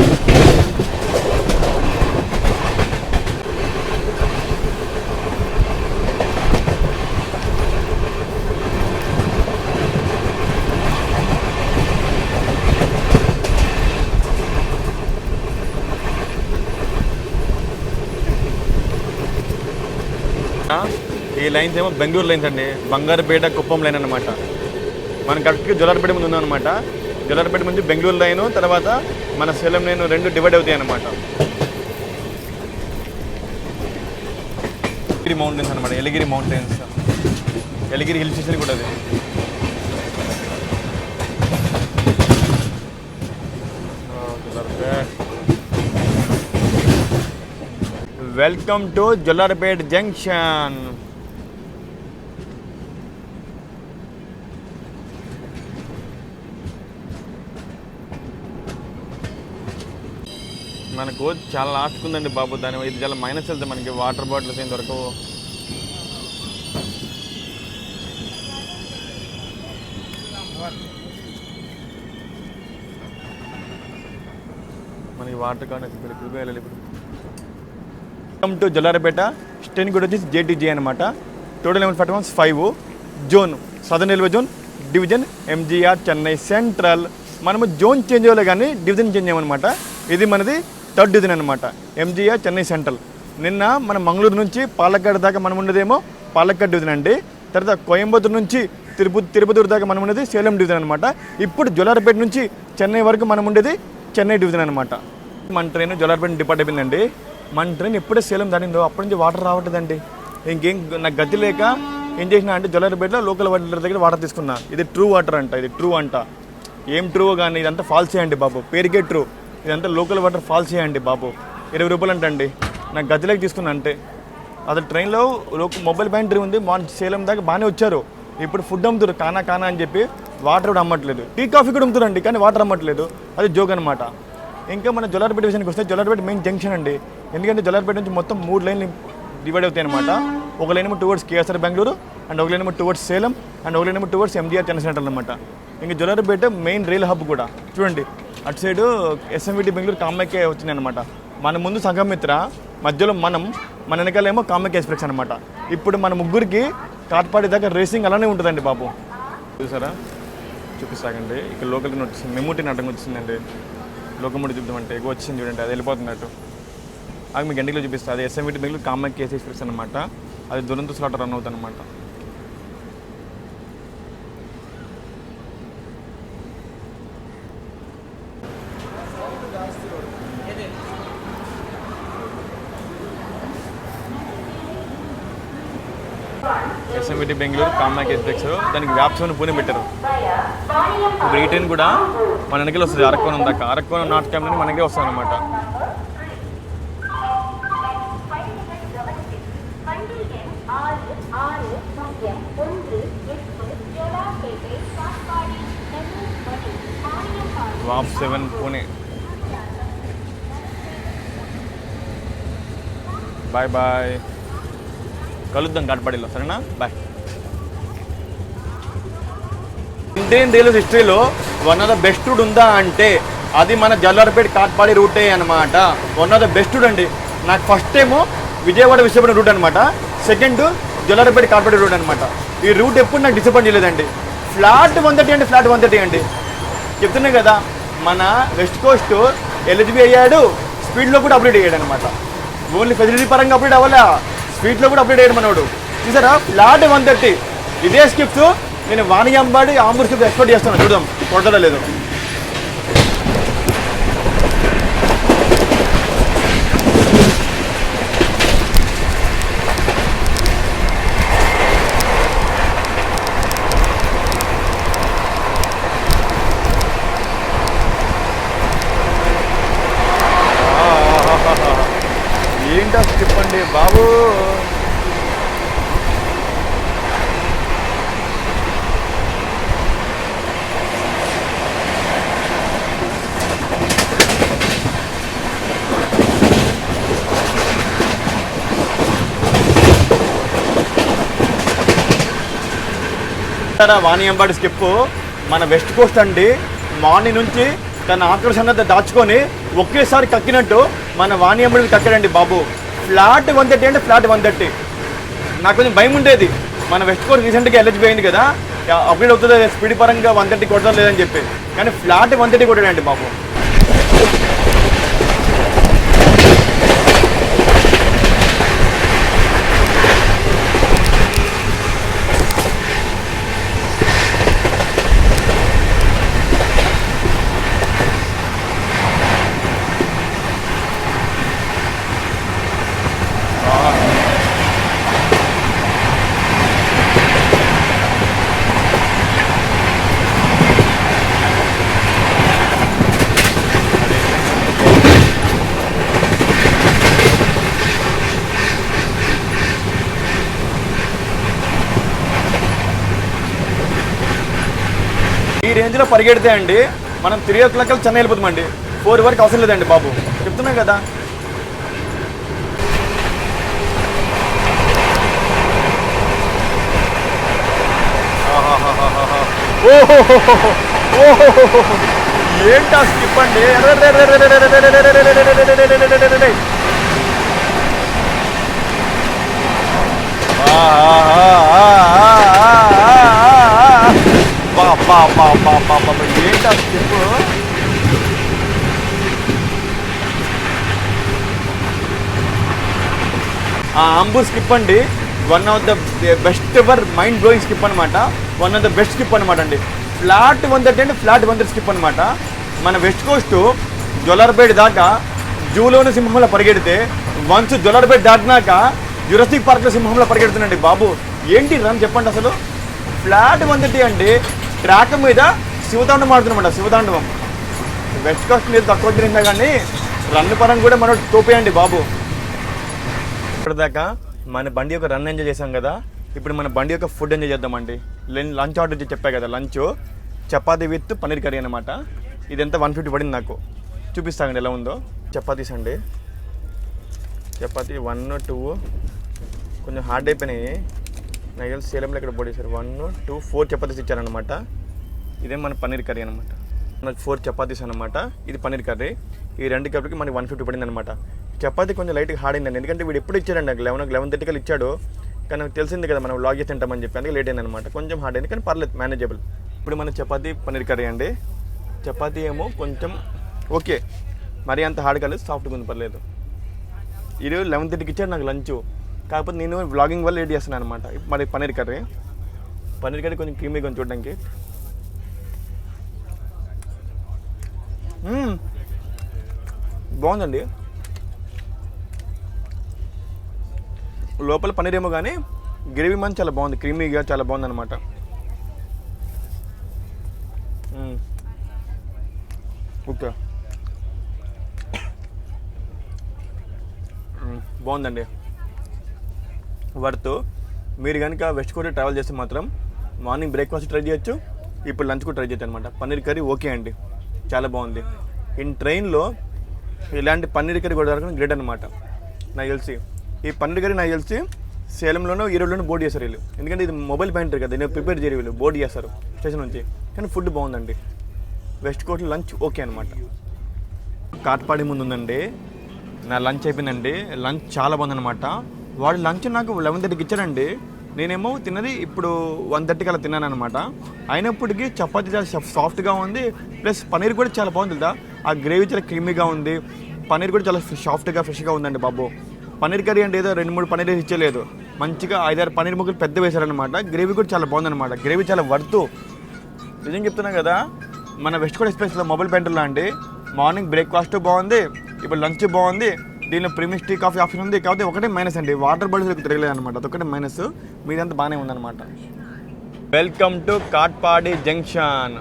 ఈ లైన్స్ ఏమో బెంగళూరు లైన్స్ అండి. బంగారుపేట కుప్పం లైన్ అనమాట. మనం కరెక్ట్గా జొల్లారపేట ముందు ఉందన్నమాట. జొల్లారపేట నుంచి బెంగళూరు లైను, తర్వాత మన సేలం లైన్ 2 డివైడ్ అవుతాయి అన్నమాట. ఎలిగిరి మౌంటైన్స్ అనమాట. Yelagiri mountains, Yelagiri hill station కూడా అది. Welcome to Jolarpettai junction. మనకు చాలా లాస్ట్ ఉందండి బాబు. దాని ఇది చాలా మైనస్ వెళ్తే మనకి వాటర్ బాటిల్స్ ఏం దొరకవు. మనకి వాటర్ కానీ ఇప్పుడు వెళ్ళాలి. ఇప్పుడు వెల్కమ్ టు జొల్లారపేట. స్టేషన్ కూడా వచ్చేసి జేటీజీ అనమాట. Total platforms 5. Zone southern railway zone, division MGR Chennai central. మనము జోన్ చేంజ్ అవ్వలే కానీ డివిజన్ చేంజ్ అయ్యామన్నమాట. ఇది మనది 3rd డివిజన్ అనమాట, ఎంజీఆర్ చెన్నై సెంట్రల్. నిన్న మన మంగళూరు నుంచి పాలక్కాడ్ దాకా మనం ఉండేదేమో పాలక్కాడ్ డివిజన్ అండి. తర్వాత కోయంబత్తూరు నుంచి తిరుపతి దాకా మనం ఉండేది సేలం డివిజన్ అనమాట. ఇప్పుడు జొల్లారపేట నుంచి చెన్నై వరకు మనం ఉండేది చెన్నై డివిజన్ అనమాట. మన ట్రైన్ జోలార్పేట డిపార్ట్ అయిపోయిందండి. మన ట్రైన్ ఎప్పుడే సేలం దాటిందో అప్పటి నుంచి వాటర్ రావట్లేదండి. ఇంకేం నాకు గతి లేక ఏం చేసినా అంటే జోలార్పేటలో లోకల్ వాటర్ దగ్గర వాటర్ తీసుకున్నా. ఇది ట్రూ వాటర్ అంట, ఇది ట్రూ అంట. ఏం ట్రూ కానీ ఇదంతా ఫాల్స్ చేయండి బాబు, పేరుకే ట్రూ. ఇదంతా లోకల్ వాటర్ ఫాల్స్ చేయండి బాబు. 20 రూపాయలు అంటండి. నాకు గతిలోకి తీసుకున్నా అంటే. అసలు ట్రైన్లో మొబైల్ బ్యాంటరీ ఉంది. సేలం దాకా బాగానే వచ్చారు. ఇప్పుడు ఫుడ్ అమ్ముతారు కానా అని చెప్పి వాటర్ కూడా అమ్మట్లేదు. టీ కాఫీ కూడా అమ్ముతారండి కానీ వాటర్ అమ్మట్లేదు. అది జోక్ అనమాట. ఇంకా మన జోలార్పేట విషయానికి వస్తే జోలార్పేట మెయిన్ జంక్షన్ అండి. ఎందుకంటే జోలార్పేట నుంచి మొత్తం 3 లైన్లు డివైడ్ అవుతాయి అనమాట. ఒక లైన్ ఏమో టువర్డ్స్ కేఎస్ఆర్ బెంగళూరు, అండ్ ఒక లైన్ ఏమో టువర్డ్స్ సేలం, అండ్ ఒక లైన్ ఏమో టువర్డ్స్ ఎంజీఆర్ చెన్నై సెంట్రల్ అనమాట. ఇంకా జోలార్పేట మెయిన్ రైల్ హబ్ కూడా చూడండి. అటు సైడు ఎస్ఎంవిటి బెంగళూరు కామాఖ్య వచ్చింది అనమాట. మన ముందు సంఘమిత్ర, మధ్యలో మన వెనకాలేమో కామాఖ్య ఎక్స్ప్రెస్ అనమాట. ఇప్పుడు మన ముగ్గురికి కాట్పాడి దాకా రేసింగ్ అలానే ఉంటుందండి బాబు. చూసారా, చూపిస్తాకండి. ఇక్కడ లోకల్ ట్రైన్ వచ్చింది, మెమూ ట్రైన్ అడ్డం వచ్చిందండి. లోకమూడి చూద్దామంటే ఎక్కువ వచ్చింది చూడండి, అది వెళ్ళిపోతున్నట్టు. అది మీకు గంటలో చూపిస్తుంది. అది ఎస్ఎంవిటి బెంగళూరు కామాఖ్య ఎక్స్ప్రెస్ అనమాట. అది దురంతో స్లాట్ రన్ అవుతుంది అనమాట. ఎస్ఎంవిటి బెంగళూరు కామాఖ్య ఎక్స్ప్రెస్, దానికి వ్యాప్సోని పూణె పెట్టారు. ఇప్పుడు ఈ ట్రైన్ కూడా మన వెనకలు వస్తుంది. అరక్కోణం దాకా, అరక్కోణం నార్త్ క్యాంప్ నుండి మనకే వస్తుంది అనమాట. వాప్ 7 పూణే. బాయ్ బాయ్, కలుద్దాం కాట్పాడిలో, సరేనా? బాయ్. ఇండియన్ రైల్వే హిస్టరీలో one of the best route ఉందా అంటే అది మన జల్లార్పేట కాట్పాడి రూటే అనమాట. One of the best route అండి. నాకు first time Vijayawada Visakhapatnam route అనమాట. సెకండ్ జల్లార్పేట కాట్పాడి రూట్ అనమాట. ఈ రూట్ ఎప్పుడు నాకు డిసప్పాయింట్ చేయలేదండి. ఫ్లాట్ 130 అండి, ఫ్లాట్ 130 అండి. చెప్తున్నా కదా, మన వెస్ట్ కోస్ట్ ఎలిజిబుల్ అయ్యాడు, స్పీడ్లో కూడా అప్డేట్ అయ్యాడు అనమాట. ఓన్లీ ఫెసిలిటీ పరంగా అప్డేట్ అవ్వాలా, స్పీడ్లో కూడా అప్డేట్ అయ్యాడు మనోడు. చూసారా, ఫ్లాట్ 130. ఇదే స్కిప్స్ నేను వాణియంబాడి ఆంబూర్ స్కిప్స్ ఎక్స్పెక్ట్ చేస్తాను. చూద్దాం కొడతాడో లేదు. ఏంటో స్కిప్ అండి బాబు. వాణియంబాడి స్కిప్ మన వెస్ట్ కోస్ట్ అండి. మార్నింగ్ నుంచి తన ఆకర్షణ దాచుకొని ఒకేసారి కక్కినట్టు మన వాణియంబాడిని కక్కాడండి బాబు. ఫ్లాట్ 130 అంటే ఫ్లాట్ 130. నాకు కొంచెం భయం ఉండేది, మన వెస్ట్ కోస్ట్ రీసెంట్గా ఎలిజిబుల్ అయింది కదా, అప్డేట్ అవుతుంది స్పీడ్ పరంగా 130 కొట్టడం లేదని చెప్పి. కానీ ఫ్లాట్ 130 కొట్టాడండి బాబు. ఈ రేంజ్లో పరిగెడితే అండి మనం 3 o'clock చెన్నై వెళ్ళిపోతామండి. 4 వరకు అవసరం లేదండి బాబు, చెప్తున్నాం కదా. ఏంటా స్కిప్ అండి. ఏంటా స్కిప్. ఆంబూర్ స్కిప్ అండి one of the best ever mind blowing skip అనమాట. One of the best skip అనమాట అండి. ఫ్లాట్ 130 అంటే ఫ్లాట్ 130 స్కిప్ అనమాట. మన వెస్ట్ కోస్ట్ జొలార్పేట దాకా జూలోని సింహంలో పరిగెడితే వన్స్ జొలార్పేట దాటినాక జురాసిక్ పార్క్లో సింహంలో పరిగెడుతుందండి బాబు. ఏంటి రన్ చెప్పండి అసలు. ఫ్లాట్ 130 అండి. ట్రాక్ మీద శివతాండవం ఆడుతున్నమాట. శివతాండవం వెస్ట్ కోస్ట్ మీద తక్కువ తిరిగినా కానీ రన్ పరంగా కూడా మనం తోపేయండి బాబు. ఇప్పటిదాకా మన బండి యొక్క రన్ ఎంజాయ్ చేసాం కదా, ఇప్పుడు మన బండి యొక్క ఫుడ్ ఎంజాయ్ చేద్దామండి. లంచ్ ఆర్డర్ చేసి చెప్పా కదా, lunch chapati with paneer curry అనమాట. ఇదంతా 150 పడింది నాకు. చూపిస్తానండి ఎలా ఉందో. చపాతీస్ అండి, చపాతీ 1, 2 కొంచెం హార్డ్ అయిపోయినాయి. నాకు తెలిసి సేలంలో ఇక్కడ పొడేశారు. 1, 2, 4 చపాతీస్ ఇచ్చారనమాట. ఇదే మన పన్నీర్ కర్రీ అనమాట. మనకు 4 చపాతీస్ అనమాట. ఇది పన్నీర్ కర్రీ. ఈ 2 కర్రీకి మనకి 150 పడింది అనమాట. చపాతీ కొంచెం లైట్గా హార్డ్ అయిందండి, ఎందుకంటే వీడు ఎప్పుడు ఇచ్చాడండి నాకు 11:30 ఇచ్చాడు. కానీ నాకు తెలిసింది కదా మనం వ్లాగ్ చేసి తింటామని చెప్పి, అందుకే లేట్ అయింది అనమాట. కొంచెం హార్డ్ అయింది కానీ పర్లేదు, మేనేజబుల్. ఇప్పుడు మన చపాతీ పన్నీర్ కర్రీ అండి. చపాతీ ఏమో కొంచెం ఓకే, మరీ అంత హార్డ్ కాలేదు, సాఫ్ట్గా ఉంది, పర్లేదు. ఇది 11:30 ఇచ్చాడు నాకు లంచ్. కాకపోతే నేను వ్లాగింగ్ వల్ల లేట్ చేస్తున్నాను అనమాట. మరి పన్నీర్ కర్రీ కొంచెం క్రీమీగా ఉంది చూడడానికి. బాగుందండి. లోపల పన్నీర్ ఏమో కానీ గ్రేవీ మంచి చాలా బాగుంది, క్రీమీగా చాలా బాగుంది అనమాట. ఓకే, బాగుందండి, వర్త్. మీరు కనుక వెస్ట్ కోస్ట్ ట్రావెల్ చేస్తే మాత్రం మార్నింగ్ బ్రేక్ఫాస్ట్ ట్రై చేయొచ్చు, ఇప్పుడు లంచ్ కూడా ట్రై చేయొచ్చు అనమాట. పన్నీర్ కర్రీ ఓకే అండి, చాలా బాగుంది. ఇన్ ట్రైన్లో ఇలాంటి పన్నీర్ కర్రీ కూడా దొరకడం గ్రేట్ అనమాట. నాకు తెలిసి ఈ పన్నీర్ కర్రీ నాకు తెలిసి సేలంలోనూ ఈరోజులోనూ బోర్డు చేస్తారు వీళ్ళు, ఎందుకంటే ఇది మొబైల్ ప్యాంట్రీ కదా, నేను ప్రిపేర్ చేయరు వీళ్ళు, బోర్డు చేస్తారు స్టేషన్ నుంచి. కానీ ఫుడ్ బాగుందండి. వెస్ట్ కోస్ట్ లంచ్ ఓకే అనమాట. కాట్పాడి ముందు ఉందండి, నా లంచ్ అయిపోయిందండి. లంచ్ చాలా బాగుందనమాట. వాడు లంచ్ నాకు 11:30కి ఇచ్చాడండి. నేనేమో తిన్నది ఇప్పుడు 1:30కి అలా తిన్నాను అనమాట. అయినప్పటికీ చపాతీ చాలా సాఫ్ట్గా ఉంది, ప్లస్ పన్నీర్ కూడా చాలా బాగుంది కదా. ఆ గ్రేవీ చాలా క్రీమీగా ఉంది, పన్నీర్ కూడా చాలా సాఫ్ట్గా ఫ్రెష్గా ఉందండి బాబు. పన్నీర్ కర్రీ అంటే ఏదో 2-3 పన్నీర్ ఇచ్చలేదు, మంచిగా 5-6 పన్నీర్ ముక్కలు పెద్ద వేశారనమాట. గ్రేవీ కూడా చాలా బాగుందన్నమాట. గ్రేవీ చాలా వర్త్. నిజం చెప్తున్నా కదా, మన వెస్ట్ కోస్ట్ ఎక్స్ప్రెస్లో మొబైల్ పెంటర్లో అండి మార్నింగ్ బ్రేక్ఫాస్ట్ బాగుంది, ఇప్పుడు లంచ్ బాగుంది, దీనిలో ప్రీమియస్ టీ కాఫీ ఆప్షన్ ఉంది. కాకపోతే ఒకటే మైనస్ అండి, వాటర్ బాటిల్స్ తిరగలేదు అనమాట, అదొకటే మైనస్. మీదంతా బాగానే ఉందన్నమాట. Welcome to Katpadi junction.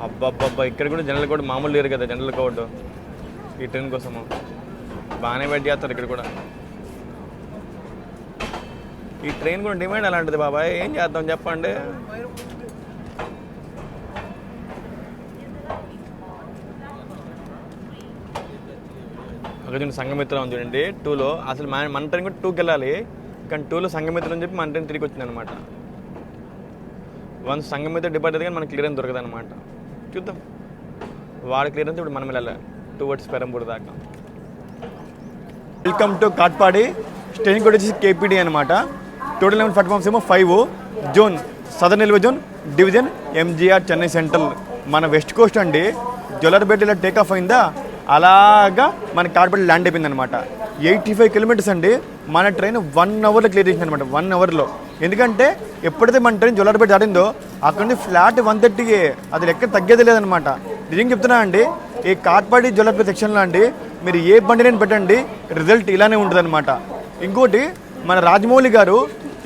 అబ్బాబ్బా, ఇక్కడ కూడా జనరల్ కోడ్ మామూలు లేరు కదా, జనరల్ కోడ్ ఈ ట్రైన్ కోసము బాగానే వెయిట్ చేస్తారు ఇక్కడ కూడా. ఈ ట్రైన్ కూడా డిమాండ్ అలాంటిది బాబాయ్, ఏం చేద్దాం చెప్పండి. అక్కడ చూడండి సంఘమిత్ర ఉంది చూడండి 2లో. అసలు మన ట్రైన్ కూడా 2కి వెళ్ళాలి, కానీ 2లో సంఘమిత్ర అని చెప్పి మన ట్రైన్ తిరిగి వచ్చింది అనమాట. వన్స్ సంఘమిత్ర డిపార్ట్ అయితే కానీ మనకి క్లియరెన్స్ దొరకదు అనమాట. చూద్దాం, వాడి క్లియరెన్స్ ఇప్పుడు మనం వెళ్ళాలి టువర్డ్స్ పెరంబూర్ దాకా. Welcome to Katpadi. Station code వచ్చేసి KPD అనమాట. టోటల్ నెంబర్ ప్లాట్ఫామ్స్ ఏమో 5. Zone southern railway zone, division MGR Chennai central. మన వెస్ట్ కోస్ట్ అండి, జొలార్పేటలో టేక్ ఆఫ్ అయిందా అలాగా మన కాట్పాడి ల్యాండ్ అయిపోయింది అనమాట. 85 కిలోమీటర్స్ అండి. మన ట్రైన్ 1 అవర్లో క్లియర్ చేసింది అనమాట, 1 అవర్లో. ఎందుకంటే ఎప్పుడైతే మన ట్రైన్ జొలార్పేట దాటిందో అక్కడ నుంచి ఫ్లాట్ 130, అది ఎక్కడ తగ్గేది లేదనమాట. నిజం చెప్తున్నా అండి, ఈ కాట్పాడి జొలార్పేట సెక్షన్లో అండి మీరు ఏ బండిని పెట్టండి రిజల్ట్ ఇలానే ఉంటుంది అనమాట. ఇంకోటి, మన రాజమౌళి గారు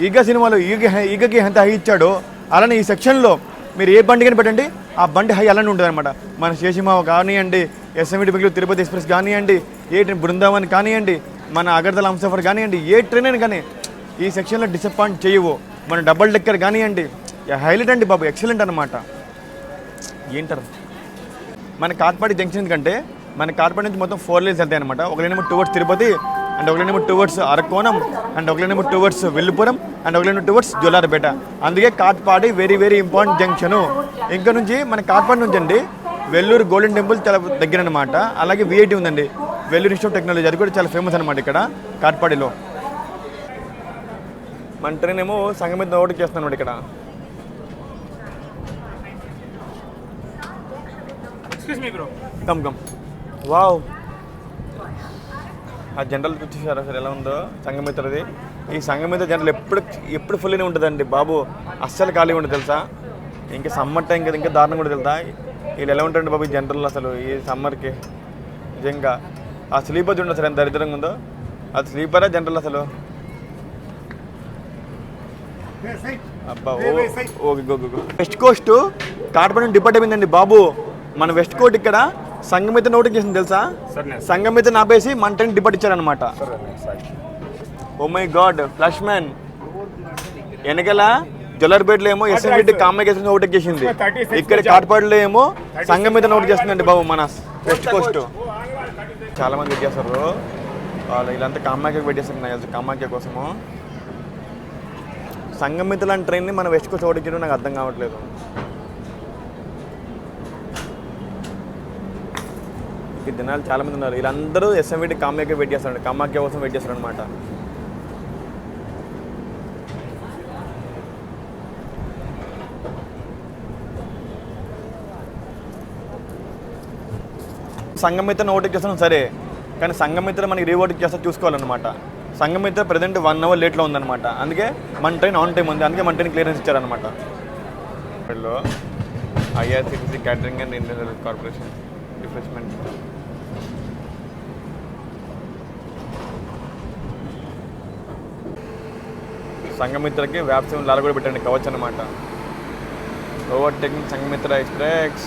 ఈగ సినిమాలో ఈగకి ఎంత హై ఇచ్చాడో అలానే ఈ సెక్షన్లో మీరు ఏ బండి కానీ పెట్టండి ఆ బండి హై అలానే ఉంటుంది అనమాట. మన శేషిమావ కానివ్వండి, SMT బెంగళూరు తిరుపతి ఎక్స్ప్రెస్ కానివ్వండి, ఏ ట్రైన్ బృందావన్ కానివ్వండి, మన అగర్తల హంసఫర్ కానివ్వండి, ఏ ట్రైన్ అయినా కానీ ఈ సెక్షన్లో డిసప్పాయింట్ చేయవు. మన డబల్ డెక్కర్ కానివ్వండి, హైలైట్ అండి బాబు, ఎక్సలెంట్ అనమాట. ఏంటారు మన కాట్పాడి జంక్షన్ కంటే మన కాట్పాడి నుంచి మొత్తం 4 లేన్స్ వెళ్తాయి అనమాట. ఒక లేనేమో టువర్డ్స్ తిరుపతి, అండ్ ఒక లేనేమో టువర్డ్స్ అరకోణం, అండ్ ఒక లేనేమో టువర్డ్స్ వెల్లుపురం, అండ్ ఒక లేనేమో టువర్డ్స్ జొలార్పేట. అందుకే Katpadi very very important junction. ఇంకా నుంచి మన కాట్పాడి నుంచి అండి వెల్లూరు గోల్డెన్ టెంపుల్ చాలా దగ్గర అనమాట. అలాగే VIT ఉందండి, వెల్లూరు ఇన్స్టిట్యూట్ ఆఫ్ టెక్నాలజీ, అది కూడా చాలా ఫేమస్ అనమాట ఇక్కడ కాట్పాడిలో. మన ట్రైన్ ఏమో సంగమిత్ర ఓటు చేస్తున్నాం అనమాట ఇక్కడ. కమ్ కమ్ వావ్, ఆ జనరల్ చూసారా సార్ ఎలా ఉందో సంఘమిత్రది. ఈ సంఘమిత్ర జనరల్ ఎప్పుడు ఫుల్గానే ఉంటుందండి బాబు, అస్సలు ఖాళీ ఉండదు తెలుసా. ఇంకా సమ్మర్ టైం కదా, ఇంకా దారుణం కూడా తెలుసా. వీళ్ళు ఎలా ఉంటారండి బాబు ఈ జనరల్ అసలు ఈ సమ్మర్కి. నిజంగా ఆ స్లీపర్ చూడండి అసలు ఎంత దరిద్రంగా ఉందో. అది స్లీపరా జనరల్ అసలు? అబ్బా okay west Coast Katapalli depart అయిపోయిందండి బాబు. మన వెస్ట్ కోస్ట్ ఇక్కడ సంగమిత నోటింగ్ చేసింది తెలుసా? సంగమిత ఆపేసి మన ట్రైన్ డిపార్ట్ ఇచ్చారనమాట. Oh my god flush man. వెనకాల జొల్లర్పేటలో ఏమో ఎస్ఎంబిటి కామ్యకేసి నోటింగ్ చేసింది, ఇక్కడ కాటపల్లిలో ఏమో సంగమిత నోట్ చేస్తుందండి బాబు మన వెస్ట్ కోస్ట్. చాలా మంది వెయిట్ చేస్తారు, వాళ్ళు వీళ్ళంతా కామాఖ్య వెయిట్ చేస్తారు నాకు తెలుసు, కామాఖ్య కోసము. సంగమిత లాంటి ట్రైన్ని మన వెస్ట్ కోస్ట్ ఓడికి నాకు అర్థం కావట్లేదు. ఈ దినాలు చాలా మంది ఉన్నారు, వీళ్ళందరూ ఎస్ఎంవిటి కామాఖ్య వెయిట్ చేస్తారు, కామాఖ్య కోసం వెయిట్ చేస్తారు అనమాట. సంగమిత్ర ఓటింగ్ చేస్తున్నాం సరే, కానీ సంగమిత్ర మనకి రీఓటింగ్ చేస్తే చూసుకోవాలన్నమాట. సంగమిత్ర ప్రజెంట్ 1 అవర్ లేట్లో ఉందన్నమాట, అందుకే మన ట్రైన్ ఆన్ టైం ఉంది, అందుకే మన ట్రైన్ క్లియరెన్స్ ఇచ్చారనమాట. IRCTC catering and Indian railway corporation refreshment. సంగమిత్రకి వ్యాప్సం లాల కూడా పెట్టండి కవచ్చు అనమాట. Overtaking Sangamitra express.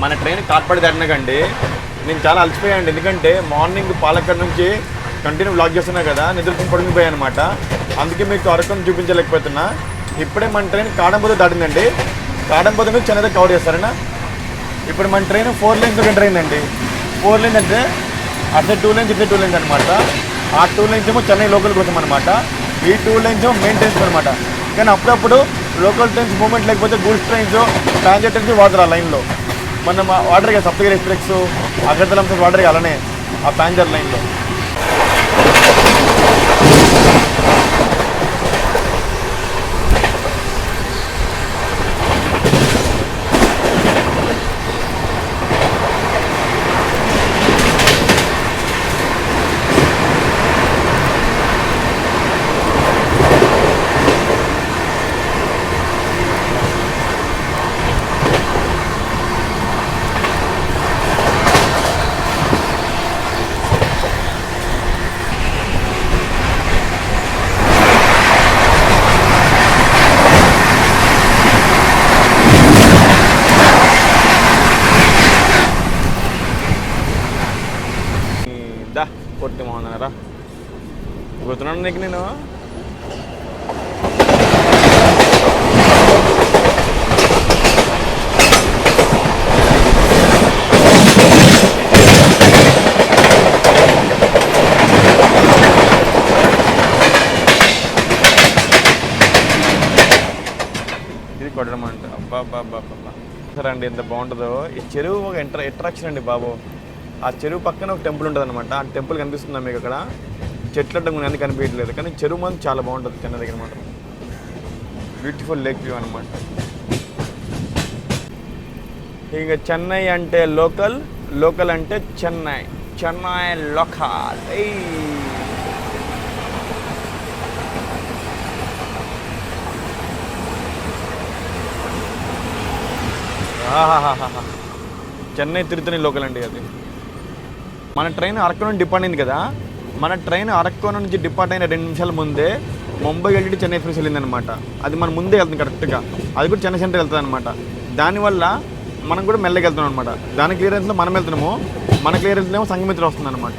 మన ట్రైన్ కాట్పాడి దాటినాకండి నేను చాలా అలసిపోయాను, ఎందుకంటే మార్నింగ్ పాలక్కడ్ నుంచి కంటిన్యూ బ్లాక్ చేస్తున్నా కదా, నిద్రపోయి పడుకుపోయాయి అనమాట. అందుకే మీకు అరకం చూపించలేకపోతున్నా. ఇప్పుడే మన ట్రైన్ కాడంబోద దాటిందండి, కాడంబోద నుంచి చెన్నై కవర్ చేస్తారనా. ఇప్పుడు మన ట్రైన్ 4 lanes ఎంటర్ అయిందండి. 4 lanes అంటే అట్లే 2 lanes ఇట్లే 2 lanes అనమాట. ఆ 2 lanes ఏమో చెన్నై లోకల్ కోసం అనమాట, ఈ 2 lanes ఏమో మెయిన్ ట్రైన్స్ అనమాట. కానీ అప్పుడప్పుడు లోకల్ ట్రైన్స్ మూవ్మెంట్ లేకపోతే గూడ్స్ ట్రైన్స్ ప్యాసింజర్ ట్రైన్స్ వాడతారు ఆ లైన్లో. మనం వాటర్ కదా సప్తగిరి ఎక్స్ప్రెస్ అగర్తల వాటర్ అలానే ఆ ప్యాసింజర్ లైన్లో. కొట్టి మోహన్నారా గుర్తున్నాను నీకు నేను. ఇది కొట్టడం అంటే అబ్బా అబ్బా అబ్బా అబ్బా సరే అండి, ఎంత బాగుంటుందో ఈ చెరువు. ఒక అట్రాక్షన్ అండి బాబు. ఆ చెరువు పక్కన ఒక టెంపుల్ ఉంటుంది అనమాట, ఆ టెంపుల్ కనిపిస్తుందా మీకు అక్కడ? చెట్లు అడ్డం ఎందుకు కనిపించట్లేదు, కానీ చెరువు మాత్రం చాలా బాగుంటుంది చెన్నై దగ్గర మాత్రం. బ్యూటిఫుల్ లేక్ వ్యూ అనమాట. ఇక చెన్నై అంటే లోకల్, లోకల్ అంటే చెన్నై, చెన్నై లోకల్. ఆహాహాహా. చెన్నై తిరుత్తని లోకల్ అండి అది. మన ట్రైన్ అరకు నుండి డిపార్ట్ అయింది కదా, మన ట్రైన్ అరకు నుంచి డిపార్ట్ అయిన 2 నిమిషాల ముందే ముంబై వెళ్ళి చెన్నై ఎక్స్ప్రెస్ వెళ్ళిందనమాట. అది మన ముందే వెళ్తుంది కరెక్ట్గా, అది కూడా చెన్నై సెంటర్ వెళ్తుంది అనమాట. దానివల్ల మనం కూడా మెల్లగా వెళ్తున్నాం అనమాట. దాని క్లియరెన్స్లో మనం వెళ్తున్నాము, మన క్లియరెన్స్లో ఏమో సంఘమిత్ర వస్తుంది అనమాట.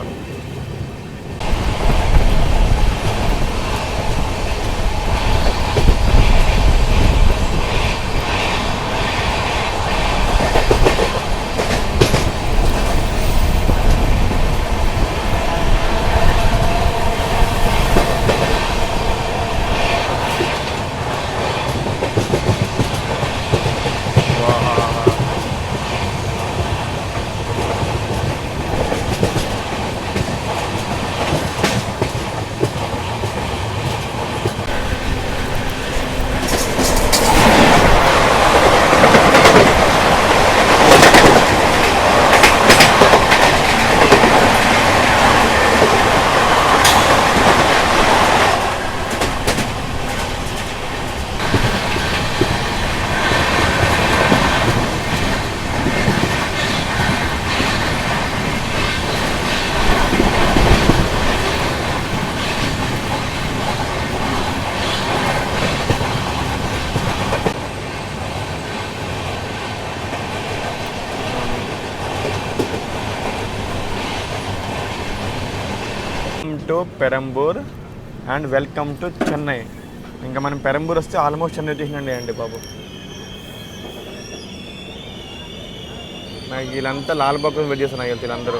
To Perambur and welcome to Chennai. ఇంకా మనం పెరంబూర్ వస్తే ఆల్మోస్ట్ చెన్నై వచ్చేసినండి అండి బాబు. నాకు వీళ్ళంతా లాల్బాగ్ కోసం వెయిట్ చేస్తున్నారు వీళ్ళందరూ.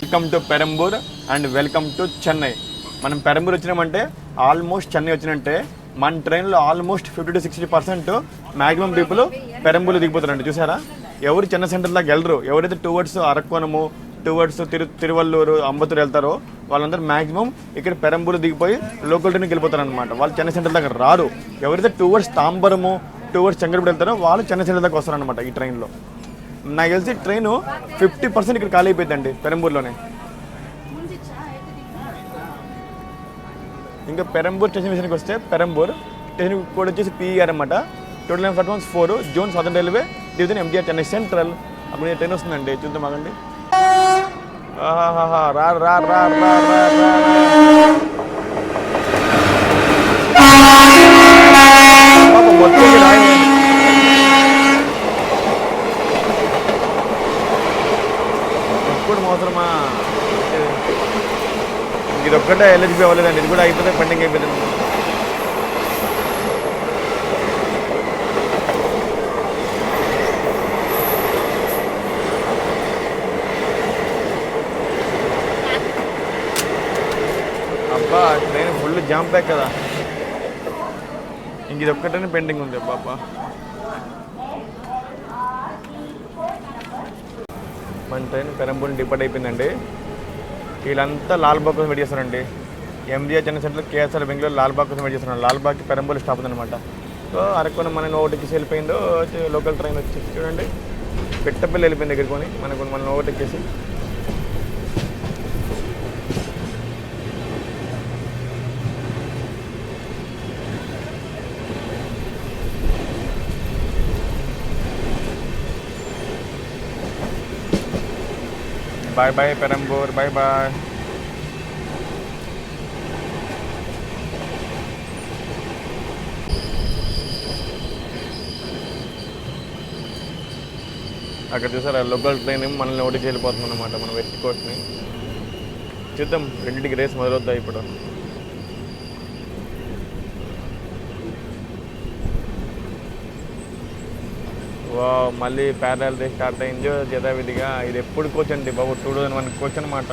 Welcome to Perambur and welcome to Chennai. మనం పెరంబూర్ వచ్చినామంటే ఆల్మోస్ట్ చెన్నై వచ్చినంటే. మన ట్రైన్లో ఆల్మోస్ట్ 50 to 60% మ్యాక్సిమం పీపుల్ పెరంబూర్లో దిగిపోతారండి. చూసారా, ఎవరు చెన్నై సెంటర్ దాకా వెళ్ళరు. ఎవరైతే టువర్డ్స్ అరక్కోనము, టువర్డ్స్ తిరువల్లూరు, అంబత్తూరు వెళ్తారో వాళ్ళందరూ మ్యాక్సిమం ఇక్కడ పెరంబూర్లో దిగిపోయి లోకల్ ట్రైన్కి వెళ్ళిపోతారు అనమాట. వాళ్ళు చెన్నై సెంటర్ దగ్గర రారు. ఎవరైతే టువర్డ్స్ తాంబరము, టువర్డ్స్ చంద్రపూడి వెళ్తారో వాళ్ళు చెన్నై సెంటర్ దగ్గర వస్తారనమాట ఈ ట్రైన్లో. నాకు తెలిసి ట్రైన్ 50% ఇక్కడ ఖాళీ అయిపోయిందండి పెరంబూర్లోనే. ఇంకా పెరంబూర్ స్టేషన్ విషయానికి వస్తే పెరంబూర్ స్టేషన్ కోడ్ వచ్చేసి PER అనమాట. Total number platforms 4, zone southern railway, division MGR Chennai central. అప్పుడు ట్రైన్ వస్తుందండి, చూద్దాం ఆగండి. రా రా రా రా రా రా. ఎప్పుడు మోసరమా, ఇది ఒక్కటే ఎలిజిబుల్ అవ్వలేదండి. ఇది కూడా అయిపోతే పెండింగ్ అయిపోతుంది. అబ్బా ట్రైన్ ఫుల్ జామ్ ప్యాక్ కదా, ఇంక ఇది ఒక్కటనే పెండింగ్ ఉంది. అబ్బా మన ట్రైన్ పెరంబూర్ డిపార్ట్ అయిపోయిందండి. వీళ్ళంతా లాల్బాగ్ కోసం వెయిట్ చేస్తారండి. MGR Chennai centre, KSR Bengaluru Lalbagh కోసం వెయిట్ చేస్తున్నారు. లాల్బాగ్కి పెరంబూర్ స్టాప్ ఉందన్నమాట. సో అరకున మన ఓవర్టేకేసి వెళ్ళిపోయిందో లోకల్ ట్రైన్ వచ్చి చూడండి, పెట్టపల్లి వెళ్ళిపోయింది దగ్గర కొని మనం ఓవర్టేకేసి. Bye bye Perambur, bye bye. అక్కడ చూసారా లోకల్ ట్రైన్ మనల్ని ఓటికి వెళ్ళిపోతుంది అనమాట. మనం వెస్ట్ కోస్ట్ని చూద్దాం. రెండింటికి రేస్ మొదలవుద్దా ఇప్పుడు. వా మళ్ళీ ప్యారల్ రేస్ స్టార్ట్ అయిందో యథావిధిగా. ఇది ఎప్పుడు కోచ్ అండి బాబు, 2001 కోచ్ అనమాట.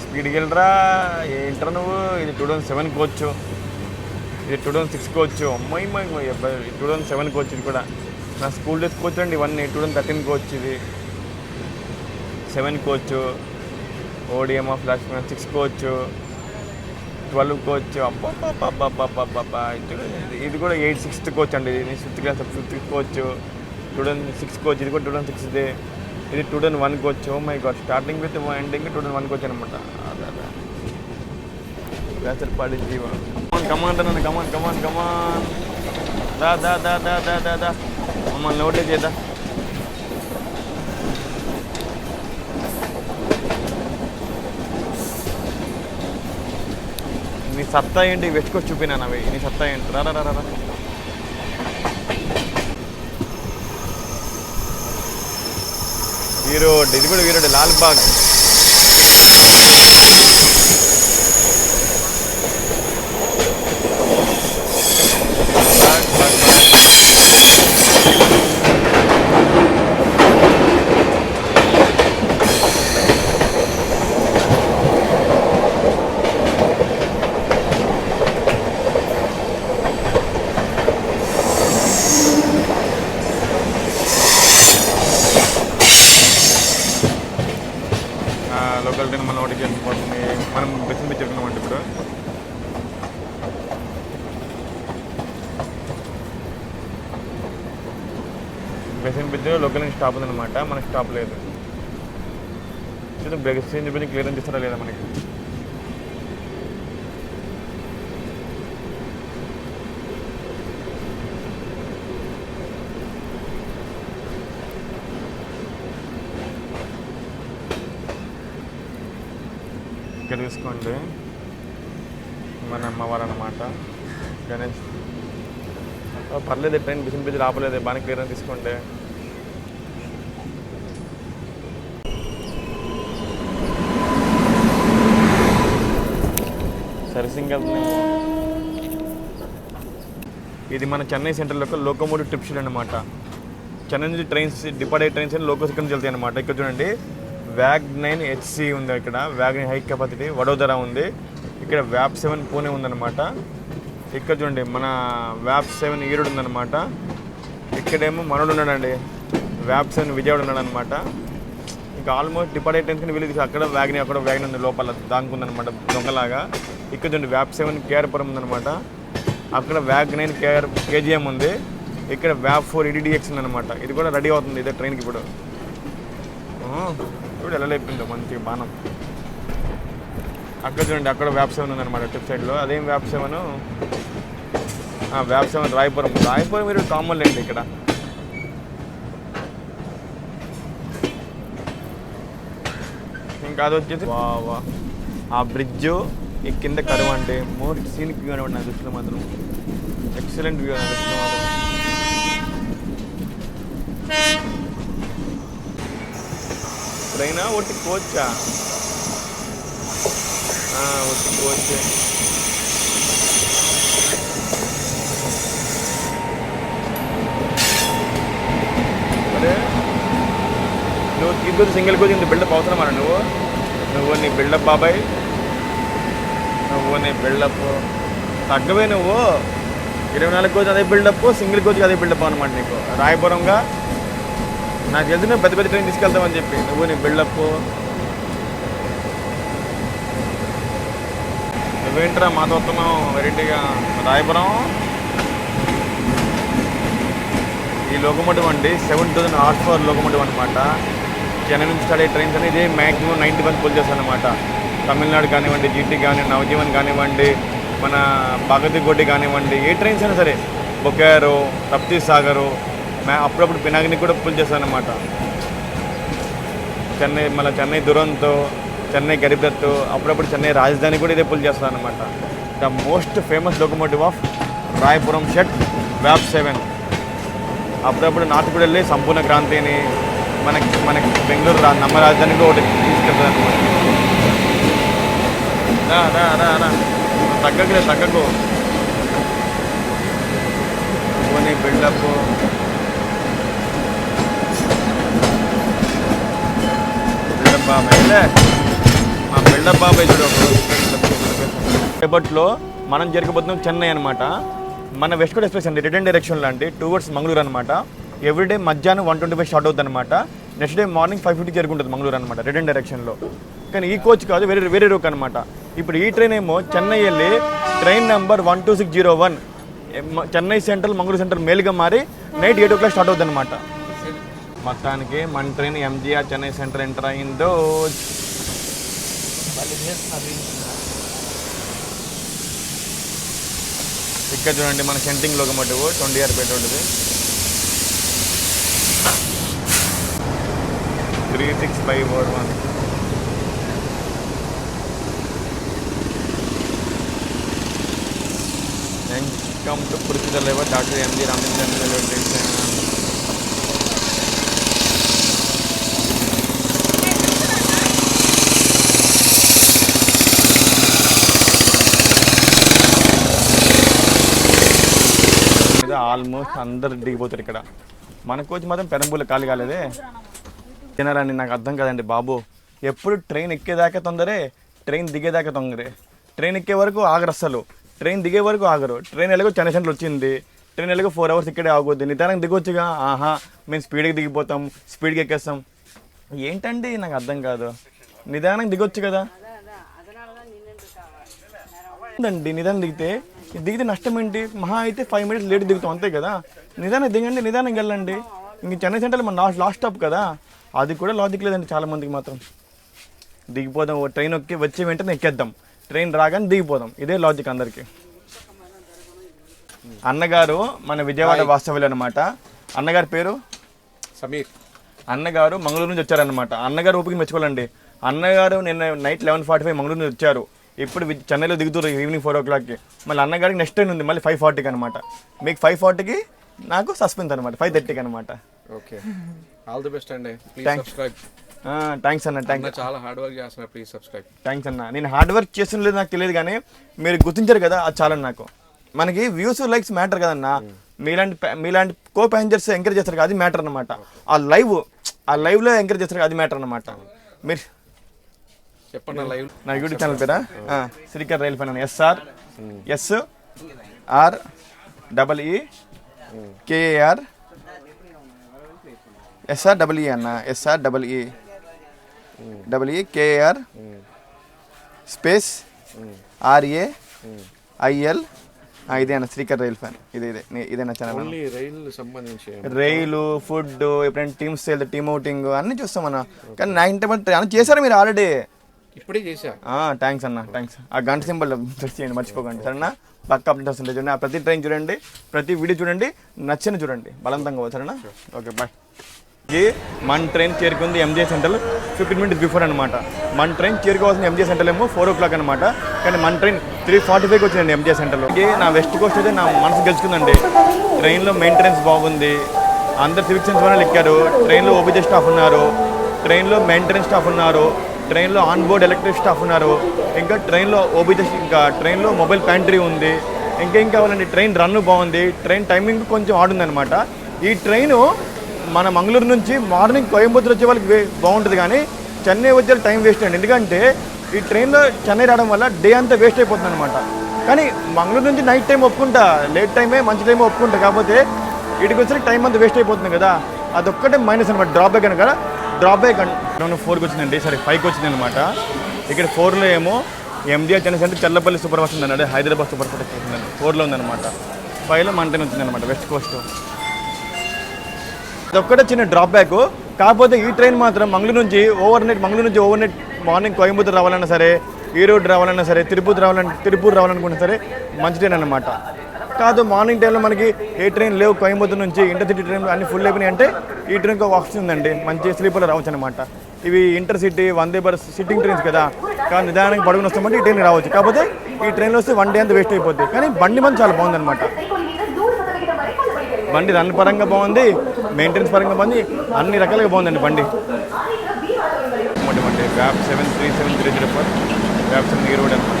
స్పీడ్కి వెళ్ళరా ఏంట్రా నువ్వు. ఇది 2007 కోచ్, ఇది 2006 కోచ్. అమ్మాయి 2007 కోచ్. ఇది కూడా నా స్కూల్ డేస్ కోచ్ అండి ఇవన్నీ. 2013 కోచ్, ఇది 7 coach, ODM of last 6 coach, 12 coach. అబ్బా ఇది కూడా 6th కోచ్ అండి. ఇది 5th class 5th coach. 2006 coach, ఇది కూడా 2006. ఇది 2001 coach. Oh my god, starting with ending 2001 coach అనమాట. వేసరపాడి జీవ కమాన్ నన్ను కమాన్ దా మమ్మల్ని ఓటే చేద్దా. నీ సత్తా ఏంటి వెచ్చుకొచ్చి చూపినాను అవి. నీ సత్తా ఏంటి రా. వీరోడ్ ఇది కూడా వీరోడ్ లాల్బాగ్. లోకల్ ట్రైన్ మన ఒకటికి వెళ్ళిపోతుంది. మనం బెస్ట్ బీచ్ వెళ్తున్నామంటే ఇప్పుడు బెసెంట్ బీచ్ లోకల్ నుంచి స్టాప్ ఉందన్నమాట. మనకి స్టాప్ లేదు. బెసెంట్ బీచ్ క్లియరెన్స్ ఇస్తారా లేదా మనకి. ఇక్కడ తీసుకోండి మన అమ్మవారు అన్నమాట. గణేష్ పర్లేదు ట్రైన్ బిసిన్ బిజీ రాపలేదు. బాగా క్లియర్ తీసుకోండి. సర్వీసింగ్ వెళ్తున్నాము. ఇది మన చెన్నై సెంట్రల్ యొక్క లోకోమోటివ్ ట్రిప్ షెడ్ అనమాట. చెన్నై నుంచి ట్రైన్స్ డిపార్ట్ అయ్యే ట్రైన్స్ లోకల్స్ ఇక్కడ నుంచి వెళ్తాయి అనమాట. ఇక్కడ చూడండి WAG9 HC ఉంది. ఇక్కడ WAG9 హై కెపాసిటీ వడోదర ఉంది. ఇక్కడ WAP7 పూణే ఉందన్నమాట. ఇక్కడ చూడండి మన WAP7 ఈరోడ్ ఉందన్నమాట. ఇక్కడేమో మనోడు ఉన్నాడండి WAP7 విజయవాడ ఉన్నాడు అనమాట. ఇంకా ఆల్మోస్ట్ డిపార్ట్ ట్రైన్స్ వెళ్ళి అక్కడ WAG9 అక్కడ WAG9 ఉంది లోపల దానుకుందనమాట దొంగలాగా. ఇక్కడ చూడండి WAP7 కేఆర్పురం ఉందన్నమాట. అక్కడ WAG9 KGM ఉంది. ఇక్కడ WAP4 EDDX ఉందన్నమాట. ఇది కూడా రెడీ అవుతుంది ఇదే ట్రైన్కి ఇప్పుడు. ఇప్పుడు ఎలా లేపిందో మంచి బాణం. అక్కడ చూడండి అక్కడ WAP7 ఉందన్నమాట ట్రిప్ సైడ్లో. అదేం WAP7 రాయపురం మీరు కామన్ లేండి ఇక్కడ. ఇంకా అది వచ్చేసి వా ఆ బ్రిడ్జ్ ఈ కింద కరువు అంటే మోస్ట్ సీనిక్ వ్యూ అనమాట. నా దృష్టిలో మాత్రం ఎక్సలెంట్ వ్యూ నా దృష్టిలో మాత్రం. ట్రైనా ఒట్టి కోచా? ఒట్టి కోచ్. అరే నువ్వు తీసుకొచ్చి సింగిల్ కోచ్ ఇంత బిల్డప్ అవసరమా? నువ్వు నీ బిల్డప్ బాబాయ్, నువ్వు నీ బిల్డప్ తగ్గవే. నువ్వు 24 కోచ్ అదే బిల్డప్, సింగిల్ కోచ్ అదే బిల్డప్ అనమాట నీకు. రాయపురంగా నాకు తెలిసి నువ్వు పెద్ద పెద్ద ట్రైన్ తీసుకెళ్తామని చెప్పి నువ్వు నీ బిల్డప్. నువ్వేంట్రా మాతో వస్తున్నావు వెరైటీగా. రాయపురం ఈ లోకోమోటివ్ అండి 7000 HP లోకోమోటివ్ అనమాట. చెన్నై నుంచి స్టార్ట్ అయ్యే ట్రైన్స్ అనేది మ్యాక్సిమం 90% పుల్ చేస్తాను అనమాట. తమిళనాడు కానివ్వండి, GT కానివ్వండి, నవజీవన్ కానివ్వండి, మన భగతిగొడ్డి కానివ్వండి, ఏ ట్రైన్స్ అయినా సరే, బొకారో, తప్తీ సాగరు, అప్పుడప్పుడు పినాగిని కూడా పుల్ చేస్తాను అనమాట. చెన్నై మళ్ళీ చెన్నై దురంతో, చెన్నై గరీబ్ రథ్, అప్పుడప్పుడు చెన్నై రాజధాని కూడా ఇదే పుల్ చేస్తాను అనమాట. The most famous locomotive of Rayapuram shed WAP7. అప్పుడప్పుడు నార్త్ కూడా వెళ్ళి సంపూర్ణ క్రాంతిని మనకి బెంగళూరు నమ్మ రాజధాని కూడా ఒకటి తీసుకెళ్తుంది అనమాట. తగ్గకు పోనీ బిల్డప్. మా బిల్డప్ బాబాయ్ చూడు. రేపట్లో మనం జరగబోతున్నాం చెన్నై అనమాట. మన వెస్ట్ కోస్ట్ ఎక్స్ప్రెస్ అండి రిటర్న్ డైరెక్షన్లో అండి టువర్డ్స్ మంగళూరు అనమాట. ఎవ్రీడే మధ్యాహ్నం 1:25 స్టార్ట్ అవుతుంది అనమాట. నెక్స్ట్ డే మార్నింగ్ 5:50 జరుగుతుంది మంగళూరు అనమాట రిటర్న్ డైరెక్షన్లో. కానీ ఈ కోచ్ కాదు, వేరే రూక్ అనమాట. ఇప్పుడు ఈ ట్రైన్ ఏమో చెన్నై వెళ్ళి train number 12601 Chennai central Mangaluru central మేలుగా మారి నైట్ 8 o'clock స్టార్ట్ అవుతుంది అనమాట. మొత్తానికి మన train MGR Chennai central enter అయిందో. ఇక్కడ చూడండి మన సెంటింగ్ లోకమోటివ్ 20 rpm ఉంటుంది. 36541. Come to Purchita Lever, Dr. M.G. Ramachandran Railway Station. Almost అందరు దిగిపోతారు ఇక్కడ. మన కోచ్ మాత్రం పెరంబూలు ఖాళీ కాలేదే. తినాలని నాకు అర్థం కాదండి బాబు. ఎప్పుడు ట్రైన్ ఎక్కేదాకా తొందరే, ట్రైన్ దిగేదాకా తొందరే. ట్రైన్ ఎక్కే వరకు ఆగరు అస్సలు, ట్రైన్ దిగే వరకు ఆగరు. ట్రైన్ ఎలాగో చెన్నై సెంట్రల్ వచ్చింది, ట్రైన్ ఎలాగో 4 hours ఇక్కడే ఆగొద్ది. నిదానంగా దిగొచ్చుగా. ఆహా మేము స్పీడ్గా దిగిపోతాం, స్పీడ్గా ఎక్కేస్తాం. ఏంటండి నాకు అర్థం కాదు. నిదానంగా దిగొచ్చు కదా. అండి నిదానం దిగితే నష్టం ఏంటి? మహా అయితే 5 minutes లేట్ దిగుతాం అంతే కదా. నిదానం దిగండి, నిదానంగా వెళ్ళండి. ఇంక చెన్నై సెంట్రల్ మన లాస్ట్ స్టాప్ కదా. అది కూడా లాజిక్ లేదండి చాలా మందికి మాత్రం. దిగిపోదాం, ట్రైన్ వచ్చే వెంటనే ఎక్కేద్దాం, ట్రైన్ రాగానే దిగిపోదాం, ఇదే లాజిక్ అందరికీ. అన్నగారు మన విజయవాడ వాస్తవ్యులు అనమాట. అన్నగారి పేరు సమీర్. అన్నగారు మంగళూరు నుంచి వచ్చారనమాట. అన్నగారు ఓపిక మెచ్చుకోవాలండి. అన్నగారు నిన్న నైట్ 11:45 మంగళూరు నుంచి వచ్చారు. ఇప్పుడు చెన్నైలో దిగుతారు ఈవినింగ్ 4 o'clockకి. మళ్ళీ అన్నగారికి నెక్స్ట్ ట్రైన్ ఉంది మళ్ళీ 5:40కి అనమాట. మీకు 5:40కి, నాకు సస్పెన్స్ అనమాట 5:30కి అనమాట. ఓకే, ఆల్ ది బెస్ట్ అండి. Please subscribe. థ్యాంక్స్ అన్న. చాలా హార్డ్ వర్క్ చేస్తున్నారు, ప్లీజ్ సబ్స్క్రైబ్. థ్యాంక్స్ అన్న. నేను హార్డ్ వర్క్ చేస్తున్నది నాకు తెలియదు కానీ మీరు గుర్తించారు కదా, అది చాలండి నాకు. మనకి వ్యూస్ లైక్స్ మ్యాటర్ కదన్నా. మీలాంటి కో ప్యాసింజర్స్ ఎంకరేజ్ చేస్తారు కదా, అది మ్యాటర్ అనమాట. ఆ లైవ్లో ఎంకరేజ్ చేస్తారు, అది మ్యాటర్ అనమాట. మీరు చెప్పండి. లైవ్ నా యూట్యూబ్ ఛానల్ పేరా శ్రీకర్ రైల్ ఫైన్. SREEKAR అన్న. SREEKAR space RAIL. ఇదే అన్న శ్రీకర్ రైల్ ఫ్యాన్. ఇదేనా ఛానల్. రైలు, ఫుడ్, ఎప్పుడైనా టీమ్స్ వెళ్తే టీమ్ అవుటింగ్ అన్నీ చూస్తామన్నా. కానీ నా ఇంటి అన్న చేశారు మీరు ఆల్రెడీ. ఇప్పుడే చేశా. థ్యాంక్స్ అన్న, థ్యాంక్స్. ఆ గంట సింబల్ ప్రెస్ చేయండి, మర్చిపోకండి సరేనా. పక్క అప్డేట్ వస్తుంటే చూడండి. ప్రతి ట్రైన్ చూడండి, ప్రతి వీడియో చూడండి, నచ్చిన చూడండి, బలవంతంగా సరేనా. Okay bye. మన ట్రైన్ చేరుకుంది ఎంజే సెంట్రల్ 15 minutes బిఫోర్ అనమాట. మన ట్రైన్ చేరుకోవాల్సిన ఎంజే సెంట్రల్ ఏమో 4 o'clock అనమాట. కానీ మన ట్రైన్ 3:45కి వచ్చిందండి ఎంజే సెంట్రల్. నా వెస్ట్ కోస్ట్ అయితే నా మనసు గెలుచుకుందండి. ట్రైన్లో మెయింటెనెన్స్ బాగుంది, అందరు సివిక్ సెన్స్ వాళ్ళు ఎక్కారు. ట్రైన్లో ఓబీజీ స్టాఫ్ ఉన్నారు, ట్రైన్లో మెయింటెనెన్స్ స్టాఫ్ ఉన్నారు, ట్రైన్లో ఆన్ బోర్డ్ ఎలక్ట్రిక్ స్టాఫ్ ఉన్నారు, ఇంకా ట్రైన్లో ఓబీజీ, ఇంకా ట్రైన్లో మొబైల్ ప్యాంట్రీ ఉంది. ఇంకేం కావాలండి, ట్రైన్ రన్ బాగుంది, ట్రైన్ టైమింగ్ కొంచెం ఆడుందనమాట. ఈ ట్రైను మన మంగళూరు నుంచి మార్నింగ్ కోయంబత్తూరు వచ్చే వాళ్ళకి బాగుంటుంది, కానీ చెన్నై వచ్చే టైం వేస్ట్ అండి. ఎందుకంటే ఈ ట్రైన్లో చెన్నై రావడం వల్ల డే అంతా వేస్ట్ అయిపోతుంది అనమాట. కానీ మంగళూరు నుంచి నైట్ టైం ఒప్పుకుంటా, లేట్ టైమే మంచి టైమే ఒప్పుకుంటా, కాకపోతే ఇటుకి వచ్చే టైం అంతా వేస్ట్ అయిపోతుంది కదా. అదొక్కటే మైనస్ అనమాట, డ్రాబ్యాక్ అనగా. డ్రాబ్యాక్ అంటే 4కి వచ్చిందండి, సరే 5కి వచ్చింది అనమాట. ఇక్కడ 4లో ఏమో MGR Chennai centre Challapalli super fast ఉందన్నాడు, హైదరాబాద్ సూపర్ ఫాస్ట్ వచ్చిందండి. 4లో ఉందన్నమాట. 5లో మన ట్రైన్ వచ్చిందనమాట, వెస్ట్ కోస్ట్. అదొక్కటే చిన్న డ్రాబ్యాక్. కాకపోతే ఈ ట్రైన్ మాత్రం మంగళూరు నుంచి ఓవర్ నైట్ మార్నింగ్ కోయంబత్తూరు రావాలన్నా సరే, ఈరోడ్ రావాలన్నా సరే, తిరుపూర్ రావాలనుకున్నా సరే మంచి ట్రైన్ అనమాట. కాదు మార్నింగ్ టైంలో మనకి ఏ ట్రైన్ లేవు కోయంబత్తూరు నుంచి, ఇంటర్సిటీ ట్రైన్ అన్ని ఫుల్ అయిపోయినాయి అంటే ఈ ట్రైన్కి ఒక ఆప్షన్ ఉందండి, మంచి స్లీపర్లో రావచ్చు అనమాట. ఇవి intercity, Vande Bharat sitting trains కదా, కానీ నిదానంగా పడుకుని వస్తామంటే ఈ ట్రైన్ రావచ్చు. కాకపోతే ఈ ట్రైన్లో వస్తే 1 day అంతా వేస్ట్ అయిపోద్ది. కానీ బండి మంది చాలా బాగుందన్నమాట. బండి రన్ పరంగా బాగుంది, మెయింటెనెన్స్ పరంగా బాగుంది, అన్ని రకాలుగా బాగుందండి బండి. వ్యాప్ 737-304 వ్యాప్ 7 ఈరోడ్ అనమాట.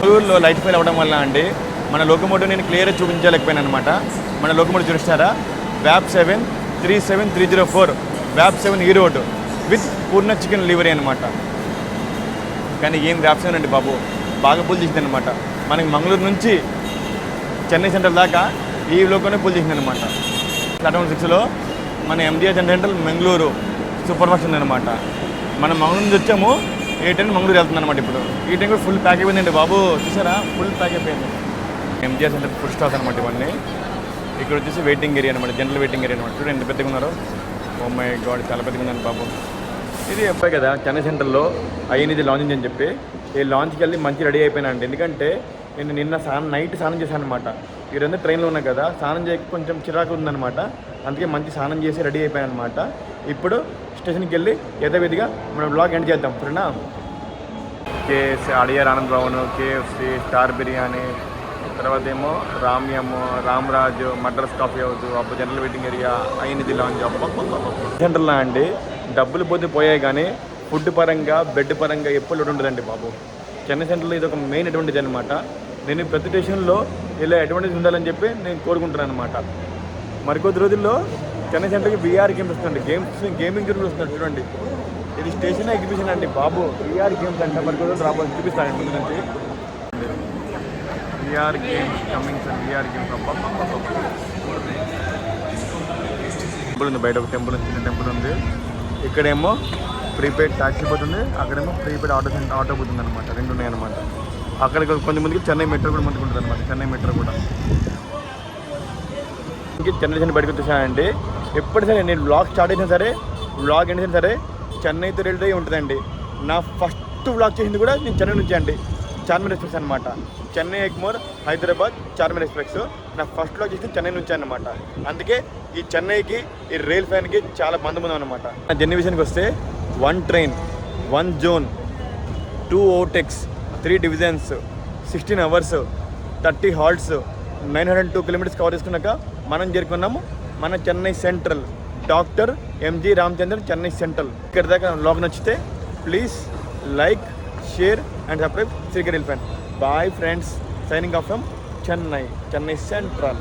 మంగళూరులో లైట్ ఫెయిల్ అవ్వడం వల్ల అండి మన లోకమోటివ్ నేను క్లియర్గా చూపించలేకపోయాను అనమాట. మన లోకమోటివ్ చూపిస్తారా, వ్యాప్ 737-304 వ్యాప్ 7 Erode with Purna chicken livery అనమాట. కానీ ఏం వ్యాప్ 7 అండి బాబు, బాగా పుల్ చేసింది అనమాట. మనకి మంగళూరు నుంచి చెన్నై సెంట్రల్ దాకా ఈ లోకనే పుల్ చేసింది అనమాట. 6లో మన MGR central Mangaluru super fast ఉందన్నమాట. మనం మంగళూరు నుంచి వచ్చాము, ఏ ట్రైన్ మంగళూరు వెళ్తుంది అనమాట. ఇప్పుడు ఈ ట్రైన్ కూడా ఫుల్ ప్యాక్ అయిపోయిందండి బాబు, చూసారా ఫుల్ ప్యాక్ అయిపోయింది. MGR సెంట్రల్ ఫుల్ స్టాప్స్ అనమాట ఇవన్నీ. ఇక్కడ వచ్చేసి వెయిటింగ్ ఏరియా అనమాట, జనరల్ వెయిటింగ్ ఏరియా అనమాట. చూడండి ఎంత పెద్దగా ఉన్నారు. ఓ మై గాడ్, చాలా పెద్దగా ఉందండి బాబు. ఇది చెప్పాయి కదా చెన్నై సెంటర్లో అయ్యింది లాంచింగ్ అని చెప్పి ఈ లాంచ్కి వెళ్ళి మంచి రెడీ అయిపోయినానండి. ఎందుకంటే నేను నిన్న నైట్ స్నానం చేశాను అనమాట. ఈ రెండు ట్రైన్లో ఉన్నాయి కదా, స్నానం చేయక కొంచెం చిరాకు ఉందన్నమాట. అందుకే మంచి స్నానం చేసి రెడీ అయిపోయాను అనమాట. ఇప్పుడు స్టేషన్కి వెళ్ళి యథావిధిగా మనం బ్లాగ్ ఎండ్ చేద్దాం సరేనా. KFC Adyar Anand Bhavan, KFC, star biryani, తర్వాత ఏమో రామ్యము, రామ్రాజు, మద్రాస్ కాఫీ హౌస్, అప్పుడు జనరల్ వెయిటింగ్ ఏరియా, అయ్యింది లాంచ్. సెంటర్లో అండి డబ్బులు పోయాయి కానీ ఫుడ్ పరంగా బెడ్ పరంగా ఎప్పుడు ఉండదండి బాబు. చెన్నై సెంటర్లో ఇది ఒక మెయిన్ అడ్వాంటేజ్ అనమాట. నేను ప్రతి స్టేషన్లో ఇలా అడ్వాంటేజ్ ఉండాలని చెప్పి నేను కోరుకుంటున్నాను అనమాట. మరికొద్ది రోజుల్లో చెన్నై సెంటర్కి VR గేమ్స్ వస్తుంది, గేమింగ్ జోన్ వస్తుంది చూడండి. ఇది స్టేషన్ ఎగ్జిబిషన్ అండి బాబు. VR గేమ్స్ అంటే మరికొద్ది రోజులు రాబోతుంది, చూపిస్తానండి ముందు నుంచి. VR games coming sir, VR games. Temple ఉంది బయట, ఒక టెంపుల్ ఉంది, చిన్న టెంపుల్ ఉంది. ఇక్కడేమో ప్రీపెయిడ్ ట్యాక్సీ పోతుంది, అక్కడేమో ప్రీపెయిడ్ ఆటో పోతుంది అనమాట. రెండు ఉన్నాయన్నమాట. అక్కడికి కొంతమందికి చెన్నై మెట్రో కూడా మంచిగా ఉంటుంది అనమాట. చెన్నై మెట్రో కూడా చెన్నై బయటకు వచ్చేసానండి. ఎప్పుడు సరే నేను వ్లాగ్ స్టార్ట్ అయినా సరే, వ్లాగ్ అయినా సరే చెన్నైతో రిలేటెడ్ ఉంటుందండి. నా ఫస్ట్ వ్లాగ్ చేసింది కూడా నేను చెన్నై నుంచి అండి. చార్మినార్ ఎక్స్ప్రెస్ అనమాట. చెన్నై ఎగ్మోర్ హైదరాబాద్ చార్మినార్ ఎక్స్ప్రెస్ నా ఫస్ట్ వ్లాగ్ చేసింది చెన్నై నుంచి అనమాట. అందుకే ఈ చెన్నైకి ఈ రైల్ ఫ్యాన్కి చాలా బంధం అనమాట. నా జర్నీ విషయానికి వస్తే 1 train, 1 zone, 2 overtakes, 3 divisions, 16 hours, 30 halts, 902 kilometres cover చేసుకున్నాక మనం చేరుకున్నాము మన Chennai Central. Doctor MG Ramachandran Chennai Central. ఇక్కడ దాకా వ్లాగ్ నచ్చితే please like, share and subscribe Srikar rail fan. Bye friends, signing off from Chennai central.